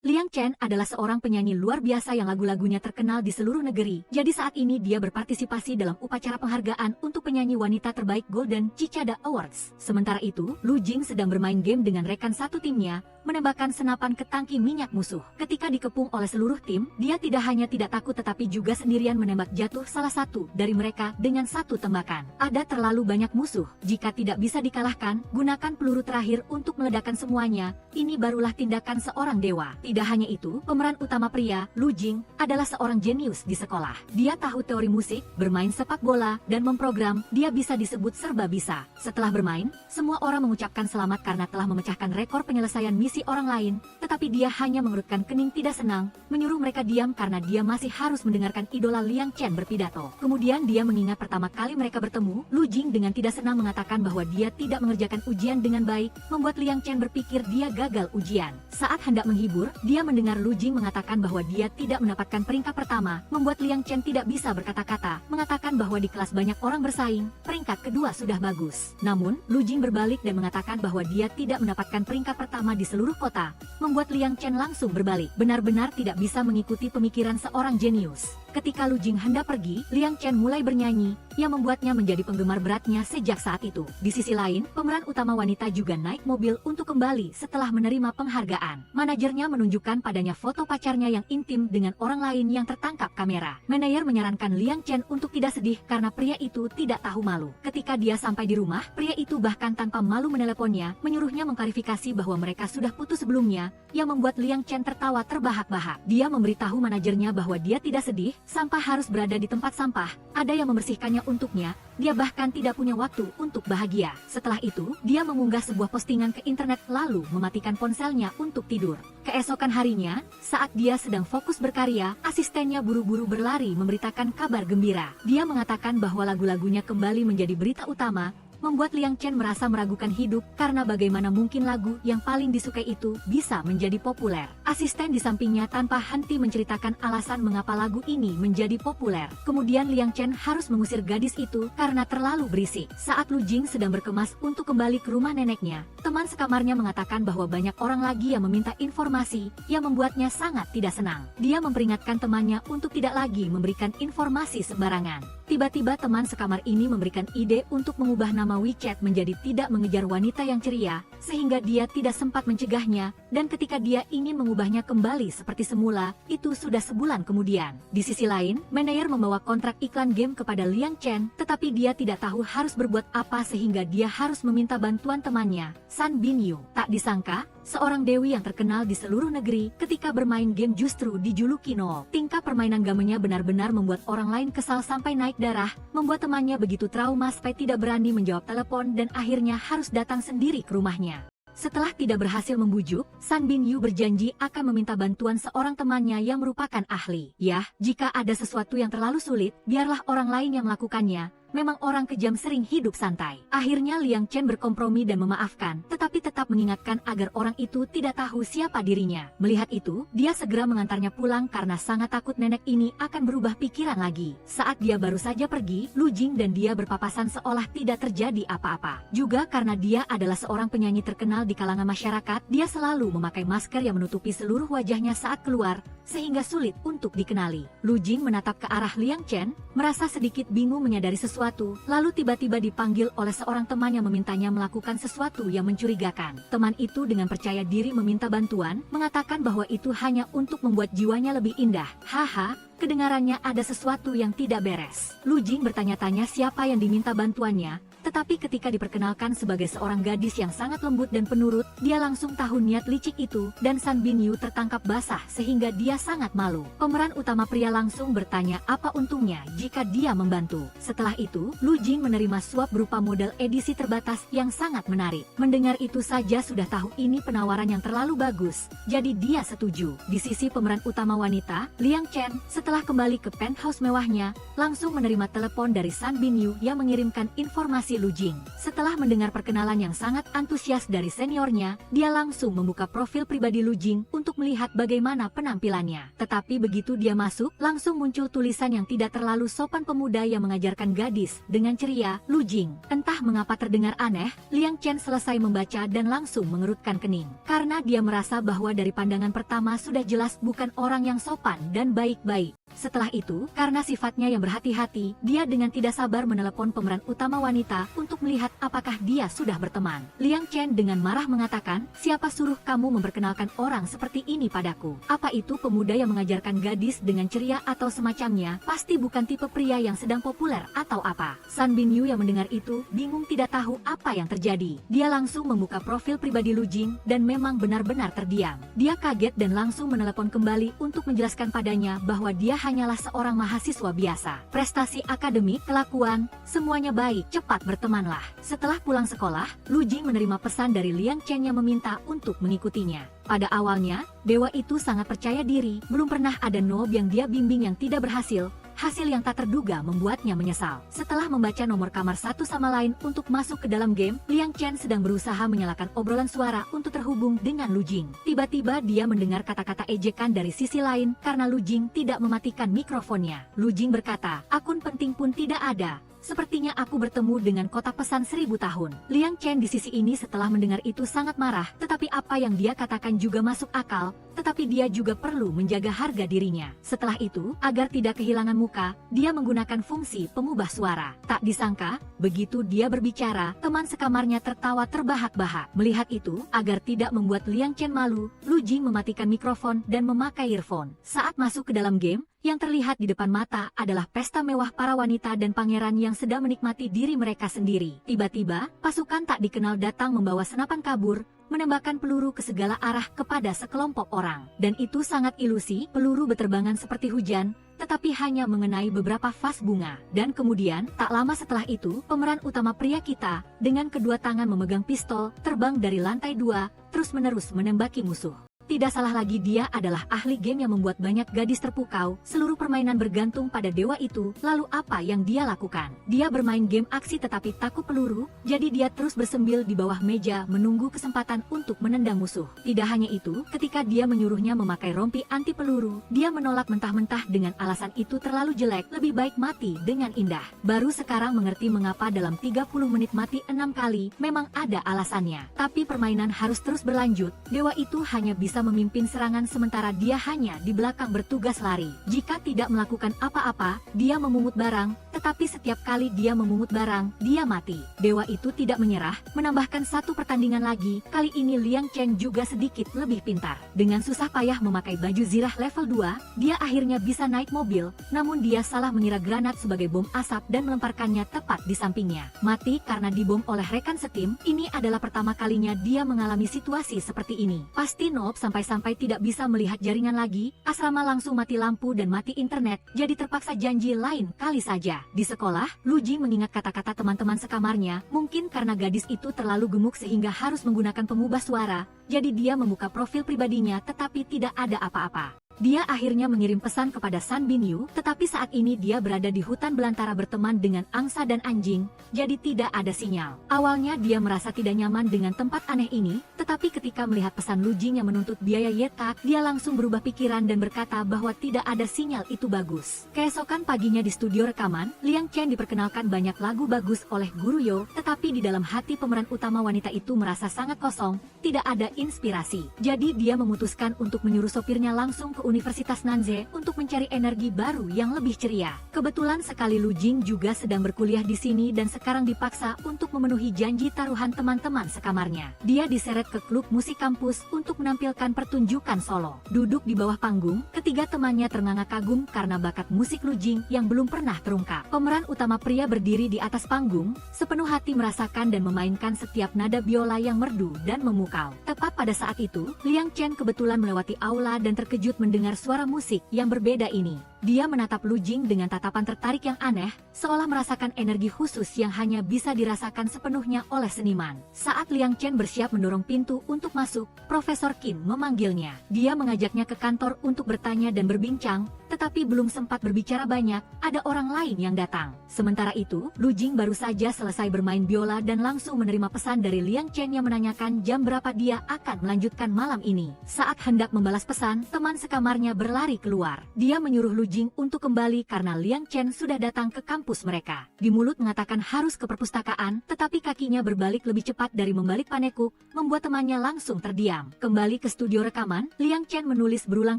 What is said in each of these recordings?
Liang Chen adalah seorang penyanyi luar biasa yang lagu-lagunya terkenal di seluruh negeri. Jadi saat ini dia berpartisipasi dalam upacara penghargaan untuk penyanyi wanita terbaik Golden Cicada Awards. Sementara itu, Lu Jing sedang bermain game dengan rekan satu timnya, menembakkan senapan ke tangki minyak musuh. Ketika dikepung oleh seluruh tim, dia tidak hanya tidak takut tetapi juga sendirian menembak jatuh salah satu dari mereka dengan satu tembakan. Ada terlalu banyak musuh. Jika tidak bisa dikalahkan, gunakan peluru terakhir untuk meledakkan semuanya. Ini barulah tindakan seorang dewa. Tidak hanya itu, pemeran utama pria, Lu Jing, adalah seorang jenius di sekolah. Dia tahu teori musik, bermain sepak bola, dan memprogram. Dia bisa disebut serba bisa. Setelah bermain, semua orang mengucapkan selamat karena telah memecahkan rekor penyelesaian misi orang lain, tetapi dia hanya mengerutkan kening tidak senang, menyuruh mereka diam karena dia masih harus mendengarkan idola Liang Chen berpidato. Kemudian dia mengingat pertama kali mereka bertemu, Lu Jing dengan tidak senang mengatakan bahwa dia tidak mengerjakan ujian dengan baik, membuat Liang Chen berpikir dia gagal ujian. Saat hendak menghibur, dia mendengar Lu Jing mengatakan bahwa dia tidak mendapatkan peringkat pertama, membuat Liang Chen tidak bisa berkata-kata, mengatakan bahwa di kelas banyak orang bersaing, peringkat kedua sudah bagus. Namun, Lu Jing berbalik dan mengatakan bahwa dia tidak mendapatkan peringkat pertama di seluruh kota, membuat Liang Chen langsung berbalik. Benar-benar tidak bisa mengikuti pemikiran seorang jenius. Ketika Lu Jing hendak pergi, Liang Chen mulai bernyanyi, yang membuatnya menjadi penggemar beratnya sejak saat itu. Di sisi lain, pemeran utama wanita juga naik mobil untuk kembali setelah menerima penghargaan. Manajernya menunjukkan padanya foto pacarnya yang intim dengan orang lain yang tertangkap kamera. Manajer menyarankan Liang Chen untuk tidak sedih karena pria itu tidak tahu malu. Ketika dia sampai di rumah, pria itu bahkan tanpa malu meneleponnya, menyuruhnya mengklarifikasi bahwa mereka sudah putus sebelumnya, yang membuat Liang Chen tertawa terbahak-bahak. Dia memberitahu manajernya bahwa dia tidak sedih, sampah harus berada di tempat sampah, ada yang membersihkannya untuknya, dia bahkan tidak punya waktu untuk bahagia. Setelah itu, dia mengunggah sebuah postingan ke internet lalu mematikan ponselnya untuk tidur. Keesokan harinya, saat dia sedang fokus berkarya, asistennya buru-buru berlari memberitakan kabar gembira. Dia mengatakan bahwa lagu-lagunya kembali menjadi berita utama, membuat Liang Chen merasa meragukan hidup karena bagaimana mungkin lagu yang paling disukai itu bisa menjadi populer. Asisten di sampingnya tanpa henti menceritakan alasan mengapa lagu ini menjadi populer. Kemudian Liang Chen harus mengusir gadis itu karena terlalu berisik. Saat Lu Jing sedang berkemas untuk kembali ke rumah neneknya, teman sekamarnya mengatakan bahwa banyak orang lagi yang meminta informasi yang membuatnya sangat tidak senang. Dia memperingatkan temannya untuk tidak lagi memberikan informasi sembarangan. Tiba-tiba teman sekamar ini memberikan ide untuk mengubah nama WeChat menjadi tidak mengejar wanita yang ceria, sehingga dia tidak sempat mencegahnya, dan ketika dia ingin mengubahnya kembali seperti semula, itu sudah sebulan kemudian. Di sisi lain, manajer membawa kontrak iklan game kepada Liang Chen, tetapi dia tidak tahu harus berbuat apa sehingga dia harus meminta bantuan temannya, San Binyu. Tak disangka, seorang dewi yang terkenal di seluruh negeri, ketika bermain game justru dijuluki nol. Tingkah permainan gamenya benar-benar membuat orang lain kesal sampai naik darah, membuat temannya begitu trauma sampai tidak berani menjawab telepon dan akhirnya harus datang sendiri ke rumahnya. Setelah tidak berhasil membujuk, San Binyu berjanji akan meminta bantuan seorang temannya yang merupakan ahli. Yah, jika ada sesuatu yang terlalu sulit, biarlah orang lain yang melakukannya. Memang orang kejam sering hidup santai. Akhirnya Liang Chen berkompromi dan memaafkan, tetapi tetap mengingatkan agar orang itu tidak tahu siapa dirinya. Melihat itu, dia segera mengantarnya pulang karena sangat takut nenek ini akan berubah pikiran lagi. Saat dia baru saja pergi, Lu Jing dan dia berpapasan seolah tidak terjadi apa-apa. Juga karena dia adalah seorang penyanyi terkenal di kalangan masyarakat, dia selalu memakai masker yang menutupi seluruh wajahnya saat keluar, sehingga sulit untuk dikenali. Lu Jing menatap ke arah Liang Chen, merasa sedikit bingung menyadari sesuatu, lalu tiba-tiba dipanggil oleh seorang teman yang memintanya melakukan sesuatu yang mencurigakan. Teman itu dengan percaya diri meminta bantuan, mengatakan bahwa itu hanya untuk membuat jiwanya lebih indah. Haha, kedengarannya ada sesuatu yang tidak beres. Lu Jing bertanya-tanya siapa yang diminta bantuannya, tetapi ketika diperkenalkan sebagai seorang gadis yang sangat lembut dan penurut, dia langsung tahu niat licik itu, dan San Binyu tertangkap basah sehingga dia sangat malu. Pemeran utama pria langsung bertanya apa untungnya jika dia membantu. Setelah itu, Lu Jing menerima suap berupa model edisi terbatas yang sangat menarik. Mendengar itu saja sudah tahu ini penawaran yang terlalu bagus, jadi dia setuju. Di sisi pemeran utama wanita, Liang Chen, setelah kembali ke penthouse mewahnya, langsung menerima telepon dari San Binyu yang mengirimkan informasi ekspresi Lu Jing. Setelah mendengar perkenalan yang sangat antusias dari seniornya, dia langsung membuka profil pribadi Lu Jing untuk melihat bagaimana penampilannya. Tetapi begitu dia masuk, langsung muncul tulisan yang tidak terlalu sopan, pemuda yang mengajarkan gadis dengan ceria, Lu Jing. Entah mengapa terdengar aneh, Liang Chen selesai membaca dan langsung mengerutkan kening. Karena dia merasa bahwa dari pandangan pertama sudah jelas bukan orang yang sopan dan baik-baik. Setelah itu, karena sifatnya yang berhati-hati, dia dengan tidak sabar menelepon pemeran utama wanita untuk melihat apakah dia sudah berteman. Liang Chen dengan marah mengatakan, "Siapa suruh kamu memperkenalkan orang seperti ini padaku? Apa itu pemuda yang mengajarkan gadis dengan ceria atau semacamnya? Pasti bukan tipe pria yang sedang populer atau apa?" San Binyu yang mendengar itu, bingung tidak tahu apa yang terjadi. Dia langsung membuka profil pribadi Lu Jing dan memang benar-benar terdiam. Dia kaget dan langsung menelepon kembali untuk menjelaskan padanya bahwa dia hanyalah seorang mahasiswa biasa. Prestasi akademik, kelakuan, semuanya baik, cepat bertemanlah. Setelah pulang sekolah, Lu Jing menerima pesan dari Liang Chen yang meminta untuk mengikutinya. Pada awalnya, dewa itu sangat percaya diri, belum pernah ada noob yang dia bimbing yang tidak berhasil. Hasil yang tak terduga membuatnya menyesal. Setelah membaca nomor kamar satu sama lain untuk masuk ke dalam game, Liang Chen sedang berusaha menyalakan obrolan suara untuk terhubung dengan Lu Jing. Tiba-tiba dia mendengar kata-kata ejekan dari sisi lain karena Lu Jing tidak mematikan mikrofonnya. Lu Jing berkata, "Akun penting pun tidak ada. Sepertinya aku bertemu dengan kotak pesan 1000 tahun. Liang Chen di sisi ini setelah mendengar itu sangat marah, tetapi apa yang dia katakan juga masuk akal, tetapi dia juga perlu menjaga harga dirinya. Setelah itu, agar tidak kehilangan muka, dia menggunakan fungsi pengubah suara. Tak disangka, begitu dia berbicara, teman sekamarnya tertawa terbahak-bahak. Melihat itu, agar tidak membuat Liang Chen malu, Lu Jing mematikan mikrofon dan memakai earphone. Saat masuk ke dalam game, yang terlihat di depan mata adalah pesta mewah para wanita dan pangeran yang sedang menikmati diri mereka sendiri. Tiba-tiba, pasukan tak dikenal datang membawa senapan kabur, menembakkan peluru ke segala arah kepada sekelompok orang. Dan itu sangat ilusi, peluru berterbangan seperti hujan, tetapi hanya mengenai beberapa vas bunga. Dan kemudian, tak lama setelah itu, pemeran utama pria kita, dengan kedua tangan memegang pistol, terbang dari lantai 2, terus-menerus menembaki musuh. Tidak salah lagi, dia adalah ahli game yang membuat banyak gadis terpukau. Seluruh permainan bergantung pada dewa itu. Lalu apa yang dia lakukan? Dia bermain game aksi tetapi takut peluru, jadi dia terus bersembil di bawah meja menunggu kesempatan untuk menendang musuh. Tidak hanya itu, ketika dia menyuruhnya memakai rompi anti peluru, dia menolak mentah-mentah dengan alasan itu terlalu jelek, lebih baik mati dengan indah. Baru sekarang mengerti mengapa dalam 30 menit mati 6 kali, memang ada alasannya. Tapi permainan harus terus berlanjut. Dewa itu hanya bisa memimpin serangan sementara dia hanya di belakang bertugas lari. Jika tidak melakukan apa-apa, dia memungut barang, tetapi setiap kali dia memungut barang, dia mati. Dewa itu tidak menyerah, menambahkan satu pertandingan lagi. Kali ini Liang Chen juga sedikit lebih pintar. Dengan susah payah memakai baju zirah level 2, dia akhirnya bisa naik mobil, namun dia salah mengira granat sebagai bom asap dan melemparkannya tepat di sampingnya. Mati karena dibom oleh rekan setim. Ini adalah pertama kalinya dia mengalami situasi seperti ini. Pasti noob sampai-sampai tidak bisa melihat jaringan lagi, asrama langsung mati lampu dan mati internet, jadi terpaksa janji lain kali saja. Di sekolah, Lu Jing mengingat kata-kata teman-teman sekamarnya, mungkin karena gadis itu terlalu gemuk sehingga harus menggunakan pengubah suara, jadi dia membuka profil pribadinya tetapi tidak ada apa-apa. Dia akhirnya mengirim pesan kepada San Binyu, tetapi saat ini dia berada di hutan belantara berteman dengan angsa dan anjing, jadi tidak ada sinyal. Awalnya dia merasa tidak nyaman dengan tempat aneh ini, tetapi ketika melihat pesan Lu Jing yang menuntut biaya yetak, dia langsung berubah pikiran dan berkata bahwa tidak ada sinyal itu bagus. Keesokan paginya di studio rekaman, Liang Chen diperkenalkan banyak lagu bagus oleh Guru Yo, tetapi di dalam hati pemeran utama wanita itu merasa sangat kosong, tidak ada inspirasi. Jadi dia memutuskan untuk menyuruh sopirnya langsung ke Universitas Nanze untuk mencari energi baru yang lebih ceria. Kebetulan sekali Lu Jing juga sedang berkuliah di sini dan sekarang dipaksa untuk memenuhi janji taruhan teman-teman sekamarnya. Dia diseret ke klub musik kampus untuk menampilkan pertunjukan solo. Duduk di bawah panggung, ketiga temannya ternganga kagum karena bakat musik Lu Jing yang belum pernah terungkap. Pemeran utama pria berdiri di atas panggung, sepenuh hati merasakan dan memainkan setiap nada biola yang merdu dan memukau. Tepat pada saat itu, Liang Chen kebetulan melewati aula dan terkejut mendengar suara musik yang berbeda ini. Dia menatap Lu Jing dengan tatapan tertarik yang aneh, seolah merasakan energi khusus yang hanya bisa dirasakan sepenuhnya oleh seniman. Saat Liang Chen bersiap mendorong pintu untuk masuk, Profesor Qin memanggilnya. Dia mengajaknya ke kantor untuk bertanya dan berbincang, tetapi belum sempat berbicara banyak, ada orang lain yang datang. Sementara itu, Lu Jing baru saja selesai bermain biola dan langsung menerima pesan dari Liang Chen yang menanyakan jam berapa dia akan melanjutkan malam ini. Saat hendak membalas pesan, teman sekamarnya berlari keluar. Dia menyuruh Lu Jing untuk kembali karena Liang Chen sudah datang ke kampus mereka. Di mulut mengatakan harus ke perpustakaan, tetapi kakinya berbalik lebih cepat dari membalik panekuk, membuat temannya langsung terdiam. Kembali ke studio rekaman, Liang Chen menulis berulang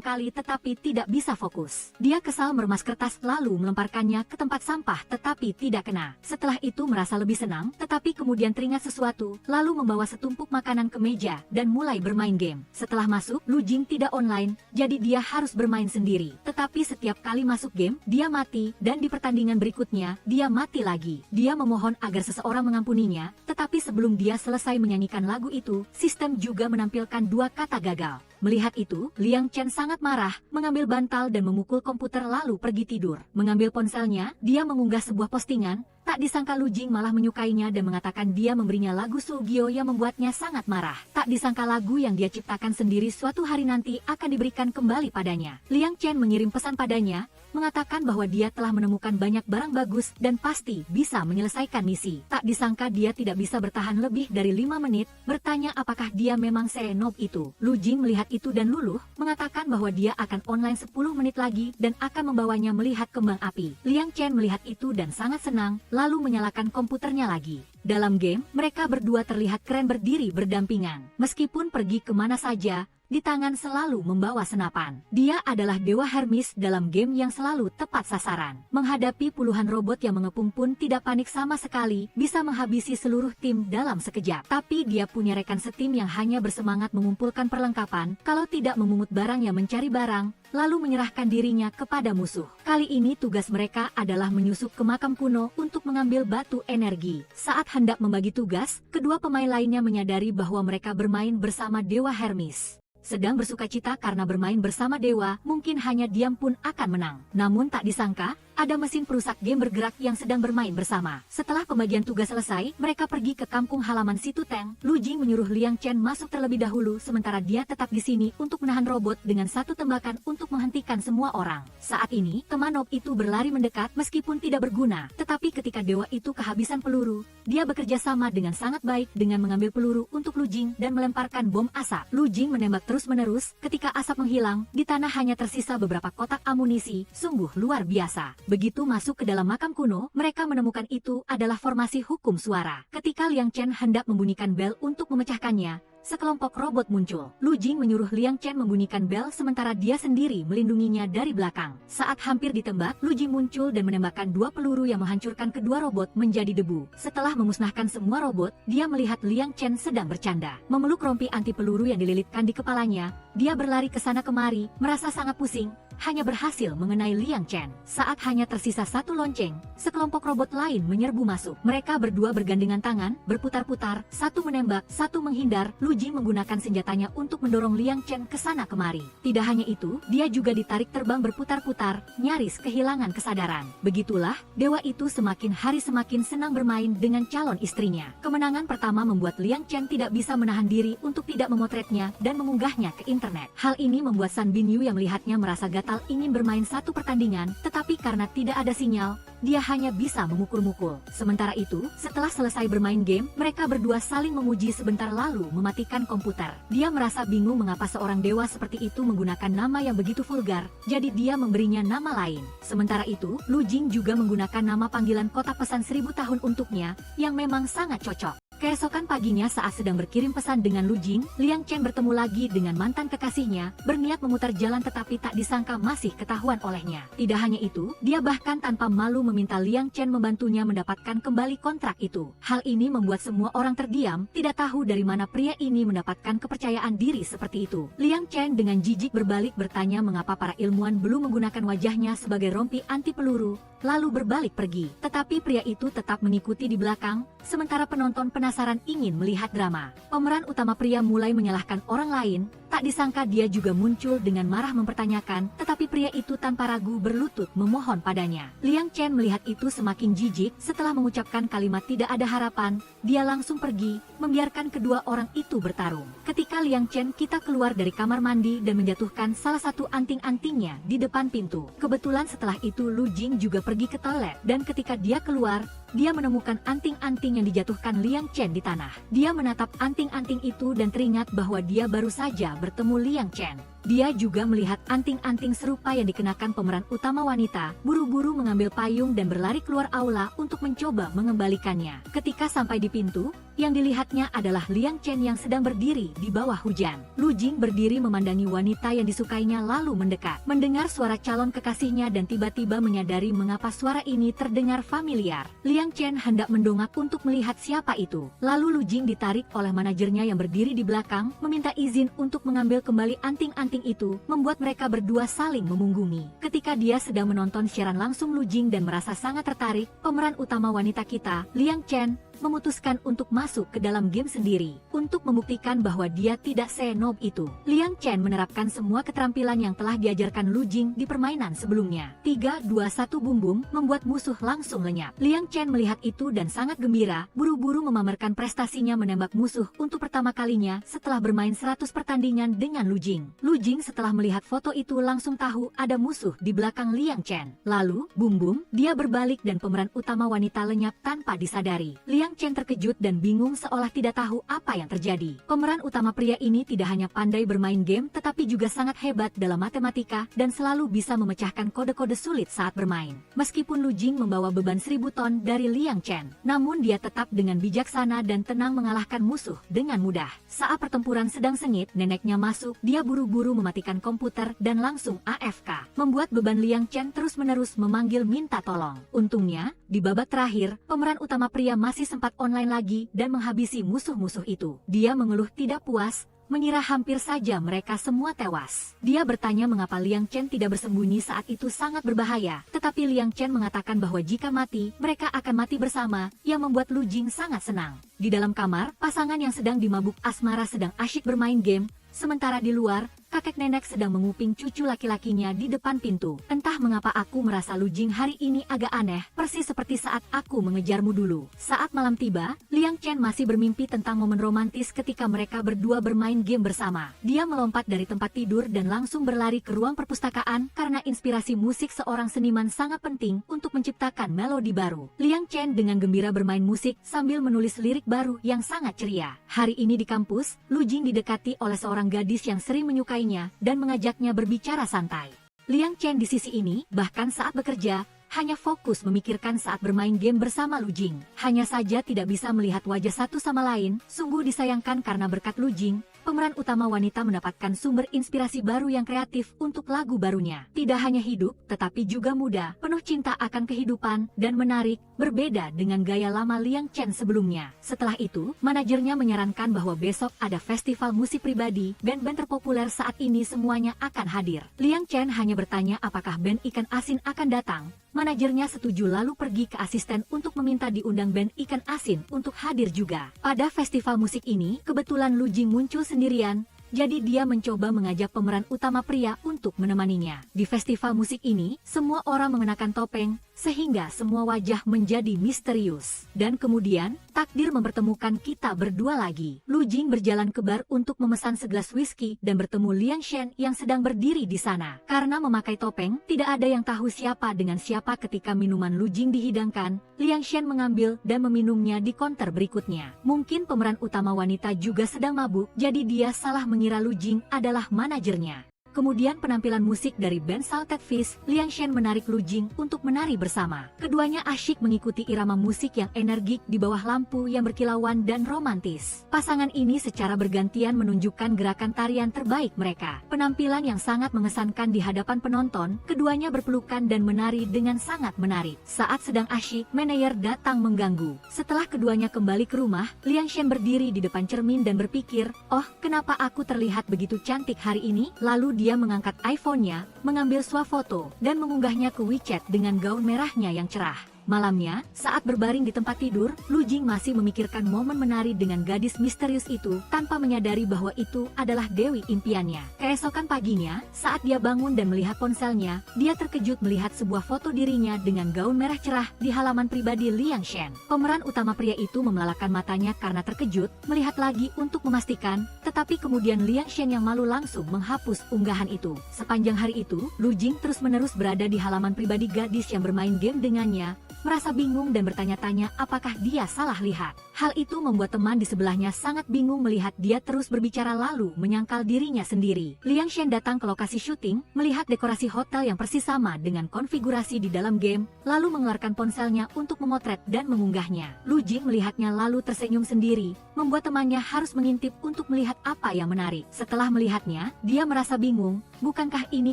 kali tetapi tidak bisa fokus. Dia kesal meremas kertas lalu melemparkannya ke tempat sampah tetapi tidak kena. Setelah itu merasa lebih senang, tetapi kemudian teringat sesuatu, lalu membawa setumpuk makanan ke meja dan mulai bermain game. Setelah masuk, Lu Jing tidak online, jadi dia harus bermain sendiri. Tetapi setiap kali masuk game, dia mati, dan di pertandingan berikutnya, dia mati lagi. Dia memohon agar seseorang mengampuninya, tetapi sebelum dia selesai menyanyikan lagu itu, sistem juga menampilkan 2 kata gagal. Melihat itu, Liang Chen sangat marah, mengambil bantal dan memukul komputer lalu pergi tidur. Mengambil ponselnya, dia mengunggah sebuah postingan. Tak disangka Lu Jing malah menyukainya dan mengatakan dia memberinya lagu Sugyo yang membuatnya sangat marah. Tak disangka lagu yang dia ciptakan sendiri suatu hari nanti akan diberikan kembali padanya. Liang Chen mengirim pesan padanya, mengatakan bahwa dia telah menemukan banyak barang bagus dan pasti bisa menyelesaikan misi. Tak disangka dia tidak bisa bertahan lebih dari 5 menit, bertanya apakah dia memang senob itu. Lu Jing melihat itu dan luluh, mengatakan bahwa dia akan online 10 menit lagi dan akan membawanya melihat kembang api. Liang Chen melihat itu dan sangat senang, lalu menyalakan komputernya lagi. Dalam game, mereka berdua terlihat keren berdiri berdampingan. Meskipun pergi kemana saja, di tangan selalu membawa senapan. Dia adalah Dewa Hermes dalam game yang selalu tepat sasaran. Menghadapi puluhan robot yang mengepung pun tidak panik sama sekali, bisa menghabisi seluruh tim dalam sekejap. Tapi dia punya rekan setim yang hanya bersemangat mengumpulkan perlengkapan, kalau tidak memungut barang yang mencari barang, lalu menyerahkan dirinya kepada musuh. Kali ini tugas mereka adalah menyusup ke makam kuno untuk mengambil batu energi. Saat hendak membagi tugas, kedua pemain lainnya menyadari bahwa mereka bermain bersama Dewa Hermes. Sedang bersukacita karena bermain bersama dewa, mungkin hanya diam pun akan menang. Namun tak disangka, ada mesin perusak game bergerak yang sedang bermain bersama. Setelah pembagian tugas selesai, mereka pergi ke kampung halaman situ Teng. Lu Jing menyuruh Liang Chen masuk terlebih dahulu sementara dia tetap di sini untuk menahan robot dengan satu tembakan untuk menghentikan semua orang. Saat ini, teman Nob itu berlari mendekat meskipun tidak berguna. Tetapi ketika dewa itu kehabisan peluru, dia bekerja sama dengan sangat baik dengan mengambil peluru untuk Lu Jing dan melemparkan bom asap. Lu Jing menembak terus-menerus, ketika asap menghilang, di tanah hanya tersisa beberapa kotak amunisi, sungguh luar biasa. Begitu masuk ke dalam makam kuno, mereka menemukan itu adalah formasi hukum suara. Ketika Liang Chen hendak membunyikan bel untuk memecahkannya, sekelompok robot muncul. Lu Jing menyuruh Liang Chen membunyikan bel sementara dia sendiri melindunginya dari belakang. Saat hampir ditembak, Lu Jing muncul dan menembakkan 2 peluru yang menghancurkan kedua robot menjadi debu. Setelah memusnahkan semua robot, dia melihat Liang Chen sedang bercanda. Memeluk rompi anti peluru yang dililitkan di kepalanya, dia berlari ke sana kemari, merasa sangat pusing, hanya berhasil mengenai Liang Chen. Saat hanya tersisa 1 lonceng, sekelompok robot lain menyerbu masuk. Mereka berdua bergandengan tangan, berputar-putar, satu menembak, satu menghindar. Lu Jing menggunakan senjatanya untuk mendorong Liang Chen ke sana kemari. Tidak hanya itu, dia juga ditarik terbang berputar-putar, nyaris kehilangan kesadaran. Begitulah, dewa itu semakin hari semakin senang bermain dengan calon istrinya. Kemenangan pertama membuat Liang Chen tidak bisa menahan diri untuk tidak memotretnya dan mengunggahnya ke internet. Hal ini membuat San Binyu yang melihatnya merasa gatal ingin bermain satu pertandingan, tetapi karena tidak ada sinyal, dia hanya bisa memukul-mukul. Sementara itu, setelah selesai bermain game, mereka berdua saling memuji sebentar lalu mematikan komputer. Dia merasa bingung mengapa seorang dewa seperti itu menggunakan nama yang begitu vulgar, jadi dia memberinya nama lain. Sementara itu, Lu Jing juga menggunakan nama panggilan kotak pesan 1000 tahun untuknya, yang memang sangat cocok. Keesokan paginya saat sedang berkirim pesan dengan Lu Jing, Liang Chen bertemu lagi dengan mantan kekasihnya, berniat memutar jalan tetapi tak disangka masih ketahuan olehnya. Tidak hanya itu, dia bahkan tanpa malu meminta Liang Chen membantunya mendapatkan kembali kontrak itu. Hal ini membuat semua orang terdiam, tidak tahu dari mana pria ini mendapatkan kepercayaan diri seperti itu. Liang Chen dengan jijik berbalik bertanya mengapa para ilmuwan belum menggunakan wajahnya sebagai rompi anti peluru, lalu berbalik pergi. Tetapi pria itu tetap mengikuti di belakang, sementara penonton penasaran penasaran ingin melihat drama. Pemeran utama pria mulai menyalahkan orang lain. Tak disangka dia juga muncul dengan marah mempertanyakan, tetapi pria itu tanpa ragu berlutut memohon padanya. Liang Chen melihat itu semakin jijik. Setelah mengucapkan kalimat tidak ada harapan, dia langsung pergi, membiarkan kedua orang itu bertarung. Ketika Liang Chen kita keluar dari kamar mandi dan menjatuhkan salah satu anting-antingnya di depan pintu. Kebetulan setelah itu Lu Jing juga pergi ke toilet, dan ketika dia keluar, dia menemukan anting-anting yang dijatuhkan Liang Chen di tanah. Dia menatap anting-anting itu dan teringat bahwa dia baru saja bertemu Liang Chen. Dia juga melihat anting-anting serupa yang dikenakan pemeran utama wanita, buru-buru mengambil payung dan berlari keluar aula untuk mencoba mengembalikannya. Ketika sampai di pintu, yang dilihatnya adalah Liang Chen yang sedang berdiri di bawah hujan. Lu Jing berdiri memandangi wanita yang disukainya lalu mendekat. Mendengar suara calon kekasihnya dan tiba-tiba menyadari mengapa suara ini terdengar familiar. Liang Chen hendak mendongak untuk melihat siapa itu. Lalu Lu Jing ditarik oleh manajernya yang berdiri di belakang, meminta izin untuk mengambil kembali anting-anting itu, membuat mereka berdua saling memunggungi. Ketika dia sedang menonton siaran langsung Lu Jing dan merasa sangat tertarik, pemeran utama wanita kita, Liang Chen, memutuskan untuk masuk ke dalam game sendiri, untuk membuktikan bahwa dia tidak senob itu. Liang Chen menerapkan semua keterampilan yang telah diajarkan Lu Jing di permainan sebelumnya. 3, 2, 1 bum bum, membuat musuh langsung lenyap. Liang Chen melihat itu dan sangat gembira, buru-buru memamerkan prestasinya menembak musuh untuk pertama kalinya setelah bermain 100 pertandingan dengan Lu Jing. Lu Jing setelah melihat foto itu langsung tahu ada musuh di belakang Liang Chen. Lalu, bum bum, dia berbalik dan pemeran utama wanita lenyap tanpa disadari. Liang Chen terkejut dan bingung seolah tidak tahu apa yang terjadi. Pemeran utama pria ini tidak hanya pandai bermain game tetapi juga sangat hebat dalam matematika dan selalu bisa memecahkan kode-kode sulit saat bermain. Meskipun Lu Jing membawa beban 1000 ton dari Liang Chen, namun dia tetap dengan bijaksana dan tenang mengalahkan musuh dengan mudah. Saat pertempuran sedang sengit, neneknya masuk, dia buru-buru mematikan komputer dan langsung AFK, membuat beban Liang Chen terus-menerus memanggil minta tolong. Untungnya, di babak terakhir, pemeran utama pria masih sempat online lagi dan menghabisi musuh-musuh itu. Dia mengeluh tidak puas, mengira hampir saja mereka semua tewas. Dia bertanya mengapa Liang Chen tidak bersembunyi saat itu sangat berbahaya, tetapi Liang Chen mengatakan bahwa jika mati, mereka akan mati bersama, yang membuat Lu Jing sangat senang. Di dalam kamar, pasangan yang sedang dimabuk asmara sedang asyik bermain game, sementara di luar, kakek nenek sedang menguping cucu laki-lakinya di depan pintu. Entah mengapa aku merasa Lu Jing hari ini agak aneh, persis seperti saat aku mengejarmu dulu. Saat malam tiba, Liang Chen masih bermimpi tentang momen romantis ketika mereka berdua bermain game bersama. Dia melompat dari tempat tidur dan langsung berlari ke ruang perpustakaan karena inspirasi musik seorang seniman sangat penting untuk menciptakan melodi baru. Liang Chen dengan gembira bermain musik sambil menulis lirik baru yang sangat ceria. Hari ini di kampus, Lu Jing didekati oleh seorang gadis yang sering menyukainya dan mengajaknya berbicara santai. Liang Chen di sisi ini, bahkan saat bekerja, hanya fokus memikirkan saat bermain game bersama Lu Jing. Hanya saja tidak bisa melihat wajah satu sama lain, sungguh disayangkan karena berkat Lu Jing, pemeran utama wanita mendapatkan sumber inspirasi baru yang kreatif untuk lagu barunya. Tidak hanya hidup, tetapi juga muda, penuh cinta akan kehidupan, dan menarik, berbeda dengan gaya lama Liang Chen sebelumnya. Setelah itu, manajernya menyarankan bahwa besok ada festival musik pribadi, band-band terpopuler saat ini semuanya akan hadir. Liang Chen hanya bertanya apakah band Ikan Asin akan datang. Manajernya setuju lalu pergi ke asisten untuk meminta diundang band Ikan Asin untuk hadir juga. Pada festival musik ini, kebetulan Lu Jing muncul sendirian, jadi dia mencoba mengajak pemeran utama pria untuk menemaninya. Di festival musik ini, semua orang mengenakan topeng, sehingga semua wajah menjadi misterius. Dan kemudian, takdir mempertemukan kita berdua lagi. Lu Jing berjalan ke bar untuk memesan segelas whisky dan bertemu Liang Shen yang sedang berdiri di sana. Karena memakai topeng, tidak ada yang tahu siapa dengan siapa ketika minuman Lu Jing dihidangkan. Liang Shen mengambil dan meminumnya di konter berikutnya. Mungkin pemeran utama wanita juga sedang mabuk, jadi dia salah mengira Lu Jing adalah manajernya. Kemudian penampilan musik dari band Salted Fish, Liang Shen menarik Lu Jing untuk menari bersama. Keduanya asyik mengikuti irama musik yang energik di bawah lampu yang berkilauan dan romantis. Pasangan ini secara bergantian menunjukkan gerakan tarian terbaik mereka. Penampilan yang sangat mengesankan di hadapan penonton, keduanya berpelukan dan menari dengan sangat menarik. Saat sedang asyik, manajer datang mengganggu. Setelah keduanya kembali ke rumah, Liang Shen berdiri di depan cermin dan berpikir, "Oh, kenapa aku terlihat begitu cantik hari ini?" Lalu dia mengangkat iPhone-nya, mengambil swafoto, dan mengunggahnya ke WeChat dengan gaun merahnya yang cerah. Malamnya, saat berbaring di tempat tidur, Lu Jing masih memikirkan momen menari dengan gadis misterius itu tanpa menyadari bahwa itu adalah dewi impiannya. Keesokan paginya, saat dia bangun dan melihat ponselnya, dia terkejut melihat sebuah foto dirinya dengan gaun merah cerah di halaman pribadi Liang Shen. Pemeran utama pria itu memelalakan matanya karena terkejut, melihat lagi untuk memastikan, tetapi kemudian Liang Shen yang malu langsung menghapus unggahan itu. Sepanjang hari itu, Lu Jing terus-menerus berada di halaman pribadi gadis yang bermain game dengannya, merasa bingung dan bertanya-tanya apakah dia salah lihat. Hal itu membuat teman di sebelahnya sangat bingung melihat dia terus berbicara lalu menyangkal dirinya sendiri. Liang Shen datang ke lokasi syuting, melihat dekorasi hotel yang persis sama dengan konfigurasi di dalam game, lalu mengeluarkan ponselnya untuk memotret dan mengunggahnya. Lu Jing melihatnya lalu tersenyum sendiri, membuat temannya harus mengintip untuk melihat apa yang menarik. Setelah melihatnya, dia merasa bingung, bukankah ini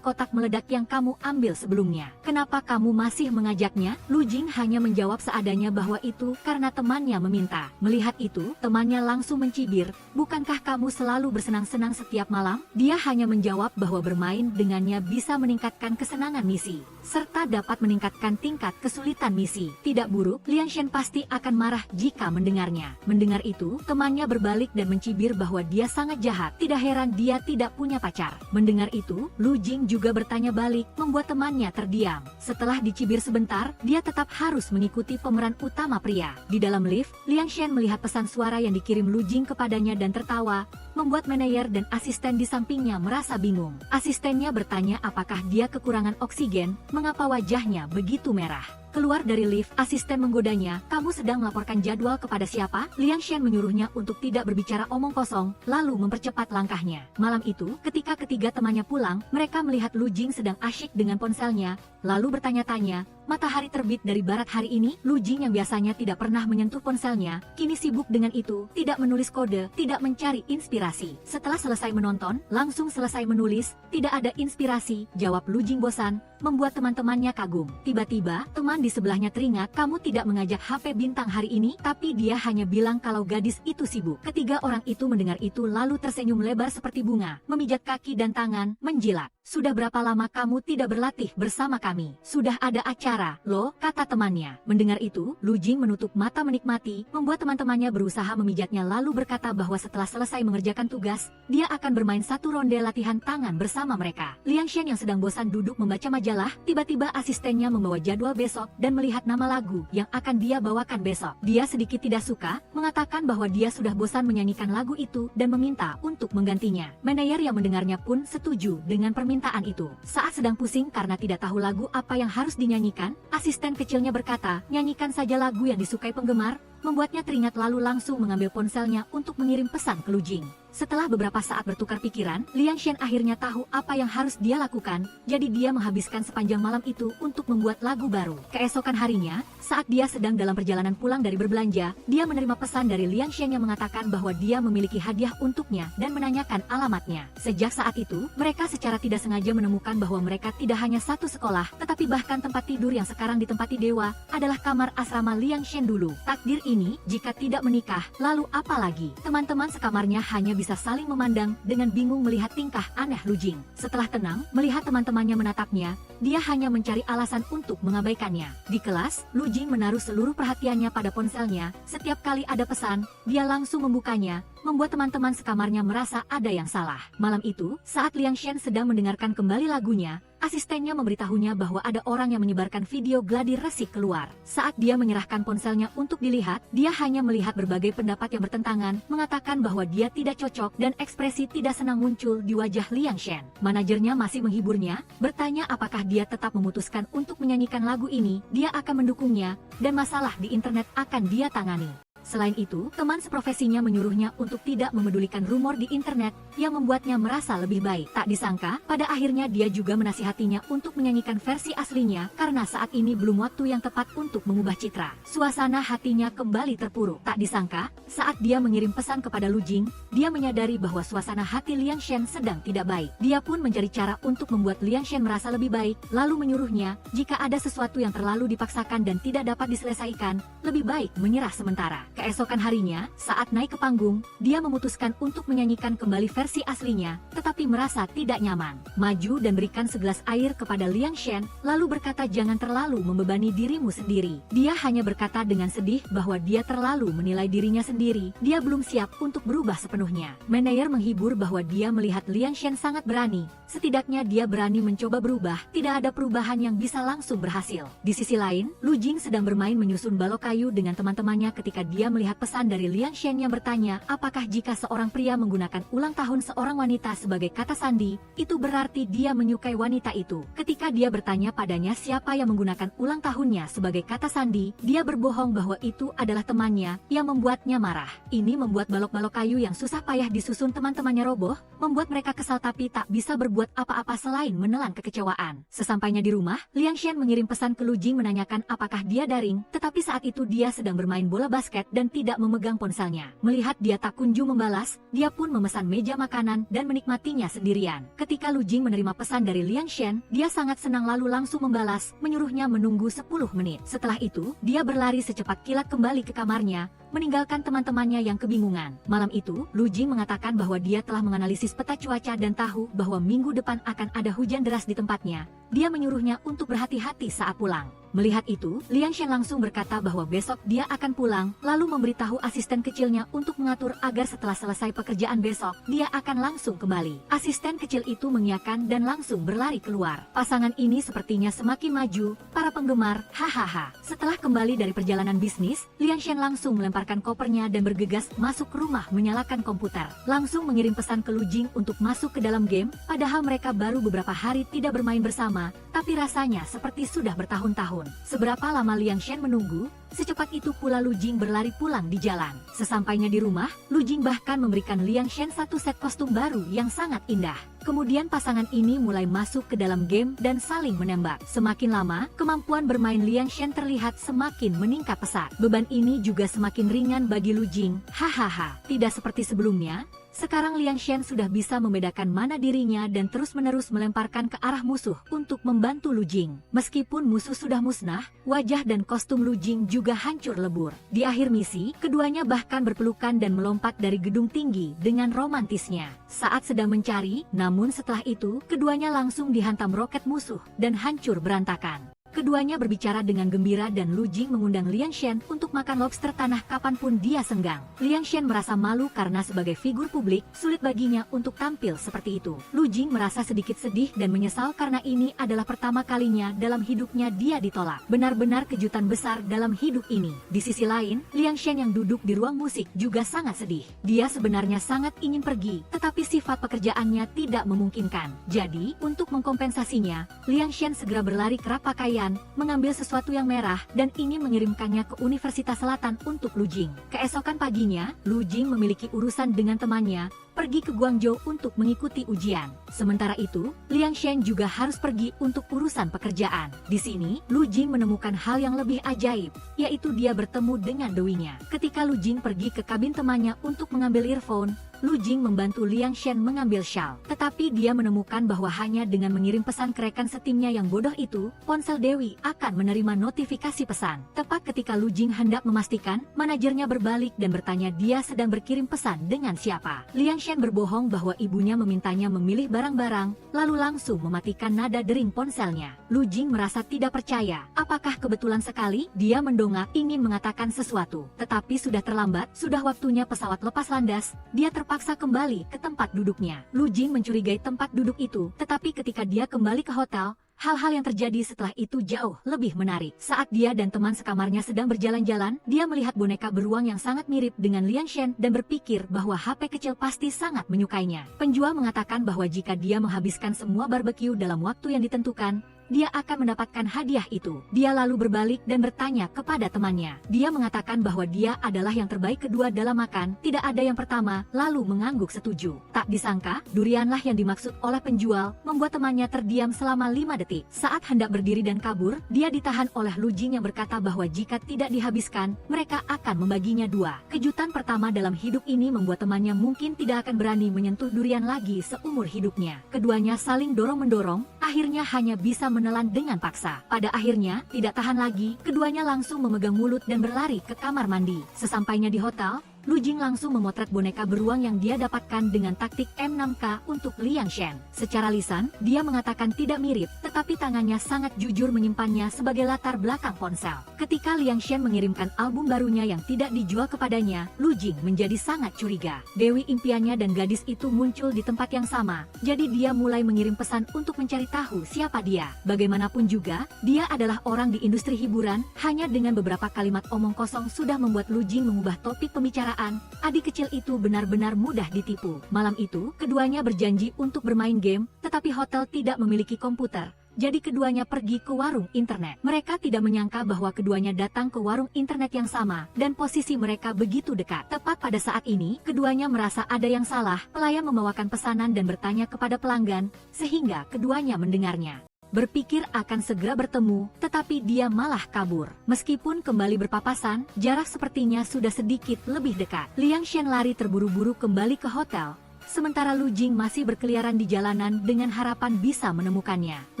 kotak meledak yang kamu ambil sebelumnya? Kenapa kamu masih mengajaknya? Lu Jing hanya menjawab seadanya bahwa itu karena temannya meminta. Melihat itu, temannya langsung mencibir, bukankah kamu selalu bersenang-senang setiap malam? Dia hanya menjawab bahwa bermain dengannya bisa meningkatkan kesenangan misi, serta dapat meningkatkan tingkat kesulitan misi. Tidak buruk, Liang Shen pasti akan marah jika mendengarnya. Mendengar itu, temannya berbalik dan mencibir bahwa dia sangat jahat, tidak heran dia tidak punya pacar. Mendengar itu, Lu Jing juga bertanya balik, membuat temannya terdiam. Setelah dicibir sebentar, dia tetap harus mengikuti pemeran utama pria. Di dalam lift, Liang Shen melihat pesan suara yang dikirim Lu Jing kepadanya dan tertawa, membuat manajer dan asisten di sampingnya merasa bingung. Asistennya bertanya apakah dia kekurangan oksigen, mengapa wajahnya begitu merah. Keluar dari lift, asisten menggodanya, kamu sedang melaporkan jadwal kepada siapa? Liang Shen menyuruhnya untuk tidak berbicara omong kosong, lalu mempercepat langkahnya. Malam itu, ketika ketiga temannya pulang, mereka melihat Lu Jing sedang asyik dengan ponselnya, lalu bertanya-tanya, matahari terbit dari barat hari ini? Lu Jing yang biasanya tidak pernah menyentuh ponselnya, kini sibuk dengan itu, tidak menulis kode, tidak mencari inspirasi. Setelah selesai menonton, langsung selesai menulis, tidak ada inspirasi, jawab Lu Jing bosan, membuat teman-temannya kagum. Tiba-tiba, teman di sebelahnya teringat, kamu tidak mengajak HP bintang hari ini, tapi dia hanya bilang kalau gadis itu sibuk. Ketiga orang itu mendengar itu lalu tersenyum lebar seperti bunga, memijat kaki dan tangan, menjilat. Sudah berapa lama kamu tidak berlatih bersama kami? Sudah ada acara, loh, kata temannya. Mendengar itu, Lu Jing menutup mata menikmati, membuat teman-temannya berusaha memijatnya lalu berkata bahwa setelah selesai mengerjakan tugas, dia akan bermain satu ronde latihan tangan bersama mereka. Liang Shen yang sedang bosan duduk membaca majalah, tiba-tiba asistennya membawa jadwal besok dan melihat nama lagu yang akan dia bawakan besok. Dia sedikit tidak suka, mengatakan bahwa dia sudah bosan menyanyikan lagu itu dan meminta untuk menggantinya. Manajer yang mendengarnya pun setuju dengan permintaan itu. Saat sedang pusing karena tidak tahu lagu apa yang harus dinyanyikan, asisten kecilnya berkata, nyanyikan saja lagu yang disukai penggemar, membuatnya teringat lalu langsung mengambil ponselnya untuk mengirim pesan ke Lu Jing. Setelah beberapa saat bertukar pikiran, Liang Shen akhirnya tahu apa yang harus dia lakukan, jadi dia menghabiskan sepanjang malam itu untuk membuat lagu baru. Keesokan harinya, saat dia sedang dalam perjalanan pulang dari berbelanja, dia menerima pesan dari Liang Shen yang mengatakan bahwa dia memiliki hadiah untuknya dan menanyakan alamatnya. Sejak saat itu, mereka secara tidak sengaja menemukan bahwa mereka tidak hanya satu sekolah, tetapi bahkan tempat tidur yang sekarang ditempati dewa, adalah kamar asrama Liang Shen dulu. Takdir ini, jika tidak menikah, lalu apa lagi? Teman-teman sekamarnya hanya bisa saling memandang dengan bingung melihat tingkah aneh Lu Jing. Setelah tenang, melihat teman-temannya menatapnya, dia hanya mencari alasan untuk mengabaikannya. Di kelas, Lu Jing menaruh seluruh perhatiannya pada ponselnya. Setiap kali ada pesan, dia langsung membukanya, membuat teman-teman sekamarnya merasa ada yang salah. Malam itu, saat Liang Shen sedang mendengarkan kembali lagunya, asistennya memberitahunya bahwa ada orang yang menyebarkan video gladi resik keluar. Saat dia menyerahkan ponselnya untuk dilihat, dia hanya melihat berbagai pendapat yang bertentangan, mengatakan bahwa dia tidak cocok dan ekspresi tidak senang muncul di wajah Liang Shen. Manajernya masih menghiburnya, bertanya apakah dia tetap memutuskan untuk menyanyikan lagu ini, dia akan mendukungnya, dan masalah di internet akan dia tangani. Selain itu, teman seprofesinya menyuruhnya untuk tidak memedulikan rumor di internet yang membuatnya merasa lebih baik. Tak disangka, pada akhirnya dia juga menasihatinya untuk menyanyikan versi aslinya karena saat ini belum waktu yang tepat untuk mengubah citra. Suasana hatinya kembali terpuruk. Tak disangka, saat dia mengirim pesan kepada Lu Jing, dia menyadari bahwa suasana hati Liang Shen sedang tidak baik. Dia pun mencari cara untuk membuat Liang Shen merasa lebih baik, lalu menyuruhnya, jika ada sesuatu yang terlalu dipaksakan dan tidak dapat diselesaikan, lebih baik menyerah sementara. Keesokan harinya, saat naik ke panggung, dia memutuskan untuk menyanyikan kembali versi versi aslinya, tetapi merasa tidak nyaman. Maju dan berikan segelas air kepada Liang Shen, lalu berkata jangan terlalu membebani dirimu sendiri. Dia hanya berkata dengan sedih bahwa dia terlalu menilai dirinya sendiri, dia belum siap untuk berubah sepenuhnya. Manayer menghibur bahwa dia melihat Liang Shen sangat berani, setidaknya dia berani mencoba berubah, tidak ada perubahan yang bisa langsung berhasil. Di sisi lain, Lu Jing sedang bermain menyusun balok kayu dengan teman-temannya ketika dia melihat pesan dari Liang Shen yang bertanya, apakah jika seorang pria menggunakan ulang tahun seorang wanita sebagai kata sandi, itu berarti dia menyukai wanita itu. Ketika dia bertanya padanya siapa yang menggunakan ulang tahunnya sebagai kata sandi, dia berbohong bahwa itu adalah temannya, yang membuatnya marah. Ini membuat balok-balok kayu yang susah payah disusun teman-temannya roboh, membuat mereka kesal tapi tak bisa berbuat apa-apa selain menelan kekecewaan. Sesampainya di rumah, Liang Shen mengirim pesan ke Lu Jing menanyakan apakah dia daring, tetapi saat itu dia sedang bermain bola basket dan tidak memegang ponselnya. Melihat dia tak kunjung membalas, dia pun memesan meja makanan dan menikmatinya sendirian. Ketika Lu Jing menerima pesan dari Liang Shen, dia sangat senang lalu langsung membalas, menyuruhnya menunggu 10 menit. Setelah itu, dia berlari secepat kilat kembali ke kamarnya, meninggalkan teman-temannya yang kebingungan. Malam itu, Lu Jing mengatakan bahwa dia telah menganalisis peta cuaca dan tahu bahwa minggu depan akan ada hujan deras di tempatnya. Dia menyuruhnya untuk berhati-hati saat pulang. Melihat itu, Liang Shen langsung berkata bahwa besok dia akan pulang, lalu memberitahu asisten kecilnya untuk mengatur agar setelah selesai pekerjaan besok, dia akan langsung kembali. Asisten kecil itu mengiyakan dan langsung berlari keluar. Pasangan ini sepertinya semakin maju, para penggemar, hahaha. Setelah kembali dari perjalanan bisnis, Liang Shen langsung melemparkan kopernya dan bergegas masuk ke rumah menyalakan komputer. Langsung mengirim pesan ke Lu Jing untuk masuk ke dalam game, padahal mereka baru beberapa hari tidak bermain bersama, tapi rasanya seperti sudah bertahun-tahun. Seberapa lama Liang Shen menunggu, secepat itu pula Lu Jing berlari pulang di jalan. Sesampainya di rumah, Lu Jing bahkan memberikan Liang Shen satu set kostum baru yang sangat indah. Kemudian pasangan ini mulai masuk ke dalam game dan saling menembak. Semakin lama, kemampuan bermain Liang Shen terlihat semakin meningkat pesat. Beban ini juga semakin ringan bagi Lu Jing, hahaha. Tidak seperti sebelumnya, sekarang Liang Shen sudah bisa membedakan mana dirinya dan terus-menerus melemparkan ke arah musuh untuk membantu Lu Jing. Meskipun musuh sudah musnah, wajah dan kostum Lu Jing juga hancur lebur. Di akhir misi, keduanya bahkan berpelukan dan melompat dari gedung tinggi dengan romantisnya. Saat sedang mencari, namun setelah itu, keduanya langsung dihantam roket musuh dan hancur berantakan. Keduanya berbicara dengan gembira dan Lu Jing mengundang Liang Shen untuk makan lobster tanah kapanpun dia senggang. Liang Shen merasa malu karena sebagai figur publik, sulit baginya untuk tampil seperti itu. Lu Jing merasa sedikit sedih dan menyesal karena ini adalah pertama kalinya dalam hidupnya dia ditolak. Benar-benar kejutan besar dalam hidup ini. Di sisi lain, Liang Shen yang duduk di ruang musik juga sangat sedih. Dia sebenarnya sangat ingin pergi, tetapi sifat pekerjaannya tidak memungkinkan. Jadi, untuk mengkompensasinya, Liang Shen segera berlari ke rak pakaian, mengambil sesuatu yang merah, dan ingin mengirimkannya ke Universitas Selatan untuk Lu Jing. Keesokan paginya, Lu Jing memiliki urusan dengan temannya, pergi ke Guangzhou untuk mengikuti ujian. Sementara itu, Liang Shen juga harus pergi untuk urusan pekerjaan. Di sini, Lu Jing menemukan hal yang lebih ajaib, yaitu dia bertemu dengan dewinya. Ketika Lu Jing pergi ke kabin temannya untuk mengambil earphone, Lu Jing membantu Liang Shen mengambil shawl. Tetapi dia menemukan bahwa hanya dengan mengirim pesan ke rekan setimnya yang bodoh itu, ponsel Dewi akan menerima notifikasi pesan. Tepat ketika Lu Jing hendak memastikan, manajernya berbalik dan bertanya dia sedang berkirim pesan dengan siapa. Liang Shen berbohong bahwa ibunya memintanya memilih barang-barang, lalu langsung mematikan nada dering ponselnya. Lu Jing merasa tidak percaya. Apakah kebetulan sekali? Dia mendongak ingin mengatakan sesuatu. Tetapi sudah terlambat, sudah waktunya pesawat lepas landas, dia terpaksa kembali ke tempat duduknya. Lu Jing mencurigai tempat duduk itu, tetapi ketika dia kembali ke hotel, hal-hal yang terjadi setelah itu jauh lebih menarik. Saat dia dan teman sekamarnya sedang berjalan-jalan, dia melihat boneka beruang yang sangat mirip dengan Liang Shen dan berpikir bahwa HP kecil pasti sangat menyukainya. Penjual mengatakan bahwa jika dia menghabiskan semua barbeque dalam waktu yang ditentukan, dia akan mendapatkan hadiah itu. Dia lalu berbalik dan bertanya kepada temannya. Dia mengatakan bahwa dia adalah yang terbaik kedua dalam makan, tidak ada yang pertama, lalu mengangguk setuju. Tak disangka, durianlah yang dimaksud oleh penjual, membuat temannya terdiam selama 5 detik. Saat hendak berdiri dan kabur, dia ditahan oleh Lu Jing yang berkata bahwa jika tidak dihabiskan, mereka akan membaginya 2. Kejutan pertama dalam hidup ini membuat temannya mungkin tidak akan berani menyentuh durian lagi seumur hidupnya. Keduanya saling dorong-mendorong, akhirnya hanya bisa menelan dengan paksa. Pada akhirnya, tidak tahan lagi, keduanya langsung memegang mulut dan berlari ke kamar mandi. Sesampainya di hotel, Lu Jing langsung memotret boneka beruang yang dia dapatkan dengan taktik M6K untuk Liang Shen. Secara lisan, dia mengatakan tidak mirip, tetapi tangannya sangat jujur menyimpannya sebagai latar belakang ponsel. Ketika Liang Shen mengirimkan album barunya yang tidak dijual kepadanya, Lu Jing menjadi sangat curiga. Dewi impiannya dan gadis itu muncul di tempat yang sama, jadi dia mulai mengirim pesan untuk mencari tahu siapa dia. Bagaimanapun juga, dia adalah orang di industri hiburan, hanya dengan beberapa kalimat omong kosong sudah membuat Lu Jing mengubah topik pembicaraan. Adik kecil itu benar-benar mudah ditipu. Malam itu, keduanya berjanji untuk bermain game, tetapi hotel tidak memiliki komputer. Jadi keduanya pergi ke warung internet. Mereka tidak menyangka bahwa keduanya datang ke warung internet yang sama, dan posisi mereka begitu dekat. Tepat pada saat ini, keduanya merasa ada yang salah. Pelayan membawakan pesanan dan bertanya kepada pelanggan, sehingga keduanya mendengarnya. Berpikir akan segera bertemu, tetapi dia malah kabur. Meskipun kembali berpapasan, jarak sepertinya sudah sedikit lebih dekat. Liang Shen lari terburu-buru kembali ke hotel. Sementara Lu Jing masih berkeliaran di jalanan dengan harapan bisa menemukannya.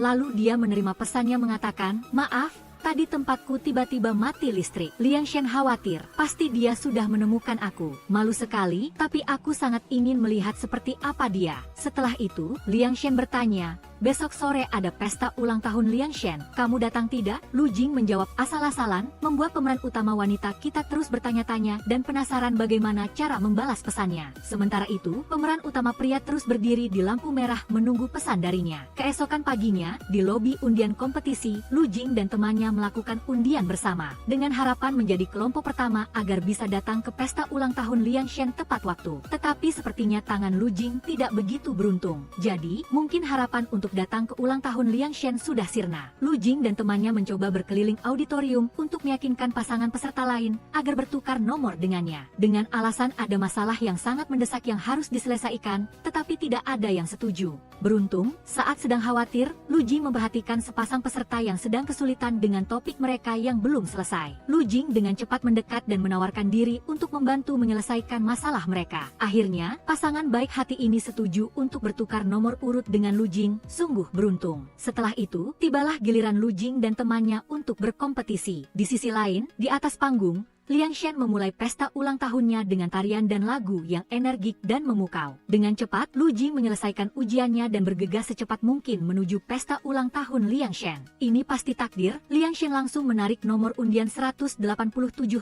Lalu dia menerima pesannya mengatakan, "Maaf, tadi tempatku tiba-tiba mati listrik." Liang Shen khawatir, pasti dia sudah menemukan aku. Malu sekali, tapi aku sangat ingin melihat seperti apa dia. Setelah itu, Liang Shen bertanya, "Besok sore ada pesta ulang tahun Liang Shen, kamu datang tidak?" Lu Jing menjawab asal-asalan, membuat pemeran utama wanita kita terus bertanya-tanya dan penasaran bagaimana cara membalas pesannya. Sementara itu, pemeran utama pria terus berdiri di lampu merah menunggu pesan darinya. Keesokan paginya, di lobi undian kompetisi, Lu Jing dan temannya melakukan undian bersama, dengan harapan menjadi kelompok pertama agar bisa datang ke pesta ulang tahun Liang Shen tepat waktu. Tetapi sepertinya tangan Lu Jing tidak begitu beruntung. Jadi, mungkin harapan untuk datang ke ulang tahun Liang Shen sudah sirna. Lu Jing dan temannya mencoba berkeliling auditorium untuk meyakinkan pasangan peserta lain agar bertukar nomor dengannya. Dengan alasan ada masalah yang sangat mendesak yang harus diselesaikan, tetapi tidak ada yang setuju. Beruntung, saat sedang khawatir, Lu Jing memperhatikan sepasang peserta yang sedang kesulitan dengan topik mereka yang belum selesai. Lu Jing dengan cepat mendekat dan menawarkan diri untuk membantu menyelesaikan masalah mereka. Akhirnya, pasangan baik hati ini setuju untuk bertukar nomor urut dengan Lu Jing. Sungguh beruntung. Setelah itu, tibalah giliran Lu Jing dan temannya untuk berkompetisi. Di sisi lain, di atas panggung, Liang Shen memulai pesta ulang tahunnya dengan tarian dan lagu yang energik dan memukau. Dengan cepat, Lu Jing menyelesaikan ujiannya dan bergegas secepat mungkin menuju pesta ulang tahun Liang Shen. Ini pasti takdir, Liang Shen langsung menarik nomor undian 187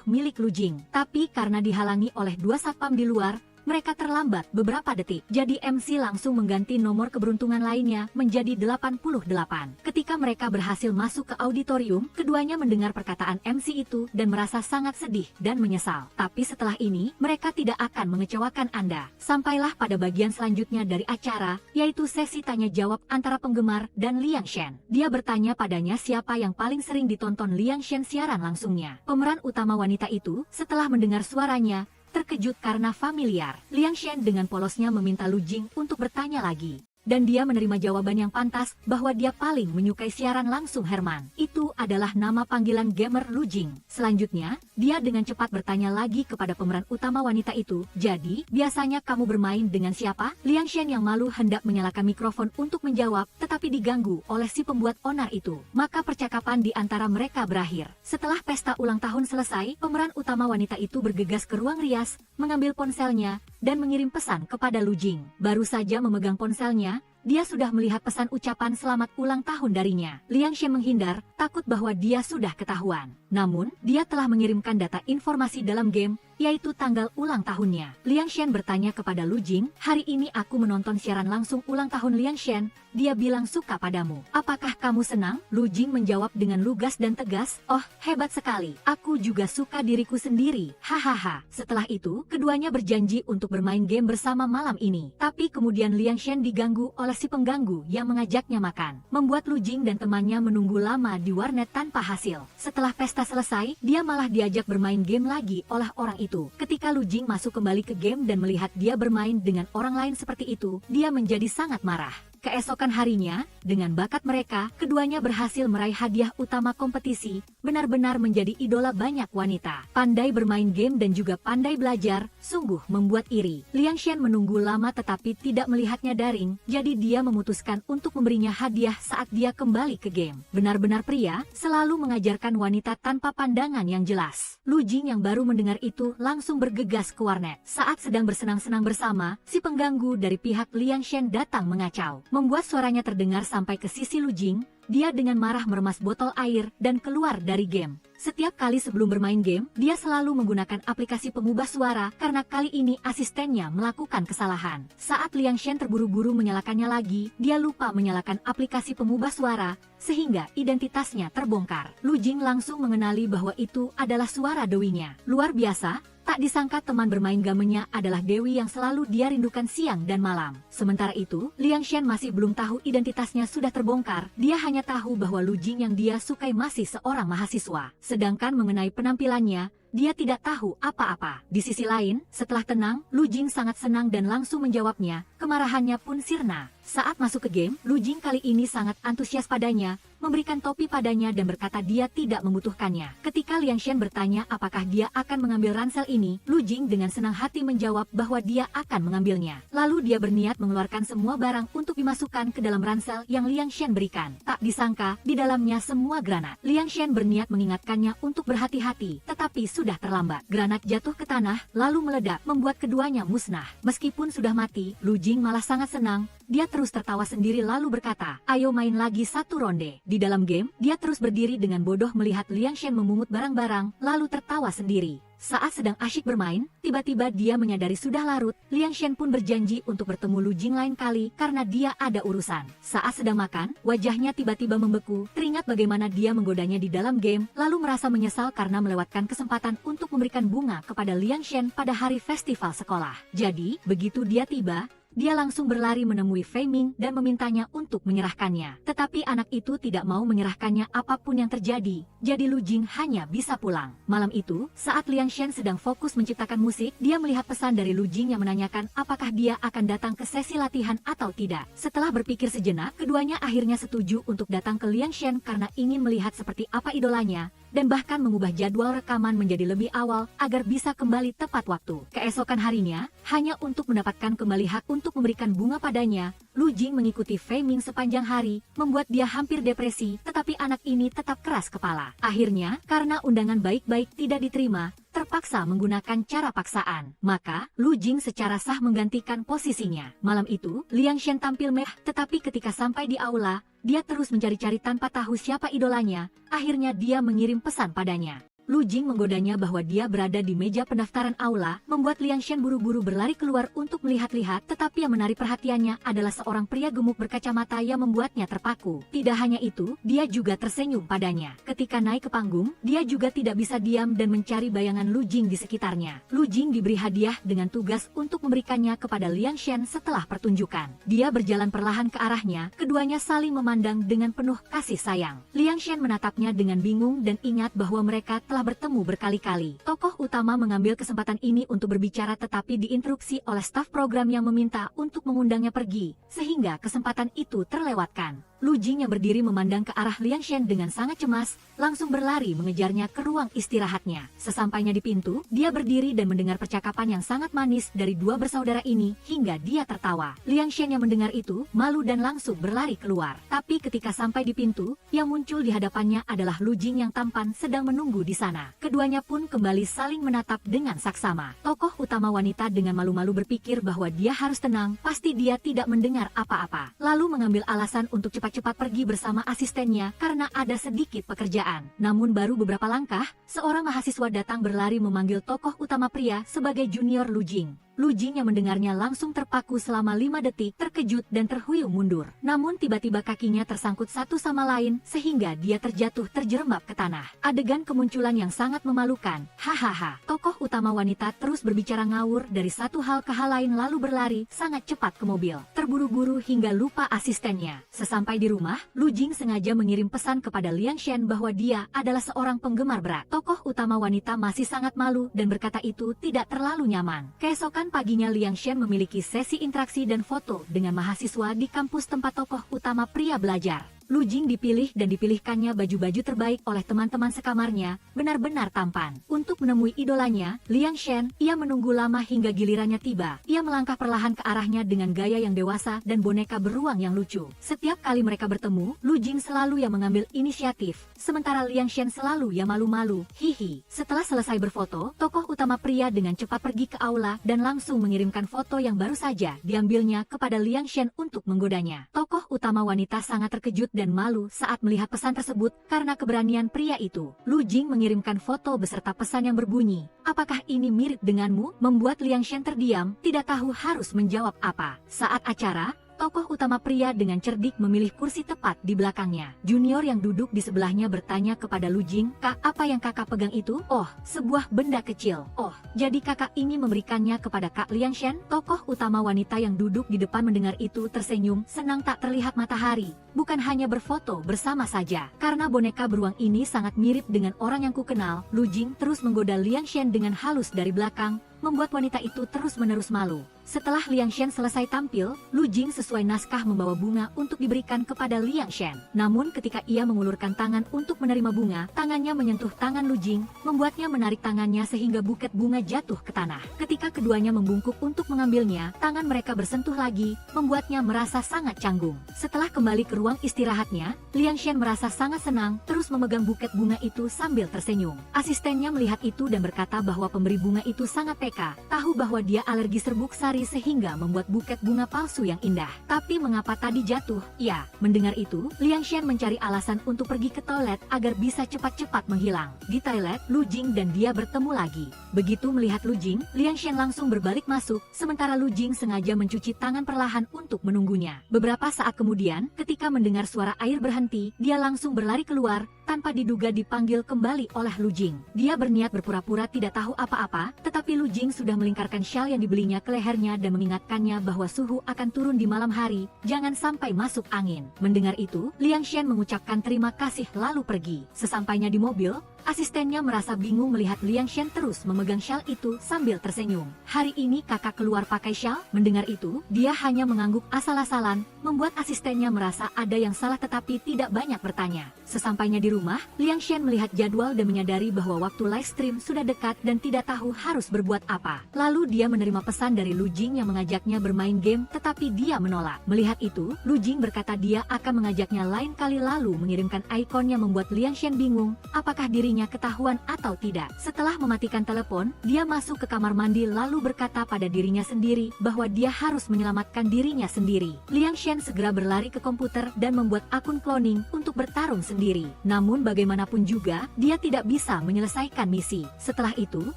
milik Lu Jing. Tapi karena dihalangi oleh dua satpam di luar, mereka terlambat beberapa detik. Jadi MC langsung mengganti nomor keberuntungan lainnya menjadi 88. Ketika mereka berhasil masuk ke auditorium, keduanya mendengar perkataan MC itu dan merasa sangat sedih dan menyesal. Tapi setelah ini, mereka tidak akan mengecewakan Anda. Sampailah pada bagian selanjutnya dari acara, yaitu sesi tanya jawab antara penggemar dan Liang Shen. Dia bertanya padanya siapa yang paling sering ditonton Liang Shen siaran langsungnya. Pemeran utama wanita itu, setelah mendengar suaranya, terkejut karena familiar. Liang Shen dengan polosnya meminta Lu Jing untuk bertanya lagi. Dan dia menerima jawaban yang pantas bahwa dia paling menyukai siaran langsung Herman. Itu adalah nama panggilan gamer Lu Jing. Selanjutnya, dia dengan cepat bertanya lagi kepada pemeran utama wanita itu, "Jadi, biasanya kamu bermain dengan siapa?" Liang Shen yang malu hendak menyalakan mikrofon untuk menjawab, tetapi diganggu oleh si pembuat onar itu. Maka percakapan di antara mereka berakhir. Setelah pesta ulang tahun selesai, pemeran utama wanita itu bergegas ke ruang rias, mengambil ponselnya, dan mengirim pesan kepada Lu Jing. Baru saja memegang ponselnya, dia sudah melihat pesan ucapan selamat ulang tahun darinya. Liang Shen menghindar, takut bahwa dia sudah ketahuan. Namun, dia telah mengirimkan data informasi dalam game, yaitu tanggal ulang tahunnya. Liang Shen bertanya kepada Lu Jing, "Hari ini aku menonton siaran langsung ulang tahun Liang Shen, dia bilang suka padamu. Apakah kamu senang?" Lu Jing menjawab dengan lugas dan tegas, "Oh, hebat sekali. Aku juga suka diriku sendiri. Hahaha." Setelah itu, keduanya berjanji untuk bermain game bersama malam ini. Tapi kemudian Liang Shen diganggu oleh si pengganggu yang mengajaknya makan, membuat Lu Jing dan temannya menunggu lama di warnet tanpa hasil. Setelah pesta selesai, dia malah diajak bermain game lagi oleh orang itu. Ketika Lu Jing masuk kembali ke game dan melihat dia bermain dengan orang lain seperti itu, dia menjadi sangat marah. Keesokan harinya, dengan bakat mereka, keduanya berhasil meraih hadiah utama kompetisi, benar-benar menjadi idola banyak wanita. Pandai bermain game dan juga pandai belajar, sungguh membuat iri. Liang Shen menunggu lama tetapi tidak melihatnya daring, jadi dia memutuskan untuk memberinya hadiah saat dia kembali ke game. Benar-benar pria, selalu mengajarkan wanita tanpa pandangan yang jelas. Lu Jing yang baru mendengar itu langsung bergegas ke warnet. Saat sedang bersenang-senang bersama, si pengganggu dari pihak Liang Shen datang mengacau, membuat suaranya terdengar sampai ke sisi Lu Jing. Dia dengan marah meremas botol air dan keluar dari game. Setiap kali sebelum bermain game, dia selalu menggunakan aplikasi pengubah suara karena kali ini asistennya melakukan kesalahan. Saat Liang Shen terburu-buru menyalakannya lagi, dia lupa menyalakan aplikasi pengubah suara, sehingga identitasnya terbongkar. Lu Jing langsung mengenali bahwa itu adalah suara dewinya. Luar biasa. Tak disangka teman bermain gamenya adalah Dewi yang selalu dia rindukan siang dan malam. Sementara itu, Liang Shen masih belum tahu identitasnya sudah terbongkar. Dia hanya tahu bahwa Lu Jing yang dia sukai masih seorang mahasiswa. Sedangkan mengenai penampilannya, dia tidak tahu apa-apa. Di sisi lain, setelah tenang, Lu Jing sangat senang dan langsung menjawabnya. Kemarahannya pun sirna. Saat masuk ke game, Lu Jing kali ini sangat antusias padanya, memberikan topi padanya dan berkata dia tidak membutuhkannya. Ketika Liang Shen bertanya apakah dia akan mengambil ransel ini, Lu Jing dengan senang hati menjawab bahwa dia akan mengambilnya. Lalu dia berniat mengeluarkan semua barang untuk dimasukkan ke dalam ransel yang Liang Shen berikan. Tak disangka, di dalamnya semua granat. Liang Shen berniat mengingatkannya untuk berhati-hati, tetapi sudah terlambat. Granat jatuh ke tanah, lalu meledak, membuat keduanya musnah. Meskipun sudah mati, Lu Jing malah sangat senang. Dia terus tertawa sendiri lalu berkata, ayo main lagi satu ronde. Di dalam game, dia terus berdiri dengan bodoh melihat Liang Shen memungut barang-barang, lalu tertawa sendiri. Saat sedang asyik bermain, tiba-tiba dia menyadari sudah larut. Liang Shen pun berjanji untuk bertemu Lu Jing lain kali karena dia ada urusan. Saat sedang makan, wajahnya tiba-tiba membeku, teringat bagaimana dia menggodanya di dalam game, lalu merasa menyesal karena melewatkan kesempatan untuk memberikan bunga kepada Liang Shen pada hari festival sekolah. Jadi, begitu dia tiba, dia langsung berlari menemui Fei Ming dan memintanya untuk menyerahkannya. Tetapi anak itu tidak mau menyerahkannya apapun yang terjadi, jadi Lu Jing hanya bisa pulang. Malam itu, saat Liang Shen sedang fokus menciptakan musik, dia melihat pesan dari Lu Jing yang menanyakan apakah dia akan datang ke sesi latihan atau tidak. Setelah berpikir sejenak, keduanya akhirnya setuju untuk datang ke Liang Shen karena ingin melihat seperti apa idolanya, dan bahkan mengubah jadwal rekaman menjadi lebih awal agar bisa kembali tepat waktu. Keesokan harinya, hanya untuk mendapatkan kembali hak untuk memberikan bunga padanya, Lu Jing mengikuti Fei Ming sepanjang hari, membuat dia hampir depresi, tetapi anak ini tetap keras kepala. Akhirnya, karena undangan baik-baik tidak diterima, terpaksa menggunakan cara paksaan. Maka, Lu Jing secara sah menggantikan posisinya. Malam itu, Liang Shen tampil meh, tetapi ketika sampai di aula, dia terus mencari-cari tanpa tahu siapa idolanya. Akhirnya dia mengirim pesan padanya. Lu Jing menggodanya bahwa dia berada di meja pendaftaran aula, membuat Liang Shen buru-buru berlari keluar untuk melihat-lihat, tetapi yang menarik perhatiannya adalah seorang pria gemuk berkacamata yang membuatnya terpaku. Tidak hanya itu, dia juga tersenyum padanya. Ketika naik ke panggung, dia juga tidak bisa diam dan mencari bayangan Lu Jing di sekitarnya. Lu Jing diberi hadiah dengan tugas untuk memberikannya kepada Liang Shen setelah pertunjukan. Dia berjalan perlahan ke arahnya, keduanya saling memandang dengan penuh kasih sayang. Liang Shen menatapnya dengan bingung dan ingat bahwa mereka telah bertemu berkali-kali. Tokoh utama mengambil kesempatan ini untuk berbicara tetapi diinterupsi oleh staf program yang meminta untuk mengundangnya pergi, sehingga kesempatan itu terlewatkan. Lu Jing yang berdiri memandang ke arah Liang Shen dengan sangat cemas, langsung berlari mengejarnya ke ruang istirahatnya. Sesampainya di pintu, dia berdiri dan mendengar percakapan yang sangat manis dari dua bersaudara ini hingga dia tertawa. Liang Shen yang mendengar itu, malu dan langsung berlari keluar. Tapi ketika sampai di pintu, yang muncul di hadapannya adalah Lu Jing yang tampan sedang menunggu di sana. Keduanya pun kembali saling menatap dengan saksama. Tokoh utama wanita dengan malu-malu berpikir bahwa dia harus tenang, pasti dia tidak mendengar apa-apa. Lalu mengambil alasan untuk cepat pergi bersama asistennya karena ada sedikit pekerjaan. Namun baru beberapa langkah, seorang mahasiswa datang berlari memanggil tokoh utama pria sebagai junior Lu Jing. Lu Jing yang mendengarnya langsung terpaku selama 5 detik, terkejut dan terhuyung mundur. Namun tiba-tiba kakinya tersangkut satu sama lain sehingga dia terjatuh terjerembab ke tanah. Adegan kemunculan yang sangat memalukan. Hahaha. Tokoh utama wanita terus berbicara ngawur dari satu hal ke hal lain lalu berlari sangat cepat ke mobil. Terburu-buru hingga lupa asistennya. Sesampai di rumah, Lu Jing sengaja mengirim pesan kepada Liang Shen bahwa dia adalah seorang penggemar berat. Tokoh utama wanita masih sangat malu dan berkata itu tidak terlalu nyaman. Keesokan Keesokan paginya Liang Shen memiliki sesi interaksi dan foto dengan mahasiswa di kampus tempat tokoh utama pria belajar. Lu Jing dipilih dan dipilihkannya baju-baju terbaik oleh teman-teman sekamarnya, benar-benar tampan. Untuk menemui idolanya, Liang Shen, ia menunggu lama hingga gilirannya tiba. Ia melangkah perlahan ke arahnya dengan gaya yang dewasa dan boneka beruang yang lucu. Setiap kali mereka bertemu, Lu Jing selalu yang mengambil inisiatif, sementara Liang Shen selalu yang malu-malu. Hihi. Setelah selesai berfoto, tokoh utama pria dengan cepat pergi ke aula dan langsung mengirimkan foto yang baru saja diambilnya kepada Liang Shen untuk menggodanya. Tokoh utama wanita sangat terkejut dan malu saat melihat pesan tersebut karena keberanian pria itu. Lu Jing mengirimkan foto beserta pesan yang berbunyi, "Apakah ini mirip denganmu?" Membuat Liang Shen terdiam, tidak tahu harus menjawab apa. Saat acara, tokoh utama pria dengan cerdik memilih kursi tepat di belakangnya. Junior yang duduk di sebelahnya bertanya kepada Lu Jing, "Kak, apa yang kakak pegang itu?" "Oh, sebuah benda kecil." "Oh, jadi kakak ini memberikannya kepada Kak Liang Shen?" Tokoh utama wanita yang duduk di depan mendengar itu tersenyum, senang tak terlihat matahari. Bukan hanya berfoto bersama saja. Karena boneka beruang ini sangat mirip dengan orang yang kukenal, Lu Jing terus menggoda Liang Shen dengan halus dari belakang, membuat wanita itu terus-menerus malu. Setelah Liang Shen selesai tampil, Lu Jing sesuai naskah membawa bunga untuk diberikan kepada Liang Shen. Namun ketika ia mengulurkan tangan untuk menerima bunga, tangannya menyentuh tangan Lu Jing, membuatnya menarik tangannya sehingga buket bunga jatuh ke tanah. Ketika keduanya membungkuk untuk mengambilnya, tangan mereka bersentuh lagi, membuatnya merasa sangat canggung. Setelah kembali ke ruang istirahatnya, Liang Shen merasa sangat senang, terus memegang buket bunga itu sambil tersenyum. Asistennya melihat itu dan berkata bahwa pemberi bunga itu sangat peka, tahu bahwa dia alergi serbuk sari sehingga membuat buket bunga palsu yang indah. Tapi mengapa tadi jatuh? Ya, mendengar itu, Liang Shen mencari alasan untuk pergi ke toilet agar bisa cepat-cepat menghilang. Di toilet, Lu Jing dan dia bertemu lagi. Begitu melihat Lu Jing, Liang Shen langsung berbalik masuk, sementara Lu Jing sengaja mencuci tangan perlahan untuk menunggunya. Beberapa saat kemudian, ketika mendengar suara air berhenti, dia langsung berlari keluar, tanpa diduga dipanggil kembali oleh Lu Jing. Dia berniat berpura-pura tidak tahu apa-apa, tetapi Lu Jing sudah melingkarkan syal yang dibelinya ke lehernya dan mengingatkannya bahwa suhu akan turun di malam hari, jangan sampai masuk angin. Mendengar itu, Liang Shen mengucapkan terima kasih lalu pergi. Sesampainya di mobil, asistennya merasa bingung melihat Liang Shen terus memegang syal itu sambil tersenyum. "Hari ini kakak keluar pakai syal?" Mendengar itu, dia hanya mengangguk asal-asalan, membuat asistennya merasa ada yang salah tetapi tidak banyak bertanya. Sesampainya di rumah, Liang Shen melihat jadwal dan menyadari bahwa waktu live stream sudah dekat dan tidak tahu harus berbuat apa. Lalu dia menerima pesan dari Lu Jing yang mengajaknya bermain game tetapi dia menolak. Melihat itu, Lu Jing berkata dia akan mengajaknya lain kali lalu mengirimkan ikon yang membuat Liang Shen bingung, apakah dirinya ketahuan atau tidak. Setelah mematikan telepon, dia masuk ke kamar mandi lalu berkata pada dirinya sendiri bahwa dia harus menyelamatkan dirinya sendiri. Liang Shen segera berlari ke komputer dan membuat akun cloning untuk bertarung sendiri. Namun bagaimanapun juga, dia tidak bisa menyelesaikan misi. Setelah itu,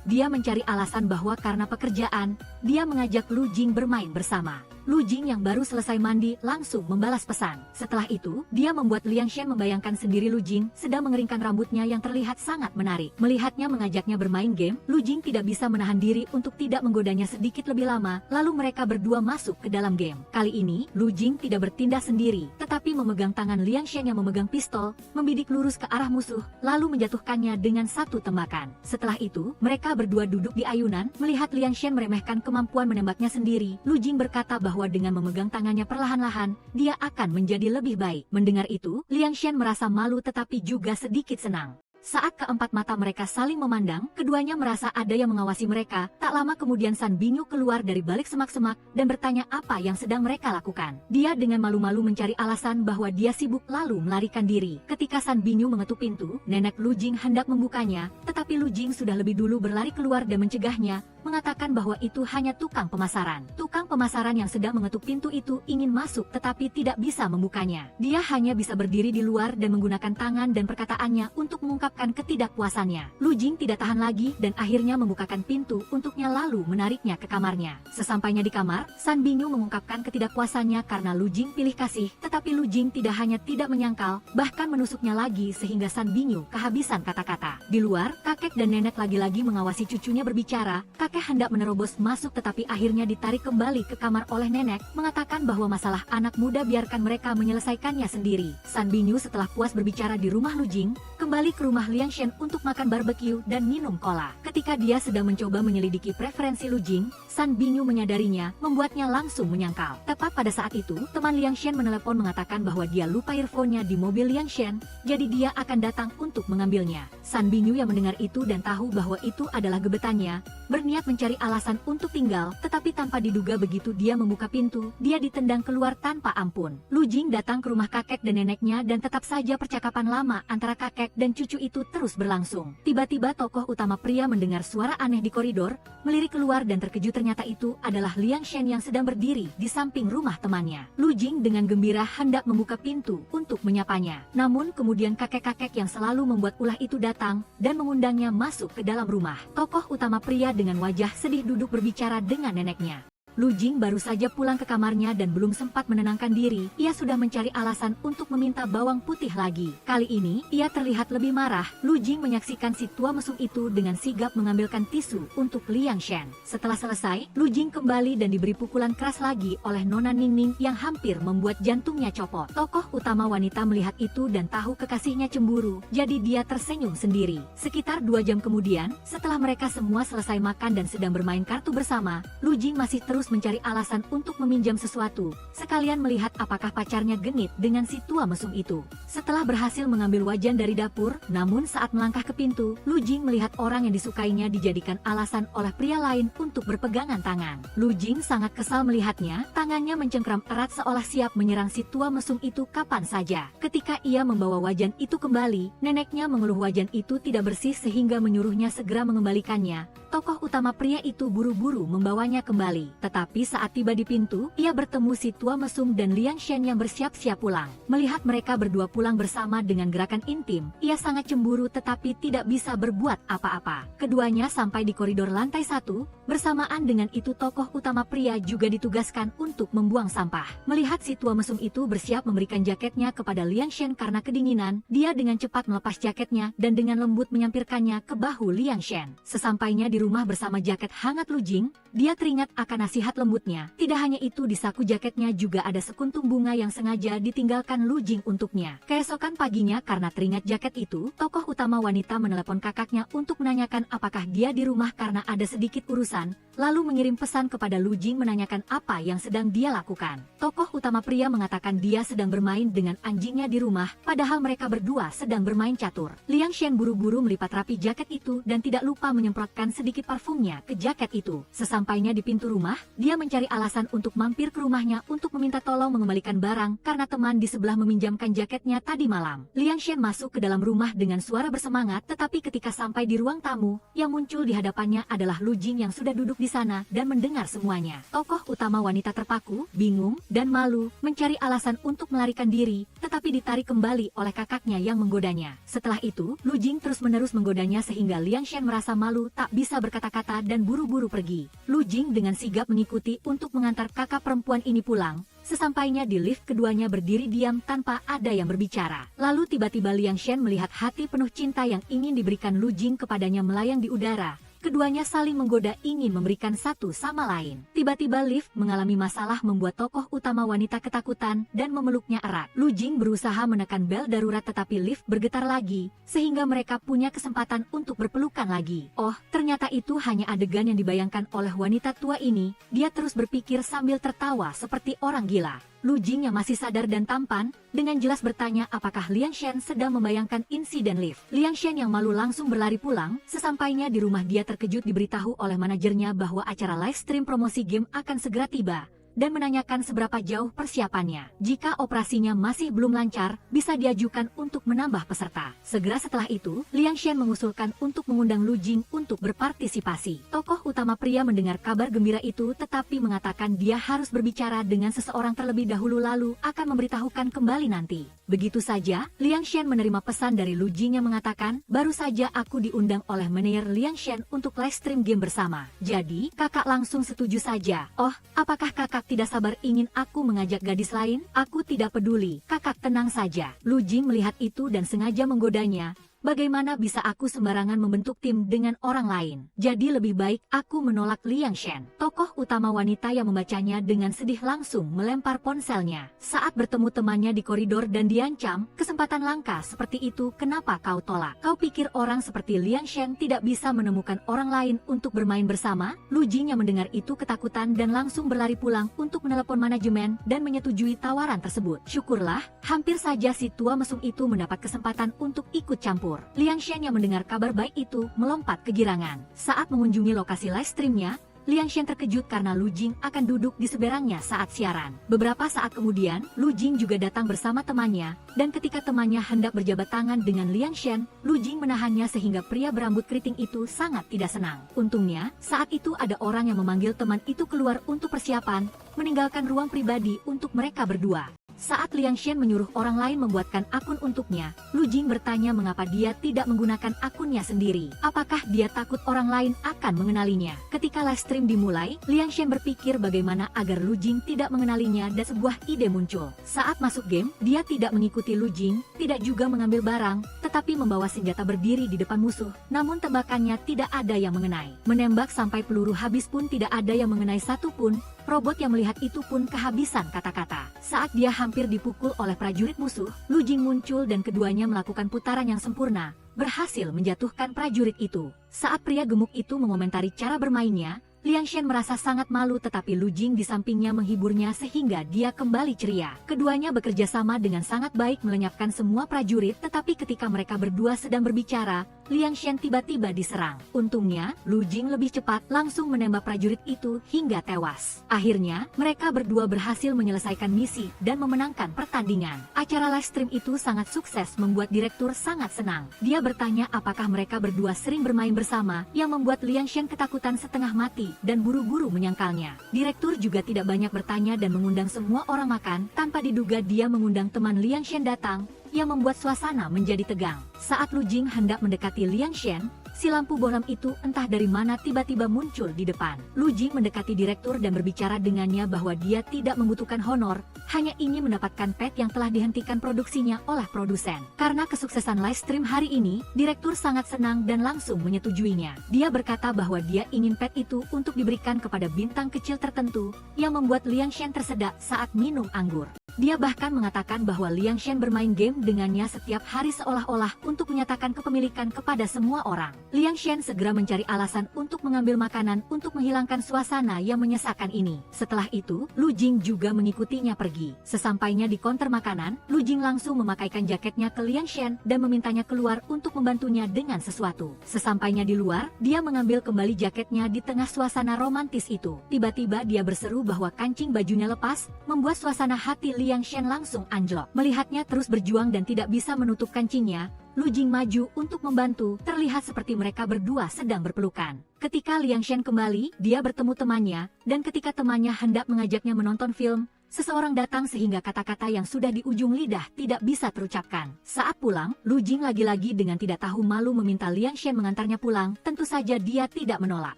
dia mencari alasan bahwa karena pekerjaan, dia mengajak Lu Jing bermain bersama. Lu Jing yang baru selesai mandi langsung membalas pesan. Setelah itu, dia membuat Liang Shen membayangkan sendiri Lu Jing sedang mengeringkan rambutnya yang terlihat sangat menarik. Melihatnya mengajaknya bermain game, Lu Jing tidak bisa menahan diri untuk tidak menggodanya sedikit lebih lama, lalu mereka berdua masuk ke dalam game. Kali ini, Lu Jing tidak bertindak sendiri, tetapi memegang tangan Liang Shen yang memegang pistol, membidik lurus ke arah musuh, lalu menjatuhkannya dengan satu tembakan. Setelah itu, mereka berdua duduk di ayunan, melihat Liang Shen meremehkan kemampuan menembaknya sendiri. Lu Jing berkata bahwa dengan memegang tangannya perlahan-lahan, dia akan menjadi lebih baik. Mendengar itu, Liang Shen merasa malu tetapi juga sedikit senang. Saat keempat mata mereka saling memandang, keduanya merasa ada yang mengawasi mereka. Tak lama kemudian San Binyu keluar dari balik semak-semak dan bertanya apa yang sedang mereka lakukan. Dia dengan malu-malu mencari alasan bahwa dia sibuk lalu melarikan diri. Ketika San Binyu mengetuk pintu, nenek Lu Jing hendak membukanya, tetapi Lu Jing sudah lebih dulu berlari keluar dan mencegahnya, mengatakan bahwa itu hanya tukang pemasaran. Tukang pemasaran yang sedang mengetuk pintu itu ingin masuk tetapi tidak bisa membukanya. Dia hanya bisa berdiri di luar dan menggunakan tangan dan perkataannya untuk mengungkapkan ketidakpuasannya. Lu Jing tidak tahan lagi dan akhirnya membukakan pintu untuknya lalu menariknya ke kamarnya. Sesampainya di kamar, San Binyu mengungkapkan ketidakpuasannya karena Lu Jing pilih kasih, tetapi Lu Jing tidak hanya tidak menyangkal, bahkan menusuknya lagi sehingga San Binyu kehabisan kata-kata. Di luar, kakek dan nenek lagi-lagi mengawasi cucunya berbicara. Kakek hendak menerobos masuk tetapi akhirnya ditarik kembali ke kamar oleh nenek, mengatakan bahwa masalah anak muda biarkan mereka menyelesaikannya sendiri. San Binyu setelah puas berbicara di rumah Lu Jing, kembali ke rumah rumah Liang Shen untuk makan barbeque dan minum cola. Ketika dia sedang mencoba menyelidiki preferensi Lu Jing, San Bingyu menyadarinya, membuatnya langsung menyangkal. Tepat pada saat itu, teman Liang Shen menelepon mengatakan bahwa dia lupa earphone-nya di mobil Liang Shen, jadi dia akan datang untuk mengambilnya. San Bingyu yang mendengar itu dan tahu bahwa itu adalah gebetannya, berniat mencari alasan untuk tinggal, tetapi tanpa diduga begitu dia membuka pintu, dia ditendang keluar tanpa ampun. Lu Jing datang ke rumah kakek dan neneknya dan tetap saja percakapan lama antara kakek dan cucu itu terus berlangsung. Tiba-tiba tokoh utama pria mendengar suara aneh di koridor, melirik keluar dan terkejut ternyata itu adalah Liang Shen yang sedang berdiri di samping rumah temannya. Lu Jing dengan gembira hendak membuka pintu untuk menyapanya. Namun kemudian kakek-kakek yang selalu membuat ulah itu datang dan mengundangnya masuk ke dalam rumah. Tokoh utama pria dengan wajah sedih duduk berbicara dengan neneknya. Lu Jing baru saja pulang ke kamarnya dan belum sempat menenangkan diri, ia sudah mencari alasan untuk meminta bawang putih lagi. Kali ini, ia terlihat lebih marah. Lu Jing menyaksikan si tua mesum itu dengan sigap mengambilkan tisu untuk Liang Shen. Setelah selesai, Lu Jing kembali dan diberi pukulan keras lagi oleh Nona Ningning yang hampir membuat jantungnya copot. Tokoh utama wanita melihat itu dan tahu kekasihnya cemburu, jadi dia tersenyum sendiri. Sekitar 2 jam kemudian, setelah mereka semua selesai makan dan sedang bermain kartu bersama, Lu Jing masih terus mencari alasan untuk meminjam sesuatu, sekalian melihat apakah pacarnya genit dengan si tua mesum itu. Setelah berhasil mengambil wajan dari dapur, namun saat melangkah ke pintu, Lu Jing melihat orang yang disukainya dijadikan alasan oleh pria lain untuk berpegangan tangan. Lu Jing sangat kesal melihatnya, tangannya mencengkram erat seolah siap menyerang si tua mesum itu kapan saja. Ketika ia membawa wajan itu kembali, neneknya mengeluh wajan itu tidak bersih sehingga menyuruhnya segera mengembalikannya. Tokoh utama pria itu buru-buru membawanya kembali. Tetapi saat tiba di pintu, ia bertemu si tua mesum dan Liang Shen yang bersiap-siap pulang. Melihat mereka berdua pulang bersama dengan gerakan intim, ia sangat cemburu tetapi tidak bisa berbuat apa-apa. Keduanya sampai di koridor lantai 1, bersamaan dengan itu tokoh utama pria juga ditugaskan untuk membuang sampah. Melihat si tua mesum itu bersiap memberikan jaketnya kepada Liang Shen karena kedinginan, dia dengan cepat melepas jaketnya dan dengan lembut menyampirkannya ke bahu Liang Shen. Sesampainya di rumah bersama jaket hangat Lu Jing, dia teringat akan nasihat lembutnya. Tidak hanya itu, di saku jaketnya juga ada sekuntum bunga yang sengaja ditinggalkan Lu Jing untuknya. Keesokan paginya karena teringat jaket itu, tokoh utama wanita menelepon kakaknya untuk menanyakan apakah dia di rumah karena ada sedikit urusan, lalu mengirim pesan kepada Lu Jing menanyakan apa yang sedang dia lakukan. Tokoh utama pria mengatakan dia sedang bermain dengan anjingnya di rumah, padahal mereka berdua sedang bermain catur. Liang Shen buru-buru melipat rapi jaket itu dan tidak lupa menyemprotkan sedikit parfumnya ke jaket itu. Sesampainya di pintu rumah, dia mencari alasan untuk mampir ke rumahnya untuk meminta tolong mengembalikan barang karena teman di sebelah meminjamkan jaketnya tadi malam. Liang Shen masuk ke dalam rumah dengan suara bersemangat, tetapi ketika sampai di ruang tamu, yang muncul di hadapannya adalah Lu Jing yang sudah duduk di sana dan mendengar semuanya. Tokoh utama wanita terpaku, bingung, dan malu, mencari alasan untuk melarikan diri, tetapi ditarik kembali oleh kakaknya yang menggodanya. Setelah itu, Lu Jing terus-menerus menggodanya sehingga Liang Shen merasa malu tak bisa berkata-kata dan buru-buru pergi. Lu Jing dengan sigap mengikuti untuk mengantar kakak perempuan ini pulang. Sesampainya di lift, keduanya berdiri diam tanpa ada yang berbicara. Lalu tiba-tiba Liang Shen melihat hati penuh cinta yang ingin diberikan Lu Jing kepadanya melayang di udara. Keduanya saling menggoda ingin memberikan satu sama lain. Tiba-tiba lift mengalami masalah membuat tokoh utama wanita ketakutan dan memeluknya erat. Lu Jing berusaha menekan bel darurat tetapi lift bergetar lagi, sehingga mereka punya kesempatan untuk berpelukan lagi. Oh, ternyata itu hanya adegan yang dibayangkan oleh wanita tua ini. Dia terus berpikir sambil tertawa seperti orang gila. Lu Jing yang masih sadar dan tampan, dengan jelas bertanya apakah Liang Shen sedang membayangkan insiden lift. Liang Shen yang malu langsung berlari pulang. Sesampainya di rumah dia terkejut diberitahu oleh manajernya bahwa acara live stream promosi game akan segera tiba, dan menanyakan seberapa jauh persiapannya. Jika operasinya masih belum lancar, bisa diajukan untuk menambah peserta. Segera setelah itu, Liang Shen mengusulkan untuk mengundang Lu Jing untuk berpartisipasi. Tokoh utama pria mendengar kabar gembira itu tetapi mengatakan dia harus berbicara dengan seseorang terlebih dahulu lalu akan memberitahukan kembali nanti. Begitu saja, Liang Shen menerima pesan dari Lu Jing yang mengatakan, baru saja aku diundang oleh manajer Liang Shen untuk live stream game bersama. Jadi, kakak langsung setuju saja. Oh, apakah kakak tidak sabar ingin aku mengajak gadis lain? Aku tidak peduli, kakak tenang saja. Lu Jing melihat itu dan sengaja menggodanya. Bagaimana bisa aku sembarangan membentuk tim dengan orang lain? Jadi lebih baik aku menolak Liang Shen. Tokoh utama wanita yang membacanya dengan sedih langsung melempar ponselnya. Saat bertemu temannya di koridor dan diancam, kesempatan langka seperti itu kenapa kau tolak? Kau pikir orang seperti Liang Shen tidak bisa menemukan orang lain untuk bermain bersama? Lu Jing yang mendengar itu ketakutan dan langsung berlari pulang untuk menelepon manajemen dan menyetujui tawaran tersebut. Syukurlah, hampir saja si tua mesum itu mendapat kesempatan untuk ikut campur. Liang Shen yang mendengar kabar baik itu melompat kegirangan. Saat mengunjungi lokasi live streamnya, Liang Shen terkejut karena Lu Jing akan duduk di seberangnya saat siaran. Beberapa saat kemudian, Lu Jing juga datang bersama temannya, dan ketika temannya hendak berjabat tangan dengan Liang Shen, Lu Jing menahannya sehingga pria berambut keriting itu sangat tidak senang. Untungnya, saat itu ada orang yang memanggil teman itu keluar untuk persiapan, meninggalkan ruang pribadi untuk mereka berdua. Saat Liang Shen menyuruh orang lain membuatkan akun untuknya, Lu Jing bertanya mengapa dia tidak menggunakan akunnya sendiri. Apakah dia takut orang lain akan mengenalinya? Ketika live stream dimulai, Liang Shen berpikir bagaimana agar Lu Jing tidak mengenalinya dan sebuah ide muncul. Saat masuk game, dia tidak mengikuti Lu Jing, tidak juga mengambil barang, tetapi membawa senjata berdiri di depan musuh. Namun tembakannya tidak ada yang mengenai. Menembak sampai peluru habis pun tidak ada yang mengenai satupun. Robot yang melihat itu pun kehabisan kata-kata. Saat dia hampir dipukul oleh prajurit musuh, Lu Jing muncul dan keduanya melakukan putaran yang sempurna, berhasil menjatuhkan prajurit itu. Saat pria gemuk itu mengomentari cara bermainnya, Liang Shen merasa sangat malu tetapi Lu Jing di sampingnya menghiburnya sehingga dia kembali ceria. Keduanya bekerja sama dengan sangat baik melenyapkan semua prajurit tetapi ketika mereka berdua sedang berbicara, Liang Shen tiba-tiba diserang. Untungnya, Lu Jing lebih cepat langsung menembak prajurit itu hingga tewas. Akhirnya, mereka berdua berhasil menyelesaikan misi dan memenangkan pertandingan. Acara live stream itu sangat sukses membuat direktur sangat senang. Dia bertanya apakah mereka berdua sering bermain bersama yang membuat Liang Shen ketakutan setengah mati dan buru-buru menyangkalnya. Direktur juga tidak banyak bertanya dan mengundang semua orang makan tanpa diduga dia mengundang teman Liang Shen datang, yang membuat suasana menjadi tegang. Saat Lu Jing hendak mendekati Liang Shen, si lampu bolam itu entah dari mana tiba-tiba muncul di depan. Lu Jing mendekati direktur dan berbicara dengannya bahwa dia tidak membutuhkan honor, hanya ingin mendapatkan pet yang telah dihentikan produksinya oleh produsen. Karena kesuksesan live stream hari ini, direktur sangat senang dan langsung menyetujuinya. Dia berkata bahwa dia ingin pet itu untuk diberikan kepada bintang kecil tertentu, yang membuat Liang Shen tersedak saat minum anggur. Dia bahkan mengatakan bahwa Liang Shen bermain game dengannya setiap hari seolah-olah untuk menyatakan kepemilikan kepada semua orang. Liang Shen segera mencari alasan untuk mengambil makanan untuk menghilangkan suasana yang menyesakan ini. Setelah itu, Lu Jing juga mengikutinya pergi. Sesampainya di konter makanan, Lu Jing langsung memakaikan jaketnya ke Liang Shen dan memintanya keluar untuk membantunya dengan sesuatu. Sesampainya di luar, dia mengambil kembali jaketnya di tengah suasana romantis itu. Tiba-tiba dia berseru bahwa kancing bajunya lepas, membuat suasana hati Liang Shen langsung anjlok. Melihatnya terus berjuang dan tidak bisa menutup kancingnya, Lu Jing maju untuk membantu, terlihat seperti mereka berdua sedang berpelukan. Ketika Liang Shen kembali, dia bertemu temannya, dan ketika temannya hendak mengajaknya menonton film, seseorang datang sehingga kata-kata yang sudah di ujung lidah tidak bisa terucapkan. Saat pulang, Lu Jing lagi-lagi dengan tidak tahu malu meminta Liang Shen mengantarnya pulang, tentu saja dia tidak menolak.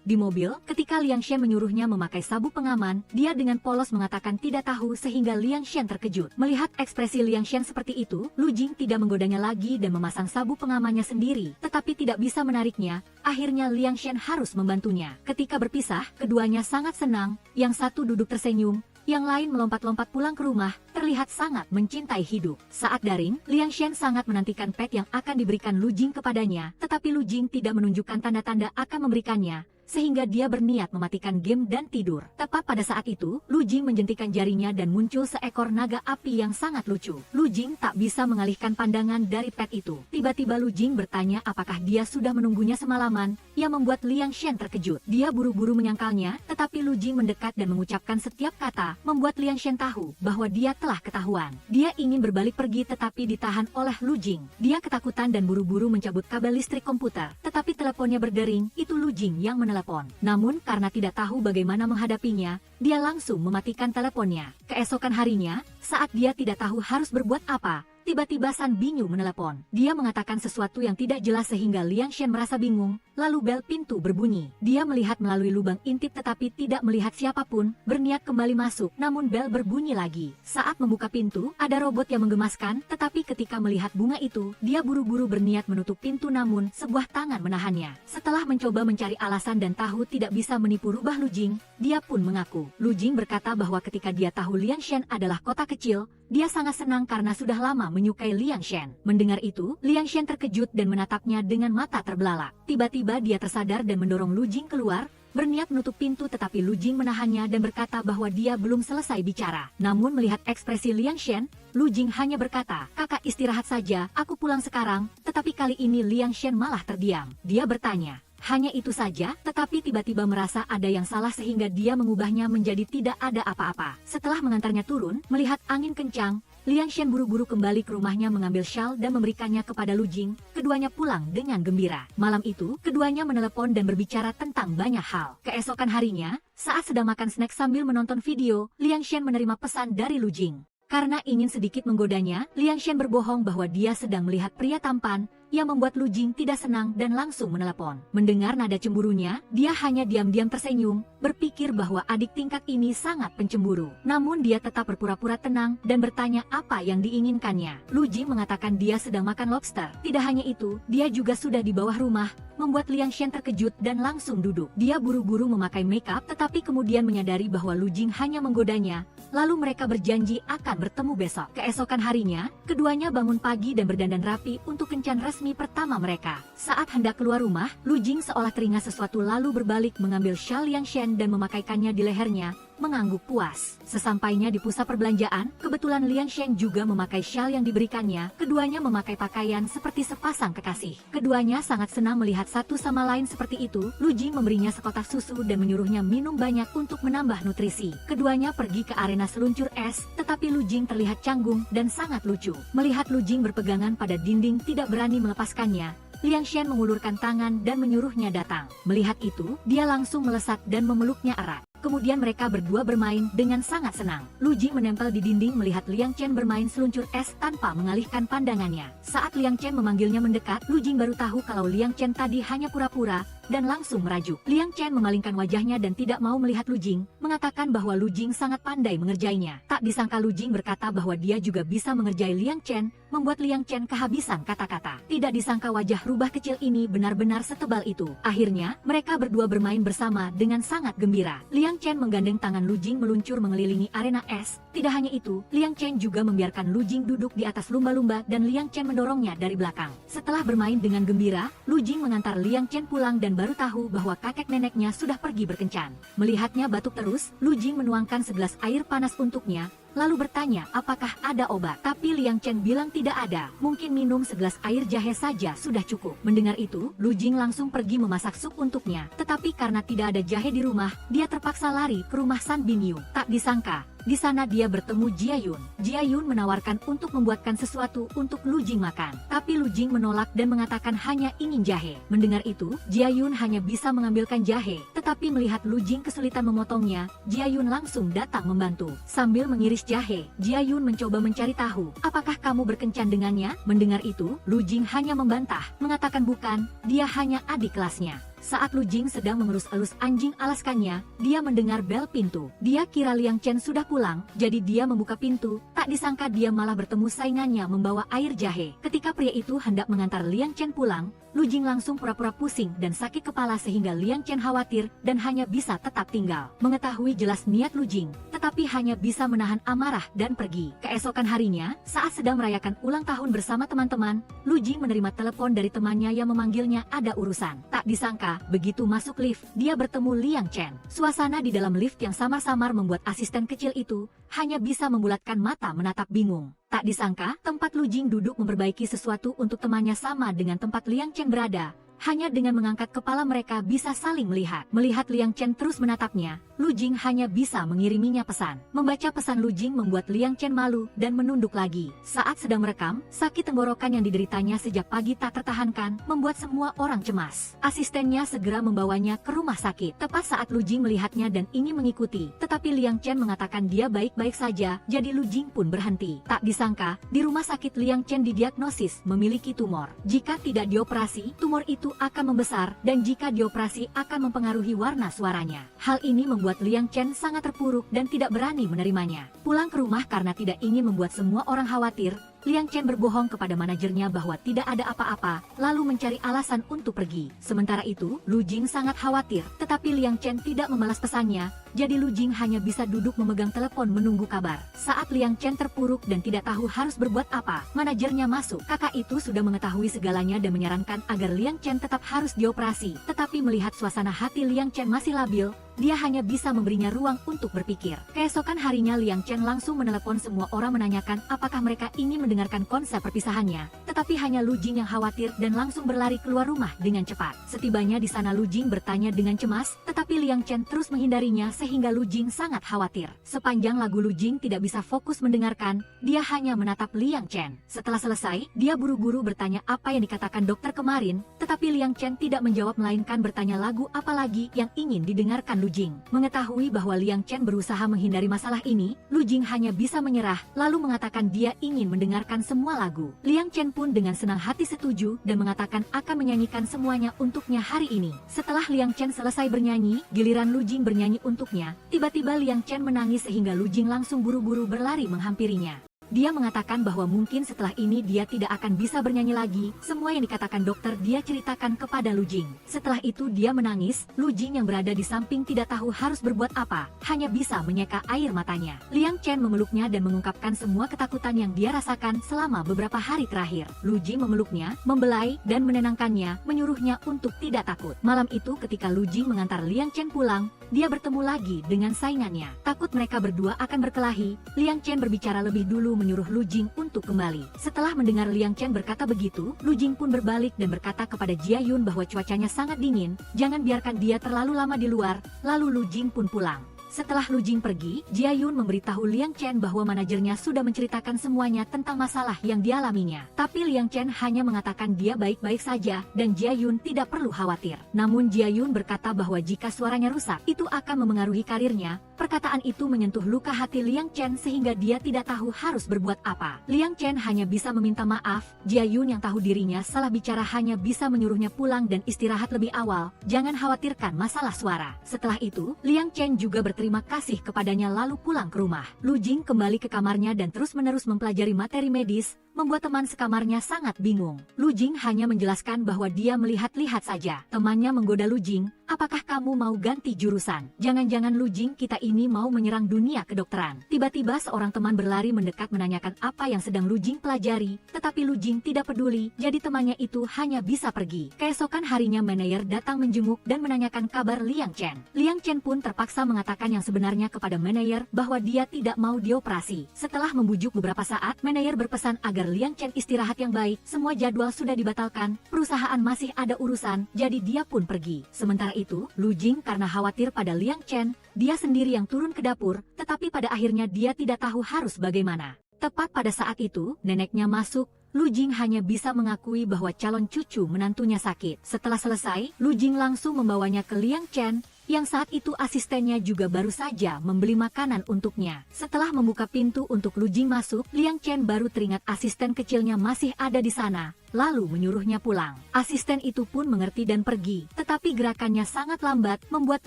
Di mobil, ketika Liang Shen menyuruhnya memakai sabuk pengaman, dia dengan polos mengatakan tidak tahu sehingga Liang Shen terkejut. Melihat ekspresi Liang Shen seperti itu, Lu Jing tidak menggodanya lagi dan memasang sabuk pengamannya sendiri, tetapi tidak bisa menariknya. Akhirnya Liang Shen harus membantunya. Ketika berpisah, keduanya sangat senang, yang satu duduk tersenyum, yang lain melompat-lompat pulang ke rumah, terlihat sangat mencintai hidup. Saat daring, Liang Shen sangat menantikan pet yang akan diberikan Lu Jing kepadanya, tetapi Lu Jing tidak menunjukkan tanda-tanda akan memberikannya, sehingga dia berniat mematikan game dan tidur. Tepat pada saat itu, Lu Jing menjentikan jarinya dan muncul seekor naga api yang sangat lucu. Lu Jing tak bisa mengalihkan pandangan dari pet itu. Tiba-tiba Lu Jing bertanya apakah dia sudah menunggunya semalaman, yang membuat Liang Shen terkejut. Dia buru-buru menyangkalnya, tetapi Lu Jing mendekat dan mengucapkan setiap kata, membuat Liang Shen tahu bahwa dia telah ketahuan. Dia ingin berbalik pergi tetapi ditahan oleh Lu Jing. Dia ketakutan dan buru-buru mencabut kabel listrik komputer, tetapi teleponnya berdering, itu Lu Jing yang menelepon. Namun karena tidak tahu bagaimana menghadapinya, dia langsung mematikan teleponnya. Keesokan harinya, saat dia tidak tahu harus berbuat apa, tiba-tiba San Binyu menelepon. Dia mengatakan sesuatu yang tidak jelas sehingga Liang Shen merasa bingung. Lalu bel pintu berbunyi. Dia melihat melalui lubang intip tetapi tidak melihat siapapun, berniat kembali masuk, namun bel berbunyi lagi. Saat membuka pintu, ada robot yang menggemaskan, tetapi ketika melihat bunga itu, dia buru-buru berniat menutup pintu namun sebuah tangan menahannya. Setelah mencoba mencari alasan dan tahu tidak bisa menipu rubah Lu Jing, dia pun mengaku. Lu Jing berkata bahwa ketika dia tahu Liang Shen adalah kota kecil, dia sangat senang karena sudah lama menyukai Liang Shen. Mendengar itu, Liang Shen terkejut dan menatapnya dengan mata terbelalak. Tiba-tiba dia tersadar dan mendorong Lu Jing keluar, berniat menutup pintu tetapi Lu Jing menahannya dan berkata bahwa dia belum selesai bicara. Namun melihat ekspresi Liang Shen, Lu Jing hanya berkata, "Kakak istirahat saja, aku pulang sekarang." Tetapi kali ini Liang Shen malah terdiam. Dia bertanya, hanya itu saja, tetapi tiba-tiba merasa ada yang salah sehingga dia mengubahnya menjadi tidak ada apa-apa. Setelah mengantarnya turun, melihat angin kencang, Liang Shen buru-buru kembali ke rumahnya mengambil shawl dan memberikannya kepada Lu Jing. Keduanya pulang dengan gembira. Malam itu, keduanya menelepon dan berbicara tentang banyak hal. Keesokan harinya, saat sedang makan snack sambil menonton video, Liang Shen menerima pesan dari Lu Jing. Karena ingin sedikit menggodanya, Liang Shen berbohong bahwa dia sedang melihat pria tampan, yang membuat Lu Jing tidak senang dan langsung menelepon. Mendengar nada cemburunya, dia hanya diam-diam tersenyum, berpikir bahwa adik tingkat ini sangat pencemburu. Namun dia tetap berpura-pura tenang dan bertanya apa yang diinginkannya. Lu Jing mengatakan dia sedang makan lobster. Tidak hanya itu, dia juga sudah di bawah rumah, membuat Liang Shen terkejut dan langsung duduk. Dia buru-buru memakai makeup tetapi kemudian menyadari bahwa Lu Jing hanya menggodanya, lalu mereka berjanji akan bertemu besok. Keesokan harinya, keduanya bangun pagi dan berdandan rapi untuk kencan resmi pertama mereka. Saat hendak keluar rumah, Lu Jing seolah teringat sesuatu lalu berbalik mengambil shawl Liang Shen dan memakaikannya di lehernya, mengangguk puas. Sesampainya di pusat perbelanjaan, kebetulan Liang Shen juga memakai shawl yang diberikannya. Keduanya memakai pakaian seperti sepasang kekasih. Keduanya sangat senang melihat satu sama lain seperti itu. Lu Jing memberinya sekotak susu dan menyuruhnya minum banyak untuk menambah nutrisi. Keduanya pergi ke arena seluncur es, tetapi Lu Jing terlihat canggung dan sangat lucu. Melihat Lu Jing berpegangan pada dinding tidak berani melepaskannya, Liang Shen mengulurkan tangan dan menyuruhnya datang. Melihat itu, dia langsung melesat dan memeluknya erat. Kemudian mereka berdua bermain dengan sangat senang. Lu Jing menempel di dinding melihat Liang Chen bermain seluncur es tanpa mengalihkan pandangannya. Saat Liang Chen memanggilnya mendekat, Lu Jing baru tahu kalau Liang Chen tadi hanya pura-pura, dan langsung merajuk. Liang Chen memalingkan wajahnya dan tidak mau melihat Lu Jing, mengatakan bahwa Lu Jing sangat pandai mengerjainya. Tak disangka Lu Jing berkata bahwa dia juga bisa mengerjai Liang Chen, membuat Liang Chen kehabisan kata-kata. Tidak disangka wajah rubah kecil ini benar-benar setebal itu. Akhirnya, mereka berdua bermain bersama dengan sangat gembira. Liang Chen menggandeng tangan Lu Jing meluncur mengelilingi arena es. Tidak hanya itu, Liang Chen juga membiarkan Lu Jing duduk di atas lumba-lumba dan Liang Chen mendorongnya dari belakang. Setelah bermain dengan gembira, Lu Jing mengantar Liang Chen pulang dan baru tahu bahwa kakek neneknya sudah pergi berkencan. Melihatnya batuk terus, Lu Jing menuangkan segelas air panas untuknya, lalu bertanya apakah ada obat. Tapi Liang Chen bilang tidak ada, mungkin minum segelas air jahe saja sudah cukup. Mendengar itu, Lu Jing langsung pergi memasak sup untuknya. Tetapi karena tidak ada jahe di rumah, dia terpaksa lari ke rumah San Binyu. Tak disangka, di sana dia bertemu Jia Yun. Jia Yun menawarkan untuk membuatkan sesuatu untuk Lu Jing makan. Tapi Lu Jing menolak dan mengatakan hanya ingin jahe. Mendengar itu, Jia Yun hanya bisa mengambilkan jahe. Tetapi melihat Lu Jing kesulitan memotongnya, Jia Yun langsung datang membantu. Sambil mengiris jahe, Jia Yun mencoba mencari tahu, apakah kamu berkencan dengannya? Mendengar itu, Lu Jing hanya membantah, mengatakan bukan, dia hanya adik kelasnya. Saat Lu Jing sedang mengelus-elus anjing alaskannya, dia mendengar bel pintu. Dia kira Liang Chen sudah pulang, jadi dia membuka pintu. Tak disangka dia malah bertemu saingannya membawa air jahe. Ketika pria itu hendak mengantar Liang Chen pulang, Lu Jing langsung pura-pura pusing dan sakit kepala sehingga Liang Chen khawatir dan hanya bisa tetap tinggal. Mengetahui jelas niat Lu Jing, tetapi hanya bisa menahan amarah dan pergi. Keesokan harinya, saat sedang merayakan ulang tahun bersama teman-teman, Lu Jing menerima telepon dari temannya yang memanggilnya ada urusan. Tak disangka, begitu masuk lift, dia bertemu Liang Chen. Suasana di dalam lift yang samar-samar membuat asisten kecil itu hanya bisa membulatkan mata menatap bingung. Tak disangka, tempat Lu Jing duduk memperbaiki sesuatu untuk temannya sama dengan tempat Liang Chen berada. Hanya dengan mengangkat kepala mereka bisa saling melihat. Melihat Liang Chen terus menatapnya, Lu Jing hanya bisa mengiriminya pesan. Membaca pesan Lu Jing membuat Liang Chen malu dan menunduk lagi. Saat sedang merekam, sakit tenggorokan yang dideritanya sejak pagi tak tertahankan, membuat semua orang cemas. Asistennya segera membawanya ke rumah sakit. Tepat saat Lu Jing melihatnya dan ingin mengikuti, tetapi Liang Chen mengatakan dia baik-baik saja, jadi Lu Jing pun berhenti. Tak disangka, di rumah sakit Liang Chen didiagnosis memiliki tumor. Jika tidak dioperasi, tumor itu akan membesar, dan jika dioperasi akan mempengaruhi warna suaranya. Hal ini membuat Liang Chen sangat terpuruk dan tidak berani menerimanya. Pulang ke rumah karena tidak ingin membuat semua orang khawatir, Liang Chen berbohong kepada manajernya bahwa tidak ada apa-apa, lalu mencari alasan untuk pergi. Sementara itu, Lu Jing sangat khawatir, tetapi Liang Chen tidak membalas pesannya, jadi Lu Jing hanya bisa duduk memegang telepon menunggu kabar. Saat Liang Chen terpuruk dan tidak tahu harus berbuat apa, manajernya masuk. Kakak itu sudah mengetahui segalanya dan menyarankan agar Liang Chen tetap harus dioperasi, tetapi melihat suasana hati Liang Chen masih labil, dia hanya bisa memberinya ruang untuk berpikir. Keesokan harinya Liang Chen langsung menelepon semua orang menanyakan apakah mereka ingin mendengarkan konsep perpisahannya. Tetapi hanya Lu Jing yang khawatir dan langsung berlari keluar rumah dengan cepat. Setibanya di sana Lu Jing bertanya dengan cemas, tetapi Liang Chen terus menghindarinya sehingga Lu Jing sangat khawatir. Sepanjang lagu Lu Jing tidak bisa fokus mendengarkan, dia hanya menatap Liang Chen. Setelah selesai, dia buru-buru bertanya apa yang dikatakan dokter kemarin, tetapi Liang Chen tidak menjawab melainkan bertanya lagu apa lagi yang ingin didengarkan Lu Jing. Mengetahui bahwa Liang Chen berusaha menghindari masalah ini, Lu Jing hanya bisa menyerah, lalu mengatakan dia ingin mendengarkan semua lagu. Liang Chen pun dengan senang hati setuju dan mengatakan akan menyanyikan semuanya untuknya hari ini. Setelah Liang Chen selesai bernyanyi, giliran Lu Jing bernyanyi untuknya. Tiba-tiba Liang Chen menangis sehingga Lu Jing langsung buru-buru berlari menghampirinya. Dia mengatakan bahwa mungkin setelah ini dia tidak akan bisa bernyanyi lagi. Semua yang dikatakan dokter dia ceritakan kepada Lu Jing. Setelah itu dia menangis. Lu Jing yang berada di samping tidak tahu harus berbuat apa, hanya bisa menyeka air matanya. Liang Chen memeluknya dan mengungkapkan semua ketakutan yang dia rasakan selama beberapa hari terakhir. Lu Jing memeluknya, membelai dan menenangkannya, menyuruhnya untuk tidak takut. Malam itu ketika Lu Jing mengantar Liang Chen pulang, dia bertemu lagi dengan saingannya. Takut mereka berdua akan berkelahi, Liang Chen berbicara lebih dulu menyuruh Lu Jing untuk kembali. Setelah mendengar Liang Chen berkata begitu, Lu Jing pun berbalik dan berkata kepada Jia Yun bahwa cuacanya sangat dingin, jangan biarkan dia terlalu lama di luar, lalu Lu Jing pun pulang. Setelah Lu Jing pergi, Jia Yun memberitahu Liang Chen bahwa manajernya sudah menceritakan semuanya tentang masalah yang dialaminya. Tapi Liang Chen hanya mengatakan dia baik-baik saja dan Jia Yun tidak perlu khawatir. Namun Jia Yun berkata bahwa jika suaranya rusak, itu akan memengaruhi karirnya. Perkataan itu menyentuh luka hati Liang Chen sehingga dia tidak tahu harus berbuat apa. Liang Chen hanya bisa meminta maaf. Jia Yun yang tahu dirinya salah bicara hanya bisa menyuruhnya pulang dan istirahat lebih awal. Jangan khawatirkan masalah suara. Setelah itu, Liang Chen juga berterima kasih kepadanya lalu pulang ke rumah. Lu Jing kembali ke kamarnya dan terus-menerus mempelajari materi medis, membuat teman sekamarnya sangat bingung. Lu Jing hanya menjelaskan bahwa dia melihat-lihat saja. Temannya menggoda Lu Jing, apakah kamu mau ganti jurusan? Jangan-jangan Lu Jing kita ini mau menyerang dunia kedokteran. Tiba-tiba seorang teman berlari mendekat menanyakan apa yang sedang Lu Jing pelajari, tetapi Lu Jing tidak peduli, jadi temannya itu hanya bisa pergi. Keesokan harinya manajer datang menjenguk dan menanyakan kabar Liang Chen. Liang Chen pun terpaksa mengatakan yang sebenarnya kepada manajer bahwa dia tidak mau dioperasi. Setelah membujuk beberapa saat, manajer berpesan agar Liang Chen istirahat yang baik, semua jadwal sudah dibatalkan, perusahaan masih ada urusan, jadi dia pun pergi. Sementara itu, Lu Jing karena khawatir pada Liang Chen, dia sendiri yang turun ke dapur, tetapi pada akhirnya dia tidak tahu harus bagaimana. Tepat pada saat itu, neneknya masuk. Lu Jing hanya bisa mengakui bahwa calon cucu menantunya sakit. Setelah selesai, Lu Jing langsung membawanya ke Liang Chen, yang saat itu asistennya juga baru saja membeli makanan untuknya. Setelah membuka pintu untuk Lu Jing masuk, Liang Chen baru teringat asisten kecilnya masih ada di sana, lalu menyuruhnya pulang. Asisten itu pun mengerti dan pergi, tetapi gerakannya sangat lambat membuat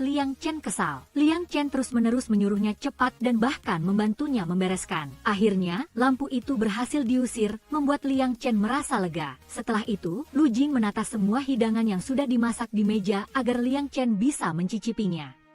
Liang Chen kesal. Liang Chen terus-menerus menyuruhnya cepat dan bahkan membantunya membereskan. Akhirnya, lampu itu berhasil diusir, membuat Liang Chen merasa lega. Setelah itu, Lu Jing menata semua hidangan yang sudah dimasak di meja agar Liang Chen bisa mencicipinya.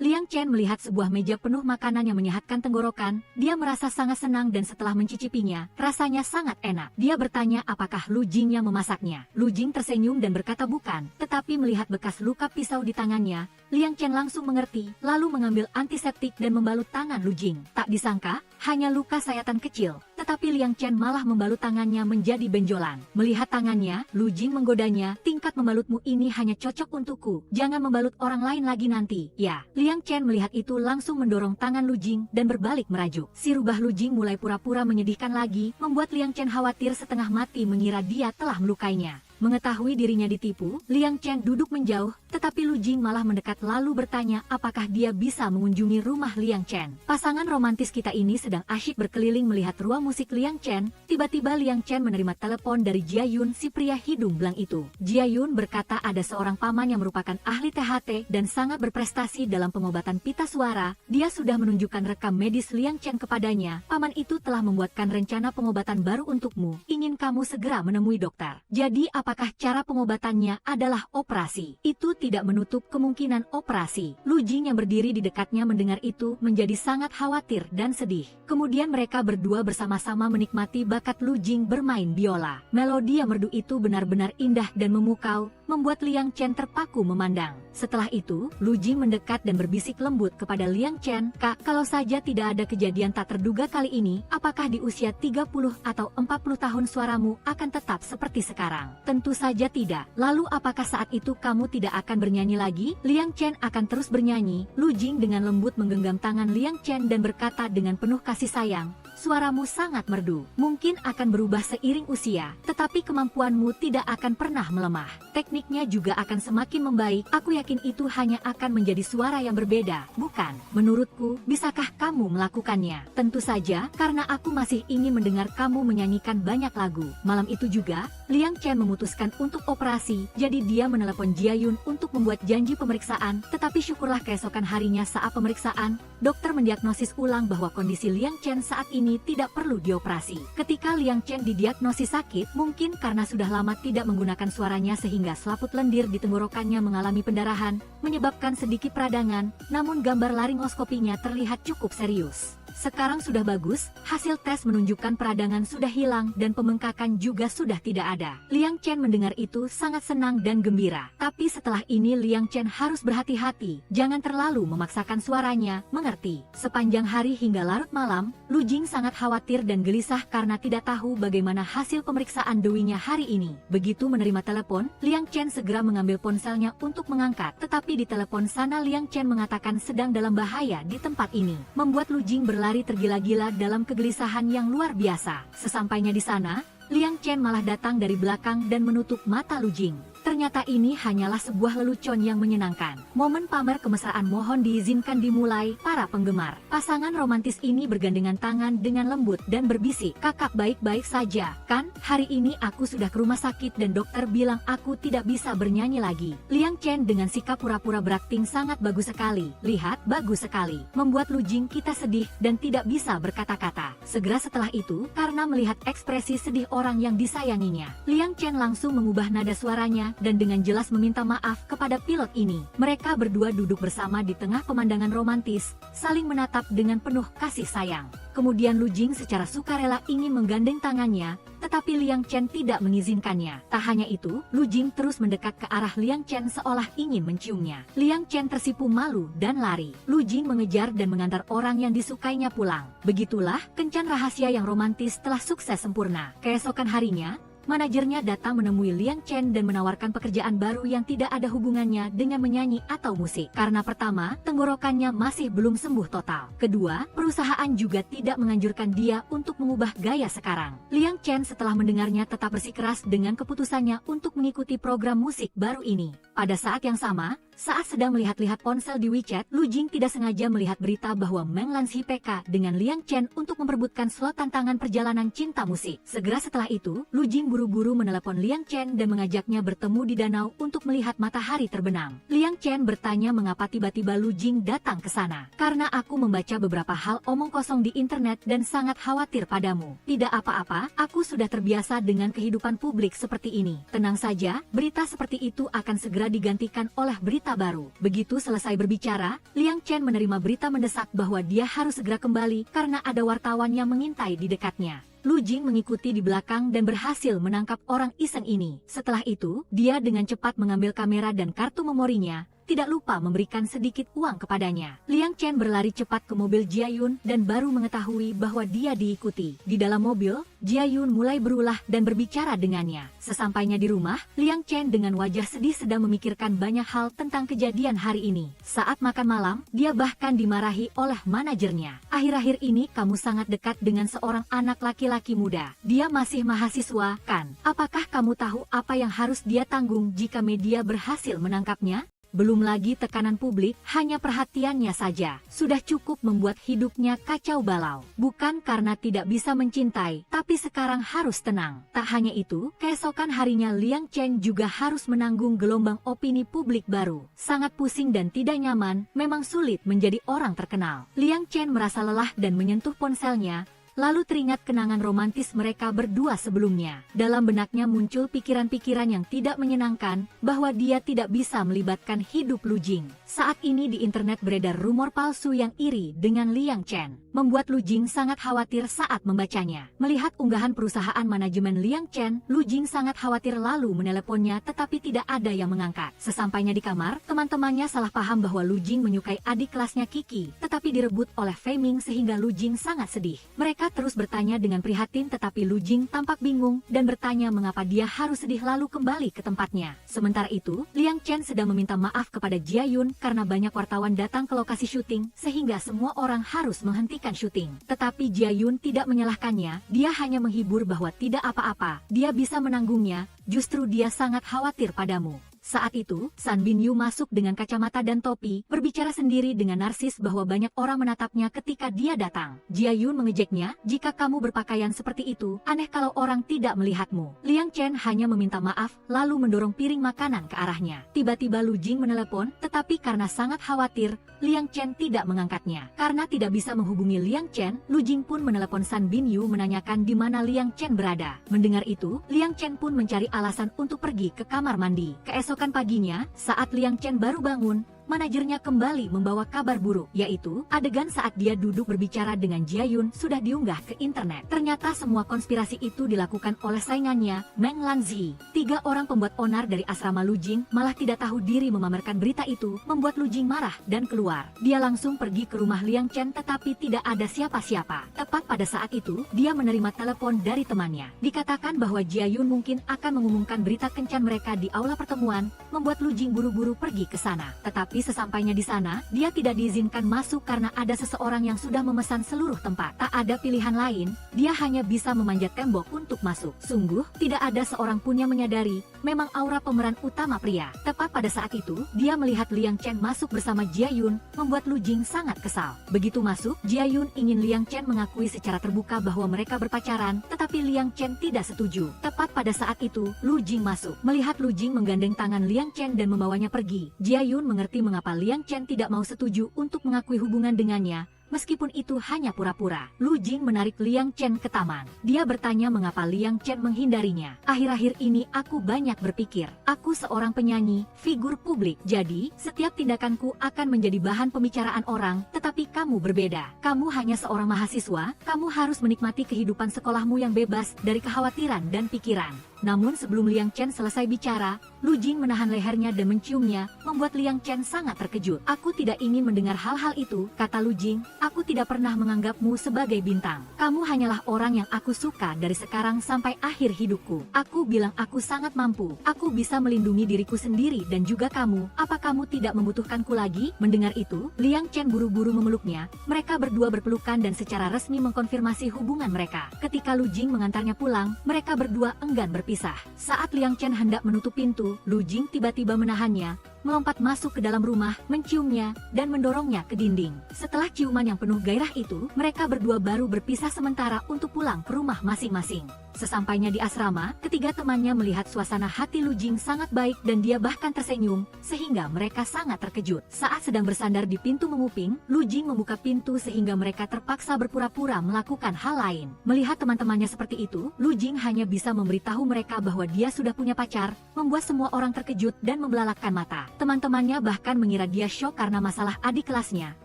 Liang Chen melihat sebuah meja penuh makanan yang menyehatkan tenggorokan, dia merasa sangat senang dan setelah mencicipinya, rasanya sangat enak. Dia bertanya apakah Lu Jing yang memasaknya. Lu Jing tersenyum dan berkata bukan, tetapi melihat bekas luka pisau di tangannya, Liang Chen langsung mengerti, lalu mengambil antiseptik dan membalut tangan Lu Jing. Tak disangka, hanya luka sayatan kecil, tetapi Liang Chen malah membalut tangannya menjadi benjolan. Melihat tangannya, Lu Jing menggodanya, tingkat membalutmu ini hanya cocok untukku, jangan membalut orang lain lagi nanti. Ya, Liang Chen melihat itu langsung mendorong tangan Lu Jing dan berbalik merajuk. Si rubah Lu Jing mulai pura-pura menyedihkan lagi, membuat Liang Chen khawatir setengah mati mengira dia telah melukainya. Mengetahui dirinya ditipu, Liang Chen duduk menjauh, tetapi Lu Jing malah mendekat lalu bertanya apakah dia bisa mengunjungi rumah Liang Chen. Pasangan romantis kita ini sedang asyik berkeliling melihat ruang musik Liang Chen, tiba-tiba Liang Chen menerima telepon dari Jia Yun, si pria hidung belang itu. Jia Yun berkata ada seorang paman yang merupakan ahli THT dan sangat berprestasi dalam pengobatan pita suara. Dia sudah menunjukkan rekam medis Liang Chen kepadanya. Paman itu telah membuatkan rencana pengobatan baru untukmu. Ingin kamu segera menemui dokter. Jadi apakah cara pengobatannya adalah operasi? Itu tidak menutup kemungkinan operasi. Lu Jing yang berdiri di dekatnya mendengar itu menjadi sangat khawatir dan sedih. Kemudian mereka berdua bersama-sama menikmati bakat Lu Jing bermain biola. Melodi yang merdu itu benar-benar indah dan memukau, membuat Liang Chen terpaku memandang. Setelah itu, Lu Jing mendekat dan berbisik lembut kepada Liang Chen, "Kak, kalau saja tidak ada kejadian tak terduga kali ini, apakah di usia 30 atau 40 tahun suaramu akan tetap seperti sekarang?" "Tentu saja tidak." "Lalu apakah saat itu kamu tidak akan bernyanyi lagi?" "Liang Chen akan terus bernyanyi." Lu Jing dengan lembut menggenggam tangan Liang Chen dan berkata dengan penuh kasih sayang, "Suaramu sangat merdu. Mungkin akan berubah seiring usia, tetapi kemampuanmu tidak akan pernah melemah. Tekniknya juga akan semakin membaik. Aku yakin itu hanya akan menjadi suara yang berbeda, bukan? Menurutku, bisakah kamu melakukannya?" "Tentu saja, karena aku masih ingin mendengar kamu menyanyikan banyak lagu." Malam itu juga, Liang Chen memutuskan untuk operasi, jadi dia menelepon Jia Yun untuk membuat janji pemeriksaan, tetapi syukurlah keesokan harinya saat pemeriksaan, dokter mendiagnosis ulang bahwa kondisi Liang Chen saat ini tidak perlu dioperasi. Ketika Liang Chen didiagnosis sakit, mungkin karena sudah lama tidak menggunakan suaranya sehingga selaput lendir di tenggorokannya mengalami pendarahan, menyebabkan sedikit peradangan, namun gambar laringoskopinya terlihat cukup serius. Sekarang sudah bagus, hasil tes menunjukkan peradangan sudah hilang dan pembengkakan juga sudah tidak ada. Liang Chen mendengar itu sangat senang dan gembira. Tapi setelah ini Liang Chen harus berhati-hati, jangan terlalu memaksakan suaranya, mengerti? Sepanjang hari hingga larut malam, Lu Jing sangat khawatir dan gelisah karena tidak tahu bagaimana hasil pemeriksaan dewinya hari ini. Begitu menerima telepon, Liang Chen segera mengambil ponselnya untuk mengangkat, tetapi di telepon sana Liang Chen mengatakan sedang dalam bahaya di tempat ini, membuat Lu Jing berlari tergila-gila dalam kegelisahan yang luar biasa. Sesampainya di sana, Liang Chen malah datang dari belakang dan menutup mata Lu Jing. Ternyata ini hanyalah sebuah lelucon yang menyenangkan. Momen pamer kemesraan mohon diizinkan dimulai, para penggemar. Pasangan romantis ini bergandengan tangan dengan lembut dan berbisik, "Kakak baik-baik saja, kan? Hari ini aku sudah ke rumah sakit dan dokter bilang aku tidak bisa bernyanyi lagi." Liang Chen dengan sikap pura-pura berakting sangat bagus sekali. "Lihat, bagus sekali." Membuat Lu Jing kita sedih dan tidak bisa berkata-kata. Segera setelah itu, karena melihat ekspresi sedih orang yang disayanginya, Liang Chen langsung mengubah nada suaranya dan dengan jelas meminta maaf kepada pilot ini. Mereka berdua duduk bersama di tengah pemandangan romantis, saling menatap dengan penuh kasih sayang. Kemudian Lu Jing secara sukarela ingin menggandeng tangannya, tetapi Liang Chen tidak mengizinkannya. Tak hanya itu, Lu Jing terus mendekat ke arah Liang Chen seolah ingin menciumnya. Liang Chen tersipu malu dan lari. Lu Jing mengejar dan mengantar orang yang disukainya pulang. Begitulah, kencan rahasia yang romantis telah sukses sempurna. Keesokan harinya, manajernya datang menemui Liang Chen dan menawarkan pekerjaan baru yang tidak ada hubungannya dengan menyanyi atau musik. Karena pertama, tenggorokannya masih belum sembuh total. Kedua, perusahaan juga tidak menganjurkan dia untuk mengubah gaya sekarang. Liang Chen setelah mendengarnya tetap bersikeras dengan keputusannya untuk mengikuti program musik baru ini. Pada saat yang sama, saat sedang melihat-lihat ponsel di WeChat, Lu Jing tidak sengaja melihat berita bahwa Meng Lansi PK dengan Liang Chen untuk memperebutkan slot tantangan perjalanan cinta musik. Segera setelah itu, Lu Jing buru-buru menelepon Liang Chen dan mengajaknya bertemu di danau untuk melihat matahari terbenam. Liang Chen bertanya mengapa tiba-tiba Lu Jing datang ke sana. "Karena aku membaca beberapa hal omong kosong di internet dan sangat khawatir padamu." "Tidak apa-apa, aku sudah terbiasa dengan kehidupan publik seperti ini. Tenang saja, berita seperti itu akan segera digantikan oleh berita baru." Begitu selesai berbicara, Liang Chen menerima berita mendesak bahwa dia harus segera kembali karena ada wartawan yang mengintai di dekatnya. Lu Jing mengikuti di belakang dan berhasil menangkap orang iseng ini. Setelah itu, dia dengan cepat mengambil kamera dan kartu memorinya. tidak lupa memberikan sedikit uang kepadanya. Liang Chen berlari cepat ke mobil Jiayun dan baru mengetahui bahwa dia diikuti. Di dalam mobil, Jiayun mulai berulah dan berbicara dengannya. Sesampainya di rumah, Liang Chen dengan wajah sedih sedang memikirkan banyak hal tentang kejadian hari ini. Saat makan malam, dia bahkan dimarahi oleh manajernya. Akhir-akhir ini kamu sangat dekat dengan seorang anak laki-laki muda. Dia masih mahasiswa, kan? Apakah kamu tahu apa yang harus dia tanggung jika media berhasil menangkapnya? Belum lagi tekanan publik, hanya perhatiannya saja sudah cukup membuat hidupnya kacau balau. Bukan karena tidak bisa mencintai, tapi sekarang harus tenang. Tak hanya itu, keesokan harinya Liang Chen juga harus menanggung gelombang opini publik baru. Sangat pusing dan tidak nyaman, memang sulit menjadi orang terkenal. Liang Chen merasa lelah dan menyentuh ponselnya. Lalu teringat kenangan romantis mereka berdua sebelumnya. Dalam benaknya muncul pikiran-pikiran yang tidak menyenangkan, bahwa dia tidak bisa melibatkan hidup Lu Jing. Saat ini di internet beredar rumor palsu yang iri dengan Liang Chen, membuat Lu Jing sangat khawatir saat membacanya. Melihat unggahan perusahaan manajemen Liang Chen, Lu Jing sangat khawatir lalu meneleponnya tetapi tidak ada yang mengangkat. Sesampainya di kamar, teman-temannya salah paham bahwa Lu Jing menyukai adik kelasnya Kiki, tetapi direbut oleh Fei Ming sehingga Lu Jing sangat sedih. Mereka terus bertanya dengan prihatin tetapi Lu Jing tampak bingung dan bertanya mengapa dia harus sedih lalu kembali ke tempatnya. Sementara itu, Liang Chen sedang meminta maaf kepada Jiayun karena banyak wartawan datang ke lokasi syuting sehingga semua orang harus menghentikan syuting. Tetapi Jiayun tidak menyalahkannya, dia hanya menghibur bahwa tidak apa-apa, dia bisa menanggungnya, justru dia sangat khawatir padamu. Saat itu, San Binyu masuk dengan kacamata dan topi, berbicara sendiri dengan narsis bahwa banyak orang menatapnya ketika dia datang. Jiayun mengejeknya, jika kamu berpakaian seperti itu, aneh kalau orang tidak melihatmu. Liang Chen hanya meminta maaf, lalu mendorong piring makanan ke arahnya. Tiba-tiba Lu Jing menelepon, tetapi karena sangat khawatir, Liang Chen tidak mengangkatnya. Karena tidak bisa menghubungi Liang Chen, Lu Jing pun menelepon San Binyu menanyakan di mana Liang Chen berada. Mendengar itu, Liang Chen pun mencari alasan untuk pergi ke kamar mandi. Keesokan paginya, saat Liang Chen baru bangun, manajernya kembali membawa kabar buruk, yaitu adegan saat dia duduk berbicara dengan Jiayun sudah diunggah ke internet. Ternyata semua konspirasi itu dilakukan oleh saingannya, Meng Lanzi. 3 orang pembuat onar dari asrama Lu Jing malah tidak tahu diri memamerkan berita itu, membuat Lu Jing marah dan keluar. Dia langsung pergi ke rumah Liang Chen tetapi tidak ada siapa-siapa. Tepat pada saat itu, dia menerima telepon dari temannya. Dikatakan bahwa Jiayun mungkin akan mengumumkan berita kencan mereka di aula pertemuan, membuat Lu Jing buru-buru pergi ke sana. Tetapi sesampainya di sana, dia tidak diizinkan masuk karena ada seseorang yang sudah memesan seluruh tempat. Tak ada pilihan lain, dia hanya bisa memanjat tembok untuk masuk. Sungguh, tidak ada seorang pun yang menyadari, memang aura pemeran utama pria. Tepat pada saat itu, dia melihat Liang Chen masuk bersama Jiayun, membuat Lu Jing sangat kesal. Begitu masuk, Jiayun ingin Liang Chen mengakui secara terbuka bahwa mereka berpacaran, tetapi Liang Chen tidak setuju. Tepat pada saat itu, Lu Jing masuk. Melihat Lu Jing menggandeng tangan Liang Chen dan membawanya pergi, Jiayun mengerti mengapa Liang Chen tidak mau setuju untuk mengakui hubungan dengannya. Meskipun itu hanya pura-pura, Lu Jing menarik Liang Chen ke taman. Dia bertanya mengapa Liang Chen menghindarinya. Akhir-akhir ini aku banyak berpikir. Aku seorang penyanyi, figur publik. Jadi, setiap tindakanku akan menjadi bahan pembicaraan orang, tetapi kamu berbeda. Kamu hanya seorang mahasiswa, kamu harus menikmati kehidupan sekolahmu yang bebas dari kekhawatiran dan pikiran. Namun sebelum Liang Chen selesai bicara, Lu Jing menahan lehernya dan menciumnya, membuat Liang Chen sangat terkejut. Aku tidak ingin mendengar hal-hal itu, kata Lu Jing. Aku tidak pernah menganggapmu sebagai bintang. Kamu hanyalah orang yang aku suka dari sekarang sampai akhir hidupku. Aku bilang aku sangat mampu. Aku bisa melindungi diriku sendiri dan juga kamu. Apa kamu tidak membutuhkanku lagi? Mendengar itu, Liang Chen buru-buru memeluknya. Mereka berdua berpelukan dan secara resmi mengkonfirmasi hubungan mereka. Ketika Lu Jing mengantarnya pulang, mereka berdua enggan berpisah. Saat Liang Chen hendak menutup pintu, Lu Jing tiba-tiba menahannya, melompat masuk ke dalam rumah, menciumnya, dan mendorongnya ke dinding. Setelah ciuman yang penuh gairah itu, mereka berdua baru berpisah sementara untuk pulang ke rumah masing-masing. Sesampainya di asrama, ketiga temannya melihat suasana hati Lu Jing sangat baik dan dia bahkan tersenyum, sehingga mereka sangat terkejut. Saat sedang bersandar di pintu menguping, Lu Jing membuka pintu sehingga mereka terpaksa berpura-pura melakukan hal lain. Melihat teman-temannya seperti itu, Lu Jing hanya bisa memberitahu mereka bahwa dia sudah punya pacar, membuat semua orang terkejut dan membelalakkan mata. Teman-temannya bahkan mengira dia syok karena masalah adik kelasnya,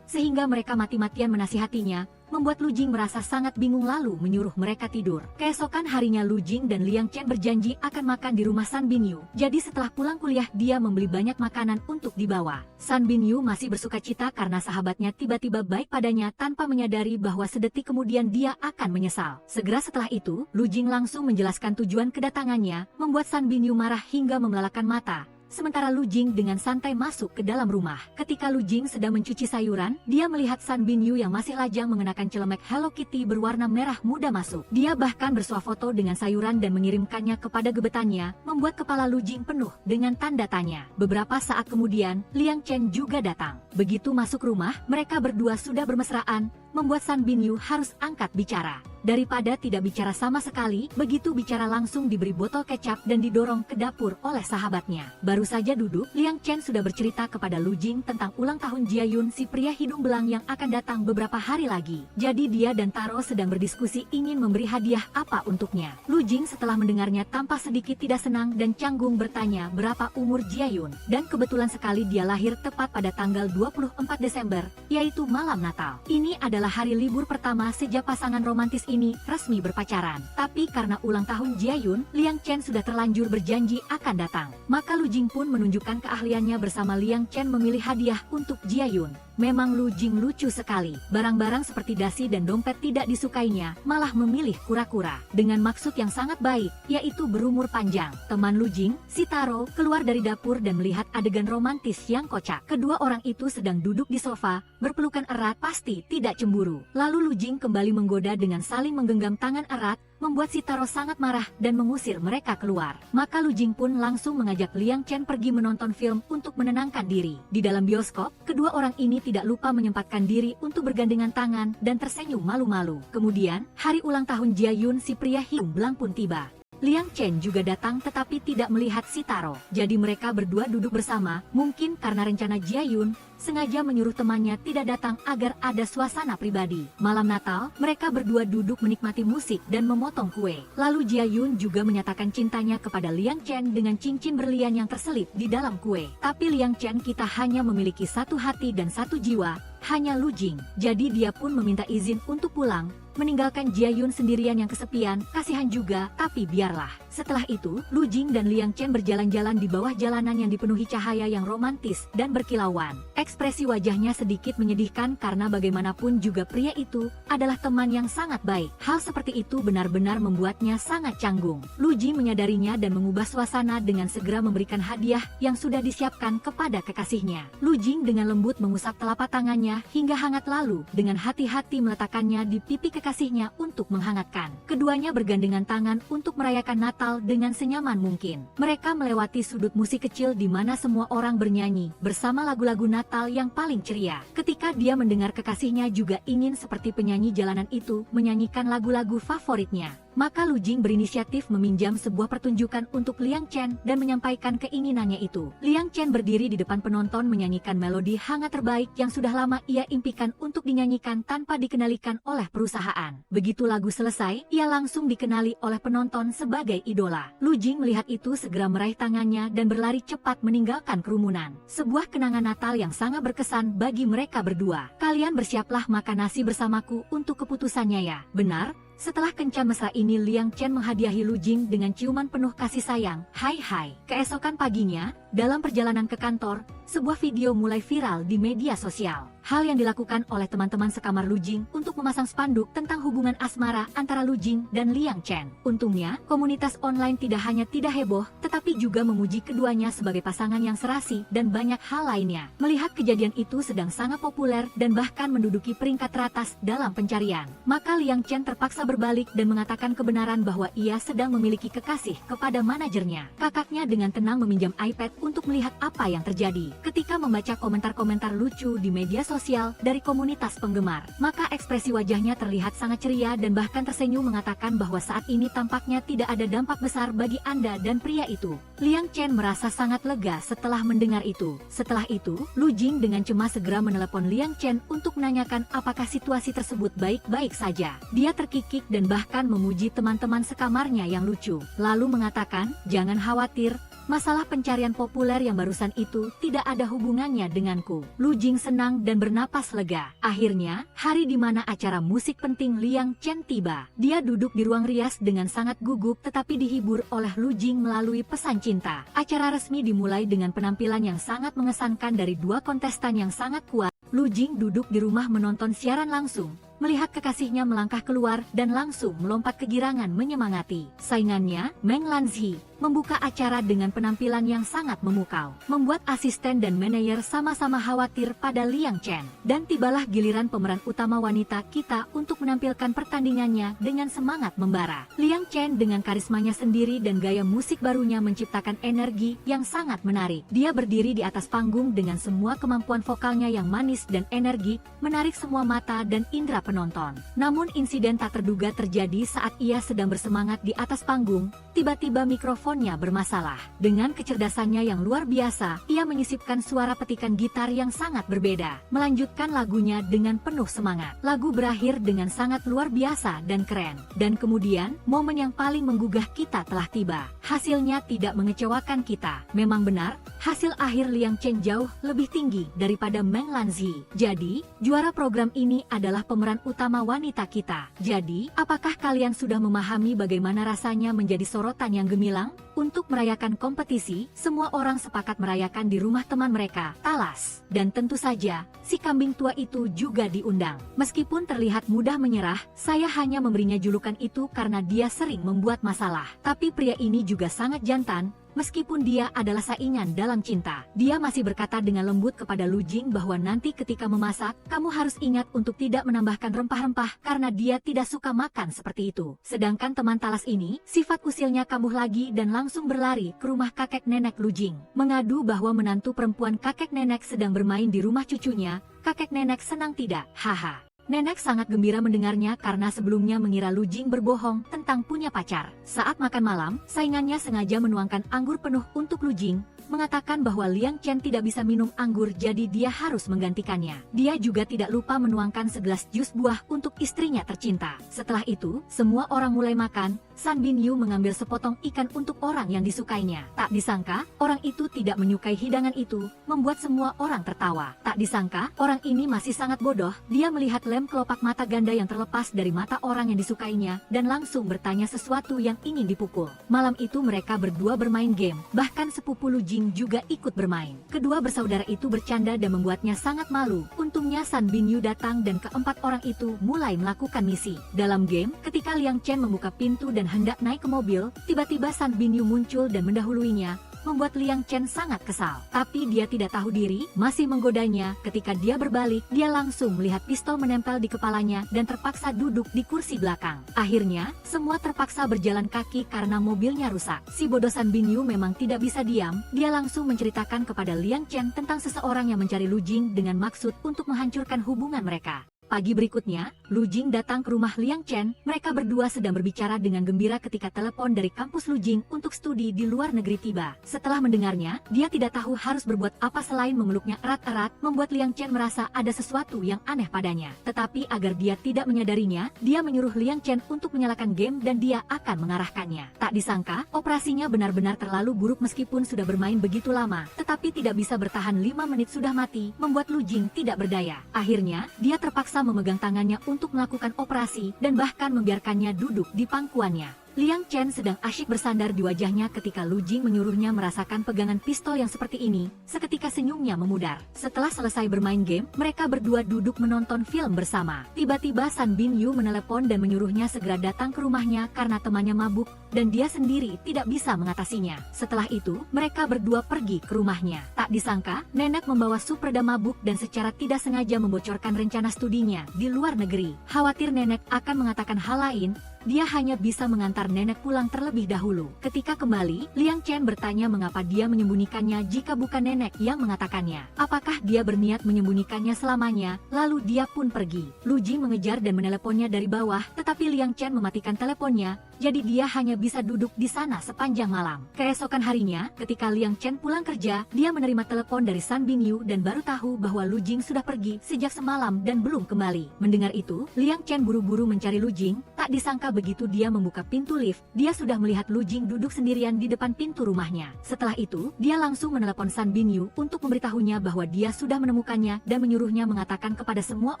sehingga mereka mati-matian menasihatinya, membuat Lu Jing merasa sangat bingung lalu menyuruh mereka tidur. Keesokan harinya Lu Jing dan Liang Chen berjanji akan makan di rumah San Binyu. Jadi setelah pulang kuliah dia membeli banyak makanan untuk dibawa. San Binyu masih bersukacita karena sahabatnya tiba-tiba baik padanya tanpa menyadari bahwa sedetik kemudian dia akan menyesal. Segera setelah itu, Lu Jing langsung menjelaskan tujuan kedatangannya, membuat San Binyu marah hingga memelalakan mata. Sementara Lu Jing dengan santai masuk ke dalam rumah. Ketika Lu Jing sedang mencuci sayuran, dia melihat San Binyu yang masih lajang mengenakan celemek Hello Kitty berwarna merah muda masuk. Dia bahkan bersuah foto dengan sayuran dan mengirimkannya kepada gebetannya, membuat kepala Lu Jing penuh dengan tanda tanya. Beberapa saat kemudian, Liang Chen juga datang. Begitu masuk rumah, mereka berdua sudah bermesraan, membuat San Binyu harus angkat bicara. Daripada tidak bicara sama sekali, begitu bicara langsung diberi botol kecap dan didorong ke dapur oleh sahabatnya. Baru saja duduk, Liang Chen sudah bercerita kepada Lu Jing tentang ulang tahun Jiayun, si pria hidung belang yang akan datang beberapa hari lagi. Jadi dia dan Taro sedang berdiskusi ingin memberi hadiah apa untuknya. Lu Jing setelah mendengarnya tampak sedikit tidak senang dan canggung bertanya berapa umur Jiayun. Dan kebetulan sekali dia lahir tepat pada tanggal 24 Desember, yaitu malam Natal. Ini adalah hari libur pertama sejak pasangan romantis ini resmi berpacaran. Tapi karena ulang tahun Jiayun, Liang Chen sudah terlanjur berjanji akan datang. Maka Lu Jing pun menunjukkan keahliannya bersama Liang Chen memilih hadiah untuk Jiayun. Memang Lu Jing lucu sekali. Barang-barang seperti dasi dan dompet tidak disukainya, malah memilih kura-kura. Dengan maksud yang sangat baik, yaitu berumur panjang. Teman Lu Jing, si Taro, keluar dari dapur dan melihat adegan romantis yang kocak. Kedua orang itu sedang duduk di sofa, berpelukan erat, pasti tidak cemburu. Lalu Lu Jing kembali menggoda dengan saling menggenggam tangan erat, membuat si Taro sangat marah dan mengusir mereka keluar. Maka Lu Jing pun langsung mengajak Liang Chen pergi menonton film untuk menenangkan diri. Di dalam bioskop, kedua orang ini tidak lupa menyempatkan diri untuk bergandengan tangan dan tersenyum malu-malu. Kemudian, hari ulang tahun Jiayun si pria hidung belang pun tiba. Liang Chen juga datang tetapi tidak melihat si Taro. Jadi mereka berdua duduk bersama, mungkin karena rencana Jiayun sengaja menyuruh temannya tidak datang agar ada suasana pribadi. Malam Natal, mereka berdua duduk menikmati musik dan memotong kue. Lalu Jiayun juga menyatakan cintanya kepada Liang Chen dengan cincin berlian yang terselip di dalam kue. Tapi Liang Chen kita hanya memiliki satu hati dan satu jiwa, hanya Lu Jing. Jadi dia pun meminta izin untuk pulang, meninggalkan Jiayun sendirian yang kesepian. Kasihan juga, tapi biarlah. Setelah itu, Lu Jing dan Liang Chen berjalan-jalan di bawah jalanan yang dipenuhi cahaya yang romantis dan berkilauan. Ekspresi wajahnya sedikit menyedihkan karena bagaimanapun juga pria itu adalah teman yang sangat baik. Hal seperti itu benar-benar membuatnya sangat canggung. Lu Jing menyadarinya dan mengubah suasana dengan segera memberikan hadiah yang sudah disiapkan kepada kekasihnya. Lu Jing dengan lembut mengusap telapak tangannya hingga hangat lalu dengan hati-hati meletakkannya di pipi kekasihnya untuk menghangatkan. Keduanya bergandengan tangan untuk merayakan Natal dengan senyaman mungkin. Mereka melewati sudut musik kecil di mana semua orang bernyanyi bersama lagu-lagu Natal yang paling ceria. Ketika dia mendengar kekasihnya juga ingin seperti penyanyi jalanan itu menyanyikan lagu-lagu favoritnya, maka Lu Jing berinisiatif meminjam sebuah pertunjukan untuk Liang Chen dan menyampaikan keinginannya itu. Liang Chen berdiri di depan penonton menyanyikan melodi hangat terbaik yang sudah lama ia impikan untuk dinyanyikan tanpa dikenalikan oleh perusahaan. Begitu lagu selesai, ia langsung dikenali oleh penonton sebagai idola. Lu Jing melihat itu segera meraih tangannya dan berlari cepat meninggalkan kerumunan. Sebuah kenangan Natal yang sangat berkesan bagi mereka berdua. Kalian bersiaplah makan nasi bersamaku untuk keputusannya ya. Benar? Setelah kencan mesra ini, Liang Chen menghadiahi Lu Jing dengan ciuman penuh kasih sayang. Hai. Keesokan paginya, dalam perjalanan ke kantor, sebuah video mulai viral di media sosial. Hal yang dilakukan oleh teman-teman sekamar Lu Jing untuk memasang spanduk tentang hubungan asmara antara Lu Jing dan Liang Chen. Untungnya, komunitas online tidak hanya tidak heboh, tetapi juga memuji keduanya sebagai pasangan yang serasi dan banyak hal lainnya. Melihat kejadian itu sedang sangat populer dan bahkan menduduki peringkat teratas dalam pencarian, maka Liang Chen terpaksa berbalik dan mengatakan kebenaran bahwa ia sedang memiliki kekasih kepada manajernya. Kakaknya dengan tenang meminjam iPad untuk melihat apa yang terjadi. Ketika membaca komentar-komentar lucu di media sosial dari komunitas penggemar, maka ekspresi wajahnya terlihat sangat ceria dan bahkan tersenyum mengatakan bahwa saat ini tampaknya tidak ada dampak besar bagi Anda dan pria itu. Liang Chen merasa sangat lega setelah mendengar itu. Setelah itu, Lu Jing dengan cemas segera menelepon Liang Chen untuk menanyakan apakah situasi tersebut baik-baik saja. Dia terkikik dan bahkan memuji teman-teman sekamarnya yang lucu. Lalu mengatakan, jangan khawatir, Masalah pencarian populer yang barusan itu tidak ada hubungannya denganku. Lu Jing senang dan bernapas lega. Akhirnya, hari di mana acara musik penting Liang Chen tiba. Dia duduk di ruang rias dengan sangat gugup tetapi dihibur oleh Lu Jing melalui pesan cinta. Acara resmi dimulai dengan penampilan yang sangat mengesankan dari dua kontestan yang sangat kuat. Lu Jing duduk di rumah menonton siaran langsung, melihat kekasihnya melangkah keluar dan langsung melompat kegirangan menyemangati. Saingannya, Meng Lanzi, membuka acara dengan penampilan yang sangat memukau, membuat asisten dan manajer sama-sama khawatir pada Liang Chen. Dan tibalah giliran pemeran utama wanita kita untuk menampilkan pertandingannya dengan semangat membara. Liang Chen dengan karismanya sendiri dan gaya musik barunya menciptakan energi yang sangat menarik. Dia berdiri di atas panggung dengan semua kemampuan vokalnya yang manis dan energi, menarik semua mata dan indera penonton. Namun insiden tak terduga terjadi saat ia sedang bersemangat di atas panggung. Tiba-tiba mikrofonnya bermasalah. Dengan kecerdasannya yang luar biasa, ia menyisipkan suara petikan gitar yang sangat berbeda, melanjutkan lagunya dengan penuh semangat. Lagu berakhir dengan sangat luar biasa dan keren. Dan kemudian, momen yang paling menggugah kita telah tiba. Hasilnya tidak mengecewakan kita. Memang benar, hasil akhir Liang Chen jauh lebih tinggi daripada Meng Lanzi. Jadi, juara program ini adalah pemeran utama wanita kita. Jadi, apakah kalian sudah memahami bagaimana rasanya menjadi sorotan yang gemilang? Untuk merayakan kompetisi, semua orang sepakat merayakan di rumah teman mereka, Talas. Dan tentu saja, si kambing tua itu juga diundang. Meskipun terlihat mudah menyerah, saya hanya memberinya julukan itu karena dia sering membuat masalah. Tapi pria ini juga sangat jantan. Meskipun dia adalah saingan dalam cinta, dia masih berkata dengan lembut kepada Lu Jing bahwa nanti ketika memasak, kamu harus ingat untuk tidak menambahkan rempah-rempah karena dia tidak suka makan seperti itu. Sedangkan teman Talas ini, sifat usilnya kambuh lagi dan langsung berlari ke rumah kakek nenek Lu Jing, mengadu bahwa menantu perempuan kakek nenek sedang bermain di rumah cucunya. Kakek nenek senang tidak? Haha. Nenek sangat gembira mendengarnya karena sebelumnya mengira Lu Jing berbohong tentang punya pacar. Saat makan malam, saingannya sengaja menuangkan anggur penuh untuk Lu Jing, mengatakan bahwa Liang Chen tidak bisa minum anggur jadi dia harus menggantikannya. Dia juga tidak lupa menuangkan segelas jus buah untuk istrinya tercinta. Setelah itu, semua orang mulai makan. San Bin Yu mengambil sepotong ikan untuk orang yang disukainya. Tak disangka, orang itu tidak menyukai hidangan itu, membuat semua orang tertawa. Tak disangka, orang ini masih sangat bodoh. Dia melihat lem kelopak mata ganda yang terlepas dari mata orang yang disukainya, dan langsung bertanya sesuatu yang ingin dipukul. Malam itu mereka berdua bermain game, bahkan sepupu Lu Jing juga ikut bermain. Kedua bersaudara itu bercanda dan membuatnya sangat malu. Untungnya San Bin Yu datang dan keempat orang itu mulai melakukan misi. Dalam game, ketika Liang Chen membuka pintu dan hendak naik ke mobil, tiba-tiba San Bin Yu muncul dan mendahuluinya, membuat Liang Chen sangat kesal. Tapi dia tidak tahu diri, masih menggodanya. Ketika dia berbalik, dia langsung melihat pistol menempel di kepalanya dan terpaksa duduk di kursi belakang. Akhirnya, semua terpaksa berjalan kaki karena mobilnya rusak. Si bodoh San Bin Yu memang tidak bisa diam, dia langsung menceritakan kepada Liang Chen tentang seseorang yang mencari Lu Jing dengan maksud untuk menghancurkan hubungan mereka. Pagi berikutnya, Lu Jing datang ke rumah Liang Chen. Mereka berdua sedang berbicara dengan gembira ketika telepon dari kampus Lu Jing untuk studi di luar negeri tiba. Setelah mendengarnya, dia tidak tahu harus berbuat apa selain memeluknya erat-erat, membuat Liang Chen merasa ada sesuatu yang aneh padanya. Tetapi agar dia tidak menyadarinya, dia menyuruh Liang Chen untuk menyalakan game dan dia akan mengarahkannya. Tak disangka, operasinya benar-benar terlalu buruk meskipun sudah bermain begitu lama, tetapi tidak bisa bertahan 5 menit sudah mati, membuat Lu Jing tidak berdaya. Akhirnya, dia terpaksa memegang tangannya untuk melakukan operasi dan bahkan membiarkannya duduk di pangkuannya. Liang Chen sedang asyik bersandar di wajahnya ketika Lu Jing menyuruhnya merasakan pegangan pistol yang seperti ini. Seketika senyumnya memudar. Setelah selesai bermain game, mereka berdua duduk menonton film bersama. Tiba-tiba San Bin Yu menelepon dan menyuruhnya segera datang ke rumahnya karena temannya mabuk dan dia sendiri tidak bisa mengatasinya. Setelah itu, mereka berdua pergi ke rumahnya. Tak disangka, nenek membawa sup redam mabuk dan secara tidak sengaja membocorkan rencana studinya di luar negeri. Khawatir nenek akan mengatakan hal lain, dia hanya bisa mengantar nenek pulang terlebih dahulu. Ketika kembali, Liang Chen bertanya mengapa dia menyembunyikannya jika bukan nenek yang mengatakannya. Apakah dia berniat menyembunyikannya selamanya? Lalu dia pun pergi. Lu Jing mengejar dan meneleponnya dari bawah, tetapi Liang Chen mematikan teleponnya, jadi dia hanya bisa duduk di sana sepanjang malam. Keesokan harinya, ketika Liang Chen pulang kerja, dia menerima telepon dari San Bin Yu dan baru tahu bahwa Lu Jing sudah pergi sejak semalam dan belum kembali. Mendengar itu, Liang Chen buru-buru mencari Lu Jing. Tak disangka begitu dia membuka pintu lift, dia sudah melihat Lu Jing duduk sendirian di depan pintu rumahnya. Setelah itu, dia langsung menelepon San Binyu untuk memberitahunya bahwa dia sudah menemukannya dan menyuruhnya mengatakan kepada semua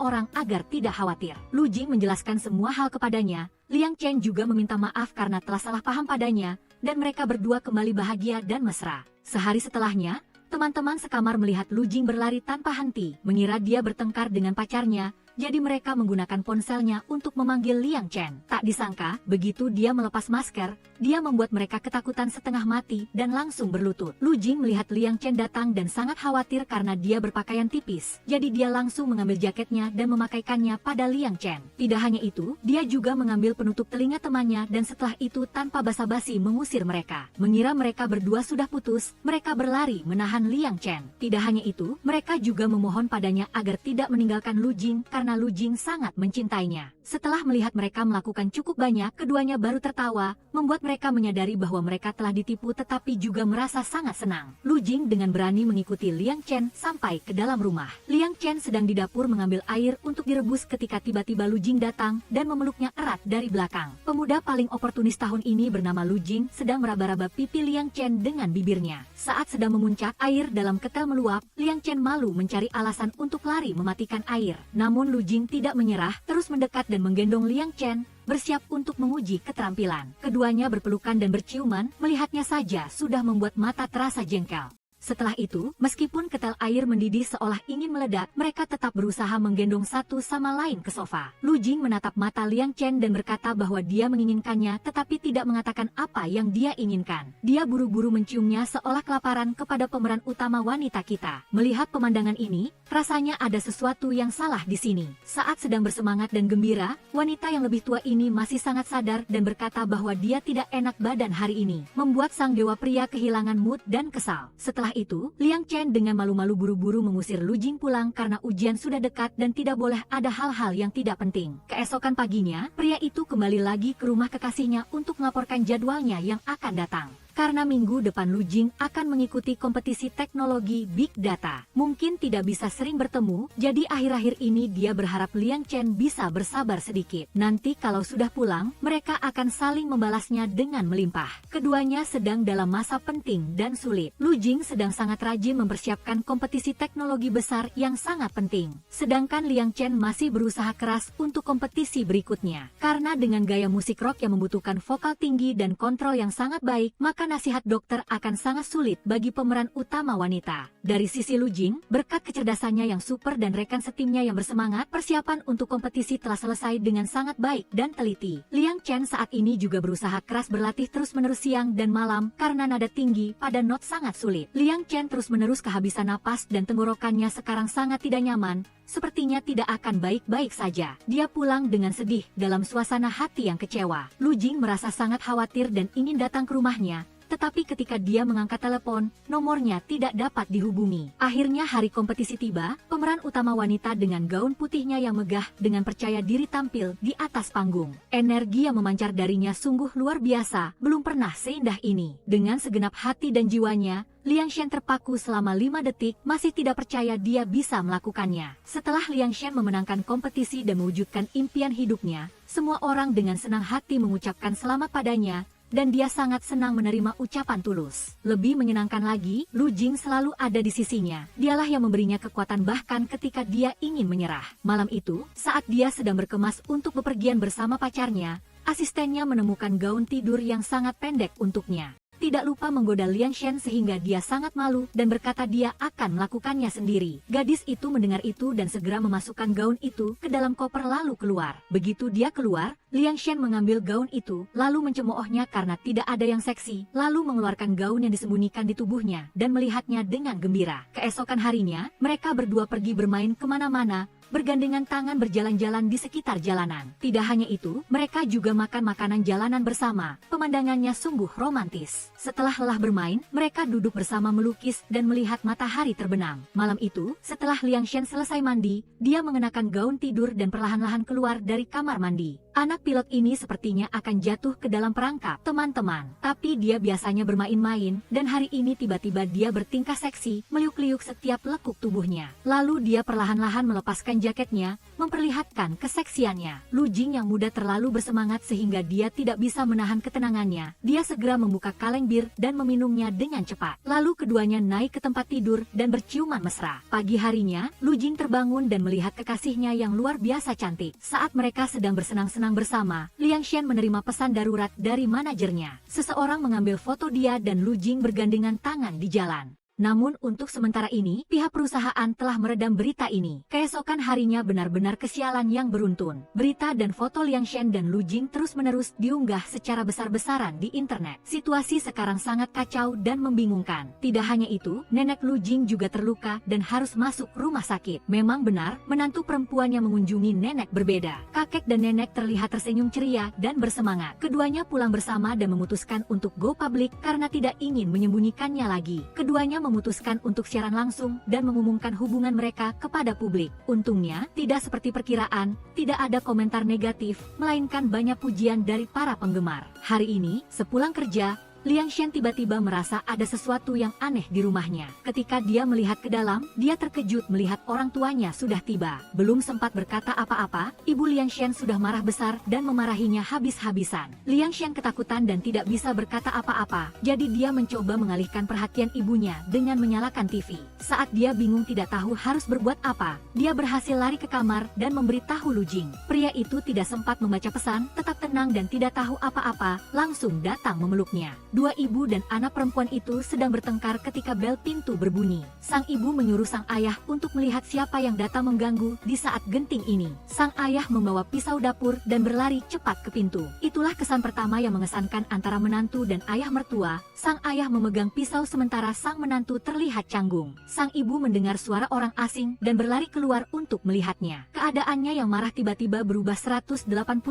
orang agar tidak khawatir. Lu Jing menjelaskan semua hal kepadanya. Liang Chen juga meminta maaf karena telah salah paham padanya, dan mereka berdua kembali bahagia dan mesra. Sehari setelahnya, teman-teman sekamar melihat Lu Jing berlari tanpa henti, mengira dia bertengkar dengan pacarnya. Jadi mereka menggunakan ponselnya untuk memanggil Liang Chen. Tak disangka, begitu dia melepas masker, dia membuat mereka ketakutan setengah mati dan langsung berlutut. Lu Jing melihat Liang Chen datang dan sangat khawatir karena dia berpakaian tipis. Jadi dia langsung mengambil jaketnya dan memakaikannya pada Liang Chen. Tidak hanya itu, dia juga mengambil penutup telinga temannya dan setelah itu tanpa basa-basi mengusir mereka. Mengira mereka berdua sudah putus, mereka berlari menahan Liang Chen. Tidak hanya itu, mereka juga memohon padanya agar tidak meninggalkan Lu Jing karena Lu Jing sangat mencintainya. Setelah melihat mereka melakukan cukup banyak, keduanya baru tertawa, membuat mereka menyadari bahwa mereka telah ditipu tetapi juga merasa sangat senang. Lu Jing dengan berani mengikuti Liang Chen sampai ke dalam rumah. Liang Chen sedang di dapur mengambil air untuk direbus ketika tiba-tiba Lu Jing datang dan memeluknya erat dari belakang. Pemuda paling oportunis tahun ini bernama Lu Jing sedang meraba-raba pipi Liang Chen dengan bibirnya. Saat sedang memuncak, air dalam ketel meluap, Liang Chen malu mencari alasan untuk lari mematikan air. Namun Lu Jing tidak menyerah, terus mendekat dan menggendong Liang Chen, bersiap untuk menguji keterampilan. Keduanya berpelukan dan berciuman, melihatnya saja sudah membuat mata terasa jengkel. Setelah itu, meskipun ketel air mendidih seolah ingin meledak, mereka tetap berusaha menggendong satu sama lain ke sofa. Lu Jing menatap mata Liang Chen dan berkata bahwa dia menginginkannya tetapi tidak mengatakan apa yang dia inginkan. Dia buru-buru menciumnya seolah kelaparan kepada pemeran utama wanita kita. Melihat pemandangan ini, rasanya ada sesuatu yang salah di sini. Saat sedang bersemangat dan gembira, wanita yang lebih tua ini masih sangat sadar dan berkata bahwa dia tidak enak badan hari ini, membuat sang dewa pria kehilangan mood dan kesal. Setelah itu, Liang Chen dengan malu-malu buru-buru mengusir Lu Jing pulang karena ujian sudah dekat dan tidak boleh ada hal-hal yang tidak penting. Keesokan paginya, pria itu kembali lagi ke rumah kekasihnya untuk melaporkan jadwalnya yang akan datang. Karena minggu depan Lu Jing akan mengikuti kompetisi teknologi Big Data. Mungkin tidak bisa sering bertemu, jadi akhir-akhir ini dia berharap Liang Chen bisa bersabar sedikit. Nanti kalau sudah pulang, mereka akan saling membalasnya dengan melimpah. Keduanya sedang dalam masa penting dan sulit. Lu Jing sedang sangat rajin mempersiapkan kompetisi teknologi besar yang sangat penting. Sedangkan Liang Chen masih berusaha keras untuk kompetisi berikutnya. Karena dengan gaya musik rock yang membutuhkan vokal tinggi dan kontrol yang sangat baik, maka nasihat dokter akan sangat sulit bagi pemeran utama wanita. Dari sisi Lu Jing, berkat kecerdasannya yang super dan rekan setimnya yang bersemangat, persiapan untuk kompetisi telah selesai dengan sangat baik dan teliti. Liang Chen saat ini juga berusaha keras berlatih terus-menerus siang dan malam karena nada tinggi pada not sangat sulit. Liang Chen terus-menerus kehabisan napas dan tenggorokannya sekarang sangat tidak nyaman. Sepertinya tidak akan baik-baik saja. Dia pulang dengan sedih dalam suasana hati yang kecewa. Lu Jing merasa sangat khawatir dan ingin datang ke rumahnya. Tetapi ketika dia mengangkat telepon, nomornya tidak dapat dihubungi. Akhirnya hari kompetisi tiba, pemeran utama wanita dengan gaun putihnya yang megah dengan percaya diri tampil di atas panggung. Energi yang memancar darinya sungguh luar biasa, belum pernah seindah ini. Dengan segenap hati dan jiwanya, Liang Shen terpaku selama 5 detik, masih tidak percaya dia bisa melakukannya. Setelah Liang Shen memenangkan kompetisi dan mewujudkan impian hidupnya, semua orang dengan senang hati mengucapkan selamat padanya, dan dia sangat senang menerima ucapan tulus. Lebih menyenangkan lagi, Lu Jing selalu ada di sisinya. Dialah yang memberinya kekuatan bahkan ketika dia ingin menyerah. Malam itu, saat dia sedang berkemas untuk bepergian bersama pacarnya, asistennya menemukan gaun tidur yang sangat pendek untuknya. Tidak lupa menggoda Liang Shen sehingga dia sangat malu dan berkata dia akan melakukannya sendiri. Gadis itu mendengar itu dan segera memasukkan gaun itu ke dalam koper lalu keluar. Begitu dia keluar, Liang Shen mengambil gaun itu, lalu mencemoohnya karena tidak ada yang seksi, lalu mengeluarkan gaun yang disembunyikan di tubuhnya dan melihatnya dengan gembira. Keesokan harinya, mereka berdua pergi bermain kemana-mana, bergandengan tangan berjalan-jalan di sekitar jalanan. Tidak hanya itu, mereka juga makan makanan jalanan bersama. Pemandangannya sungguh romantis. Setelah lelah bermain, mereka duduk bersama melukis dan melihat matahari terbenam. Malam itu, setelah Liang Shen selesai mandi, dia mengenakan gaun tidur dan perlahan-lahan keluar dari kamar mandi. Anak pilot ini sepertinya akan jatuh ke dalam perangkap teman-teman. Tapi dia biasanya bermain-main, dan hari ini tiba-tiba dia bertingkah seksi, meliuk-liuk setiap lekuk tubuhnya. Lalu dia perlahan-lahan melepaskan jaketnya, memperlihatkan keseksiannya. Lu Jing yang muda terlalu bersemangat sehingga dia tidak bisa menahan ketenangannya. Dia segera membuka kaleng bir dan meminumnya dengan cepat. Lalu keduanya naik ke tempat tidur dan berciuman mesra. Pagi harinya, Lu Jing terbangun dan melihat kekasihnya yang luar biasa cantik. Saat mereka sedang bersenang-senang bersama, Liang Shen menerima pesan darurat dari manajernya. Seseorang mengambil foto dia dan Lu Jing bergandengan tangan di jalan. Namun untuk sementara ini, pihak perusahaan telah meredam berita ini. Keesokan harinya benar-benar kesialan yang beruntun. Berita dan foto Liang Shen dan Lu Jing terus-menerus diunggah secara besar-besaran di internet. Situasi sekarang sangat kacau dan membingungkan. Tidak hanya itu, nenek Lu Jing juga terluka dan harus masuk rumah sakit. Memang benar, menantu perempuannya mengunjungi nenek berbeda. Kakek dan nenek terlihat tersenyum ceria dan bersemangat. Keduanya pulang bersama dan memutuskan untuk go public karena tidak ingin menyembunyikannya lagi. Keduanya memutuskan untuk siaran langsung dan mengumumkan hubungan mereka kepada publik. Untungnya, tidak seperti perkiraan, tidak ada komentar negatif, melainkan banyak pujian dari para penggemar. Hari ini, sepulang kerja, Liang Shen tiba-tiba merasa ada sesuatu yang aneh di rumahnya. Ketika dia melihat ke dalam, dia terkejut melihat orang tuanya sudah tiba. Belum sempat berkata apa-apa, ibu Liang Shen sudah marah besar dan memarahinya habis-habisan. Liang Shen ketakutan dan tidak bisa berkata apa-apa, jadi dia mencoba mengalihkan perhatian ibunya dengan menyalakan TV. Saat dia bingung tidak tahu harus berbuat apa, dia berhasil lari ke kamar dan memberitahu Lu Jing. Pria itu tidak sempat membaca pesan, tetap tenang dan tidak tahu apa-apa, langsung datang memeluknya. Dua ibu dan anak perempuan itu sedang bertengkar ketika bel pintu berbunyi. Sang ibu menyuruh sang ayah untuk melihat siapa yang datang mengganggu di saat genting ini. Sang ayah membawa pisau dapur dan berlari cepat ke pintu. Itulah kesan pertama yang mengesankan antara menantu dan ayah mertua. Sang ayah memegang pisau sementara sang menantu terlihat canggung. Sang ibu mendengar suara orang asing dan berlari keluar untuk melihatnya. Keadaannya yang marah tiba-tiba berubah 180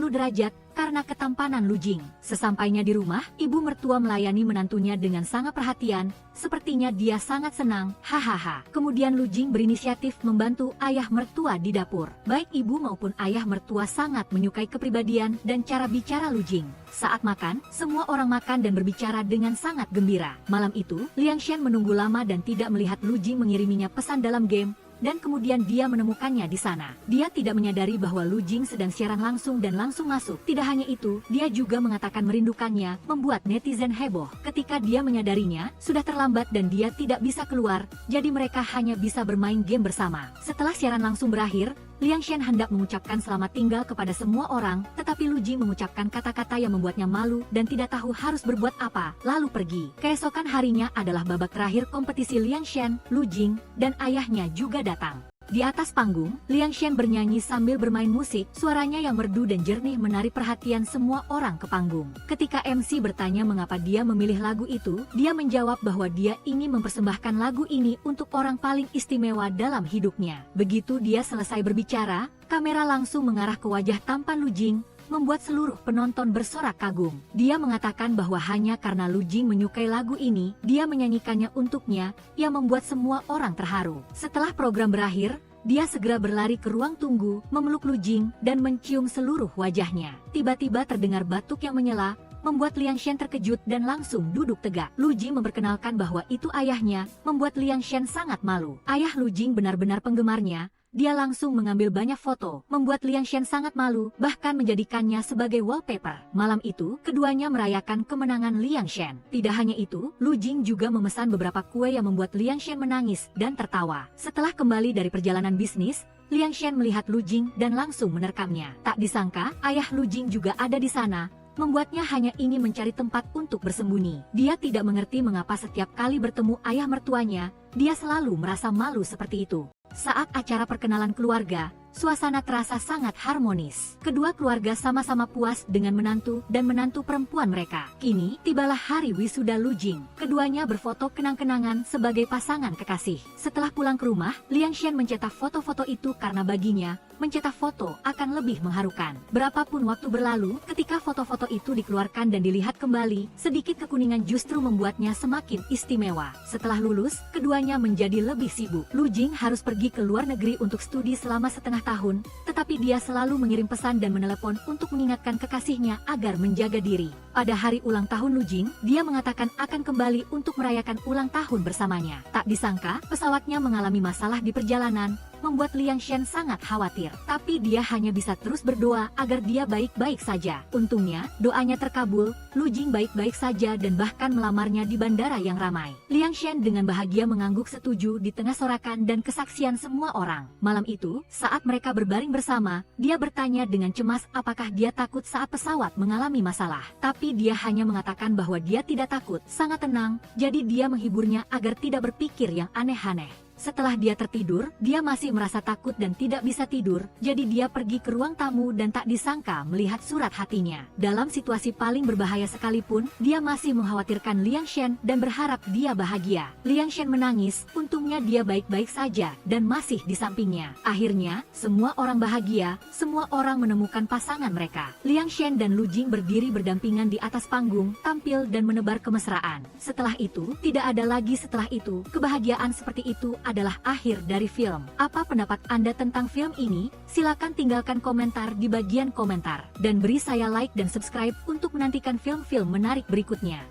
derajat karena ketampanan Lu Jing. Sesampainya di rumah, ibu mertua melayani menantunya dengan sangat perhatian, sepertinya dia sangat senang, hahaha. Kemudian Lu Jing berinisiatif membantu ayah mertua di dapur. Baik ibu maupun ayah mertua sangat menyukai kepribadian dan cara bicara Lu Jing. Saat makan, semua orang makan dan berbicara dengan sangat gembira. Malam itu, Liang Shen menunggu lama dan tidak melihat Lu Jing mengiriminya pesan dalam game, dan kemudian dia menemukannya di sana. Dia tidak menyadari bahwa Lu Jing sedang siaran langsung dan langsung masuk. Tidak hanya itu, dia juga mengatakan merindukannya, membuat netizen heboh. Ketika dia menyadarinya, sudah terlambat dan dia tidak bisa keluar, jadi mereka hanya bisa bermain game bersama. Setelah siaran langsung berakhir, Liang Shen hendak mengucapkan selamat tinggal kepada semua orang, tetapi Lu Jing mengucapkan kata-kata yang membuatnya malu dan tidak tahu harus berbuat apa, lalu pergi. Keesokan harinya adalah babak terakhir kompetisi Liang Shen, Lu Jing, dan ayahnya juga datang. Di atas panggung, Liang Shen bernyanyi sambil bermain musik, suaranya yang merdu dan jernih menarik perhatian semua orang ke panggung. Ketika MC bertanya mengapa dia memilih lagu itu, dia menjawab bahwa dia ingin mempersembahkan lagu ini untuk orang paling istimewa dalam hidupnya. Begitu dia selesai berbicara, kamera langsung mengarah ke wajah tampan Lu Jing, membuat seluruh penonton bersorak kagum. Dia mengatakan bahwa hanya karena Lu Jing menyukai lagu ini, dia menyanyikannya untuknya, yang membuat semua orang terharu. Setelah program berakhir, dia segera berlari ke ruang tunggu, memeluk Lu Jing, dan mencium seluruh wajahnya. Tiba-tiba terdengar batuk yang menyela, membuat Liang Shen terkejut dan langsung duduk tegak. Lu Jing memperkenalkan bahwa itu ayahnya, membuat Liang Shen sangat malu. Ayah Lu Jing benar-benar penggemarnya. Dia langsung mengambil banyak foto, membuat Liang Shen sangat malu, bahkan menjadikannya sebagai wallpaper. Malam itu, keduanya merayakan kemenangan Liang Shen. Tidak hanya itu, Lu Jing juga memesan beberapa kue yang membuat Liang Shen menangis dan tertawa. Setelah kembali dari perjalanan bisnis, Liang Shen melihat Lu Jing dan langsung menerkamnya. Tak disangka, ayah Lu Jing juga ada di sana, membuatnya hanya ingin mencari tempat untuk bersembunyi. Dia tidak mengerti mengapa setiap kali bertemu ayah mertuanya, dia selalu merasa malu seperti itu. Saat acara perkenalan keluarga, suasana terasa sangat harmonis. Kedua keluarga sama-sama puas dengan menantu dan menantu perempuan mereka. Kini, tibalah hari wisuda Lu Jing. Keduanya berfoto kenang-kenangan sebagai pasangan kekasih. Setelah pulang ke rumah, Liang Shen mencetak foto-foto itu karena baginya, mencetak foto akan lebih mengharukan. Berapapun waktu berlalu, ketika foto-foto itu dikeluarkan dan dilihat kembali, sedikit kekuningan justru membuatnya semakin istimewa. Setelah lulus, keduanya menjadi lebih sibuk. Lu Jing harus pergi ke luar negeri untuk studi selama setengah tahun, tetapi dia selalu mengirim pesan dan menelepon untuk mengingatkan kekasihnya agar menjaga diri. Pada hari ulang tahun Lu Jing, dia mengatakan akan kembali untuk merayakan ulang tahun bersamanya. Tak disangka, pesawatnya mengalami masalah di perjalanan, membuat Liang Shen sangat khawatir. Tapi dia hanya bisa terus berdoa agar dia baik-baik saja. Untungnya, doanya terkabul, Lu Jing baik-baik saja dan bahkan melamarnya di bandara yang ramai. Liang Shen dengan bahagia mengangguk setuju di tengah sorakan dan kesaksian semua orang. Malam itu, saat mereka berbaring bersama, dia bertanya dengan cemas apakah dia takut saat pesawat mengalami masalah. Tapi dia hanya mengatakan bahwa dia tidak takut, sangat tenang, jadi dia menghiburnya agar tidak berpikir yang aneh-aneh. Setelah dia tertidur, dia masih merasa takut dan tidak bisa tidur, jadi dia pergi ke ruang tamu dan tak disangka melihat surat hatinya. Dalam situasi paling berbahaya sekalipun, dia masih mengkhawatirkan Liang Shen dan berharap dia bahagia. Liang Shen menangis, untungnya dia baik-baik saja dan masih di sampingnya. Akhirnya, semua orang bahagia, semua orang menemukan pasangan mereka. Liang Shen dan Lu Jing berdiri berdampingan di atas panggung, tampil dan menebar kemesraan. Setelah itu, tidak ada lagi setelah itu, kebahagiaan seperti itu adalah akhir dari film. Apa pendapat Anda tentang film ini? Silakan tinggalkan komentar di bagian komentar. Dan beri saya like dan subscribe untuk menantikan film-film menarik berikutnya.